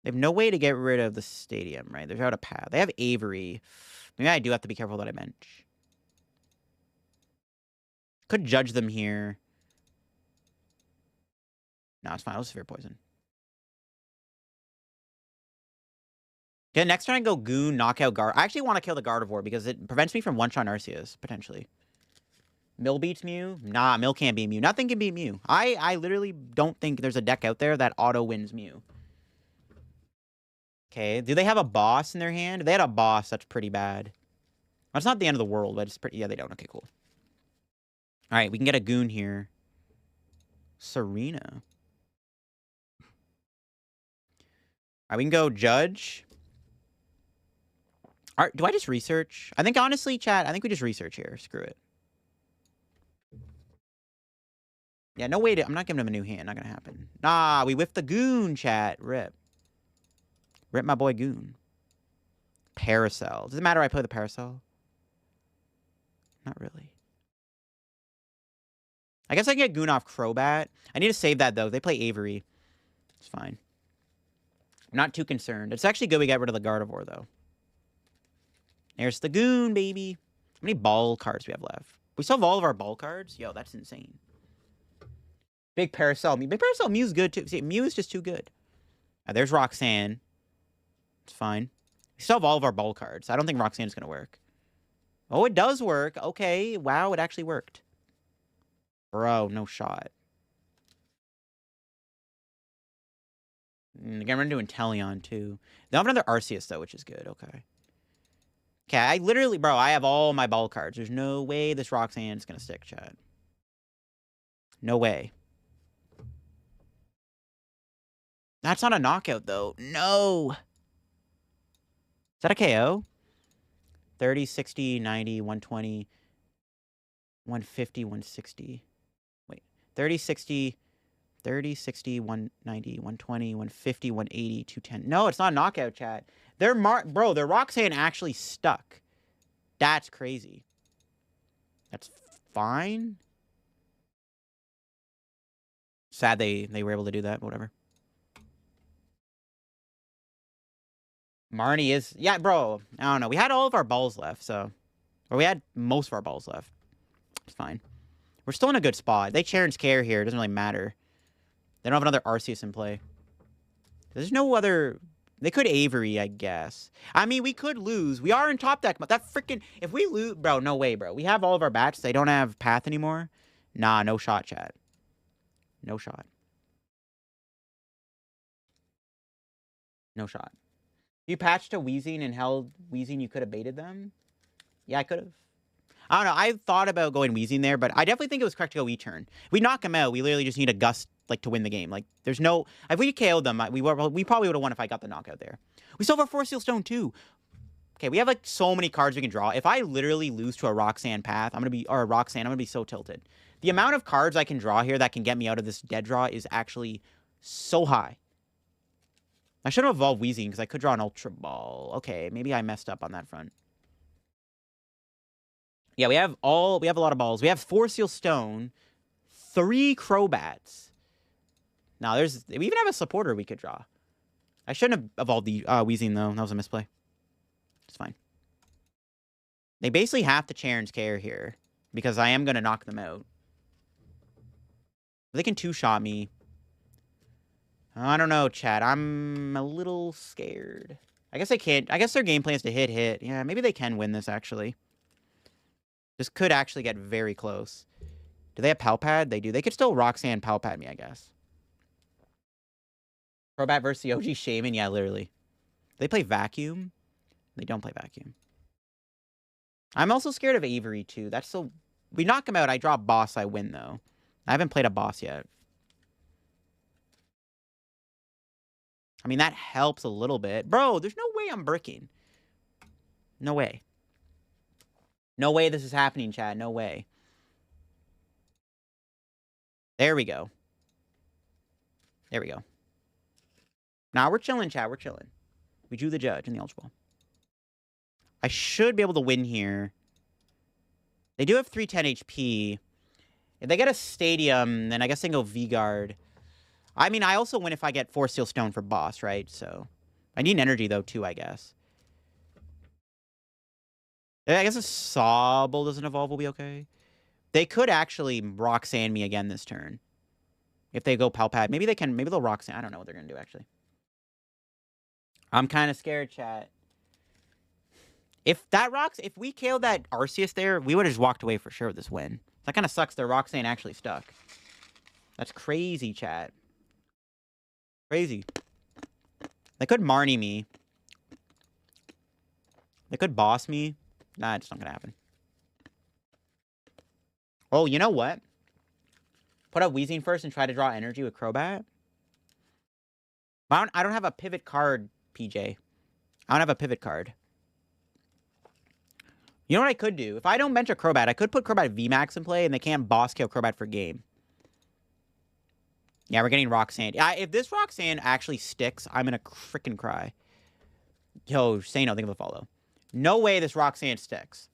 They have no way to get rid of the stadium, right? They're out of path. They have Avery. Maybe I do have to be careful that I bench. Could judge them here. No, it's fine. I'll severe poison. Okay, next turn I go Goon, Knockout Guard. I actually want to kill the Gardevoir because it prevents me from one-shot Arceus, potentially. Mill beats Mew? Nah, Mill can't beat Mew. Nothing can beat Mew. I literally don't think there's a deck out there that auto-wins Mew. Okay, do they have a boss in their hand? If they had a boss, that's pretty bad. That's not the end of the world, but it's pretty... Yeah, they don't. Okay, cool. Alright, we can get a Goon here. Serena. Alright, we can go Judge. Alright, do I just research? I think, honestly, chat, I think we just research here. Screw it. Yeah, no way to... I'm not giving him a new hand. Not gonna happen. Nah, we whiffed the Goon, chat. Rip. Rip my boy Goon. Parasol. Does it matter if I play the Parasol? Not really. I guess I can get Goon off Crobat. I need to save that, though. They play Avery. It's fine. I'm not too concerned. It's actually good we got rid of the Gardevoir, though. There's the goon, baby. How many ball cards we have left? We still have all of our ball cards? Yo, that's insane. Big Paracel. Big Paracel Mew's good, too. See, Mew is just too good. There's Roxanne. It's fine. We still have all of our ball cards. I don't think Roxanne's going to work. Oh, it does work. Okay. Wow, it actually worked. Bro, no shot. Again, we're doing Teleon, too. They have another Arceus, though, which is good. Okay. Okay, I literally... Bro, I have all my ball cards. There's no way this Roxanne's going to stick, chat. No way. That's not a knockout, though. No. Is that a KO? 30, 60, 90, 120, 150, 160. Wait. 30, 60, 190, 120, 150, 180, 210. No, it's not a knockout, chat. Bro, their Roxanne actually stuck. That's crazy. That's fine. Sad they were able to do that, but whatever. Marnie is... Yeah, bro. I don't know. We had all of our balls left, so... Or we had most of our balls left. It's fine. We're still in a good spot. They Charon's Care here. It doesn't really matter. They don't have another Arceus in play. There's no other... They could Avery, I guess. I mean, we could lose. We are in top deck, but that freaking... If we lose... Bro, no way, bro. We have all of our bats. They don't have Path anymore. Nah, no shot, chat. No shot. No shot. You patched to Weezing and held Weezing, you could have baited them? Yeah, I could have. I don't know. I thought about going Weezing there, but I definitely think it was correct to go E-turn. If we knock him out, we literally just need a gust like to win the game. Like, there's no... If we KO'd them, we probably would have won if I got the knockout there. We still have our Force Seal Stone, too. Okay, we have, like, so many cards we can draw. If I literally lose to a Roxanne Path, or a Roxanne, I'm going to be so tilted. The amount of cards I can draw here that can get me out of this dead draw is actually so high. I should have evolved Weezing because I could draw an Ultra Ball. Okay, maybe I messed up on that front. Yeah, we have a lot of balls. We have 4 Seal Stone, 3 Crobats. Now, we even have a supporter we could draw. I shouldn't have evolved the Weezing, though. That was a misplay. It's fine. They basically have to Charon's Care here because I am going to knock them out. They can 2-shot me. I don't know, chat. I'm a little scared. I guess they can't. I guess their game plan is to hit. Yeah, maybe they can win this, actually. This could actually get very close. Do they have Palpad? They do. They could still Roxanne Palpad me, I guess. Crobat versus the OG Shaman? Yeah, literally. They play Vacuum? They don't play Vacuum. I'm also scared of Avery, too. That's so... We knock him out. I draw a boss. I win, though. I haven't played a boss yet. I mean, that helps a little bit. Bro, there's no way I'm bricking. No way. No way this is happening, Chad. No way. There we go. There we go. Now we're chilling, Chad. We're chilling. We drew the judge in the Ultra Ball. I should be able to win here. They do have 310 HP. If they get a Stadium, then I guess they can go V-Guard. I mean, I also win if I get 4 Steel Stone for boss, right? So, I need an energy, though, too, I guess. I guess a Sobble doesn't evolve will be okay. They could actually Roxanne me again this turn. If they go Palpad. Maybe they can. Maybe they'll Roxanne. I don't know what they're going to do, actually. I'm kind of scared, chat. If we killed that Arceus there, we would have just walked away for sure with this win. That kind of sucks their Roxanne actually stuck. That's crazy, chat. Crazy. They could Marnie me. They could boss me. Nah, it's not gonna happen. Oh, you know what? Put up Weezing first and try to draw energy with Crobat. I don't have a pivot card, PJ. I don't have a pivot card. You know what I could do? If I don't bench a Crobat, I could put Crobat VMAX in play and they can't boss kill Crobat for game. Yeah, we're getting Roxanne. If this Roxanne actually sticks, I'm gonna freaking cry. Yo, say no, think of a follow. No way this Roxanne sticks.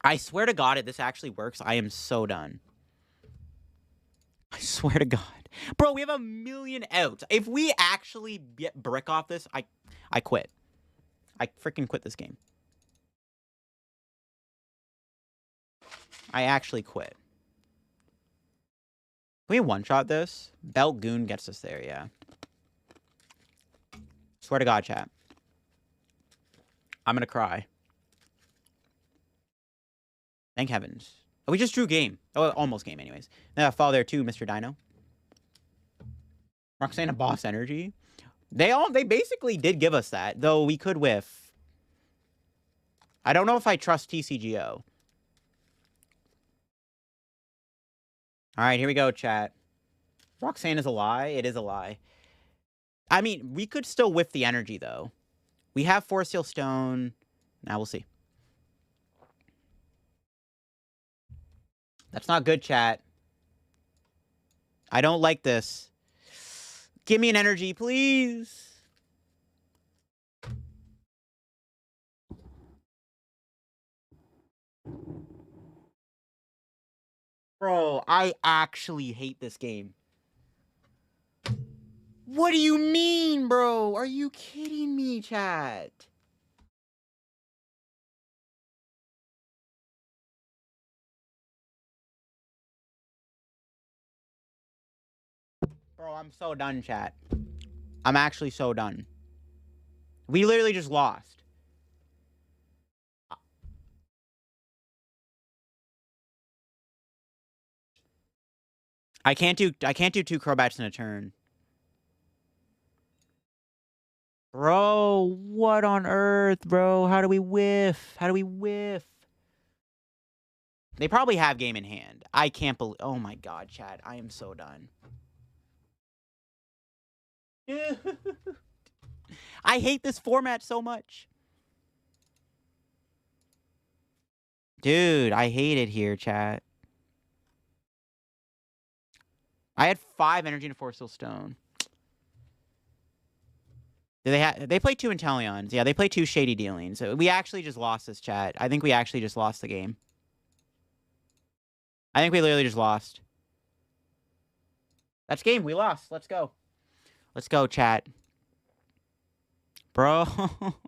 I swear to God, if this actually works, I am so done. I swear to God. Bro, we have 1 million outs. If we actually get brick off this, I quit. I freaking quit this game. I actually quit. Can we one-shot this? Belt Goon gets us there, yeah. Swear to God, chat. I'm gonna cry. Thank heavens. Oh, we just drew game. Oh, almost game, anyways. Now, fall there too, Mr. Dino. Roxanne boss energy. They basically did give us that, though we could whiff. I don't know if I trust TCGO. Alright, here we go, chat. Roxanne is a lie. It is a lie. I mean, we could still whiff the energy, though. We have Force Seal Stone. Now we'll see. That's not good, chat. I don't like this. Give me an energy, please. Bro, I actually hate this game. What do you mean, bro? Are you kidding me, chat? Bro, I'm so done, chat. I'm actually so done. We literally just lost. I can't do 2 Crobats in a turn. Bro, what on earth, bro? How do we whiff? How do we whiff? They probably have game in hand. I can't believe... Oh my god, chat. I am so done. I hate this format so much. Dude, I hate it here, chat. I had 5 energy and a Force Seal Stone. They play 2 Intellions. Yeah, they play 2 Shady Dealings. So we actually just lost this, chat. I think we actually just lost the game. I think we literally just lost. That's game. We lost. Let's go. Let's go, chat. Bro,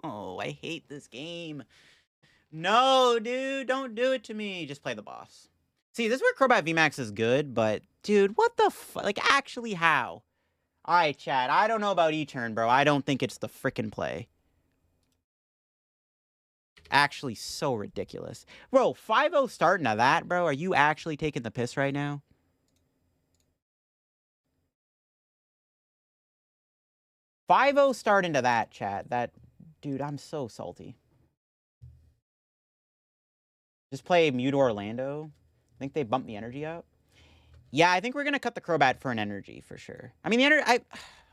I hate this game. No, dude, don't do it to me. Just play the boss. See, this is where Crobat VMAX is good, but, dude, what the fuck? Like, actually, how? All right, chat. I don't know about E-Turn, bro. I don't think it's the frickin' play. Actually, so ridiculous. Bro, 5-0 starting to that, bro. Are you actually taking the piss right now? $5-0 start into that, chat. That, dude, I'm so salty. Just play Mute Orlando. I think they bumped the energy up. Yeah, I think we're gonna cut the Crobat for an energy for sure. I mean, the energy.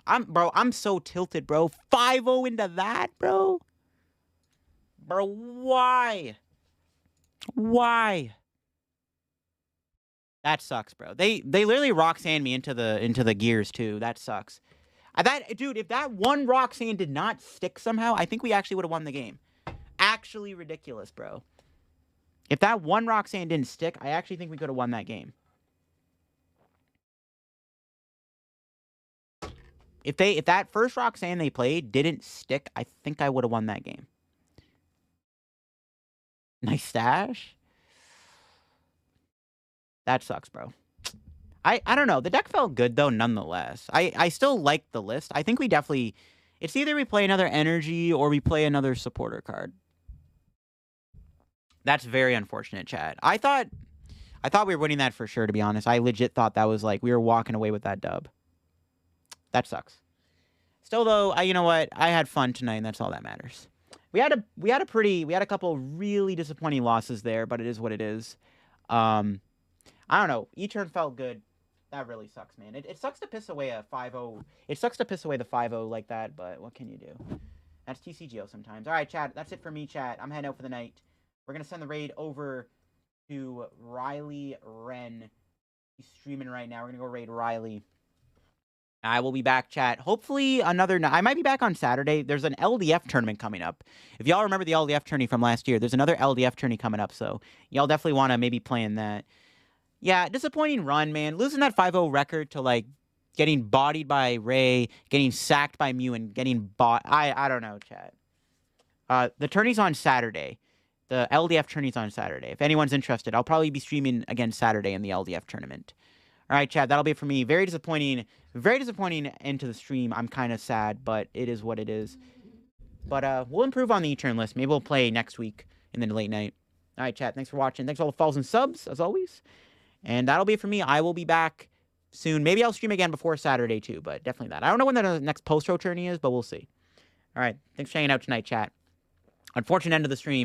I'm so tilted, bro. 5-0 into that, bro. Bro, why? Why? That sucks, bro. They literally Roxanne me into the gears too. That sucks. Dude, if that one Roxanne did not stick somehow, I think we actually would have won the game. Actually ridiculous, bro. If that one Roxanne didn't stick, I actually think we could have won that game. If that first Roxanne they played didn't stick, I think I would have won that game. Nice stash. That sucks, bro. I don't know. The deck felt good, though, nonetheless. I still like the list. I think we definitely... It's either we play another energy or we play another supporter card. That's very unfortunate, chat. I thought we were winning that for sure, to be honest. I legit thought that was like we were walking away with that dub. That sucks. Still, though, you know what? I had fun tonight, and that's all that matters. We had a couple really disappointing losses there, but it is what it is. I don't know. E-Turn felt good. That really sucks, man. It sucks to piss away a 5-0. It sucks to piss away the 5-0 like that, but what can you do? That's TCGO sometimes. All right, chat. That's it for me, chat. I'm heading out for the night. We're going to send the raid over to Riley Wren. He's streaming right now. We're going to go raid Riley. I will be back, chat. Hopefully another... I might be back on Saturday. There's an LDF tournament coming up. If y'all remember the LDF tourney from last year, there's another LDF tourney coming up, so y'all definitely want to maybe play in that. Yeah, disappointing run, man. Losing that 5-0 record to, like, getting bodied by Ray, getting sacked by Mew, and getting bought... I don't know, chat. The tourney's on Saturday. The LDF tourney's on Saturday. If anyone's interested, I'll probably be streaming again Saturday in the LDF tournament. All right, chat, that'll be it for me. Very disappointing into the stream. I'm kind of sad, but it is what it is. But we'll improve on the E-turn list. Maybe we'll play next week in the late night. All right, chat, thanks for watching. Thanks for all the follows and subs, as always. And that'll be it for me. I will be back soon. Maybe I'll stream again before Saturday, too, but definitely that. I don't know when the next post-show tourney is, but we'll see. All right, thanks for hanging out tonight, chat. Unfortunate end of the stream.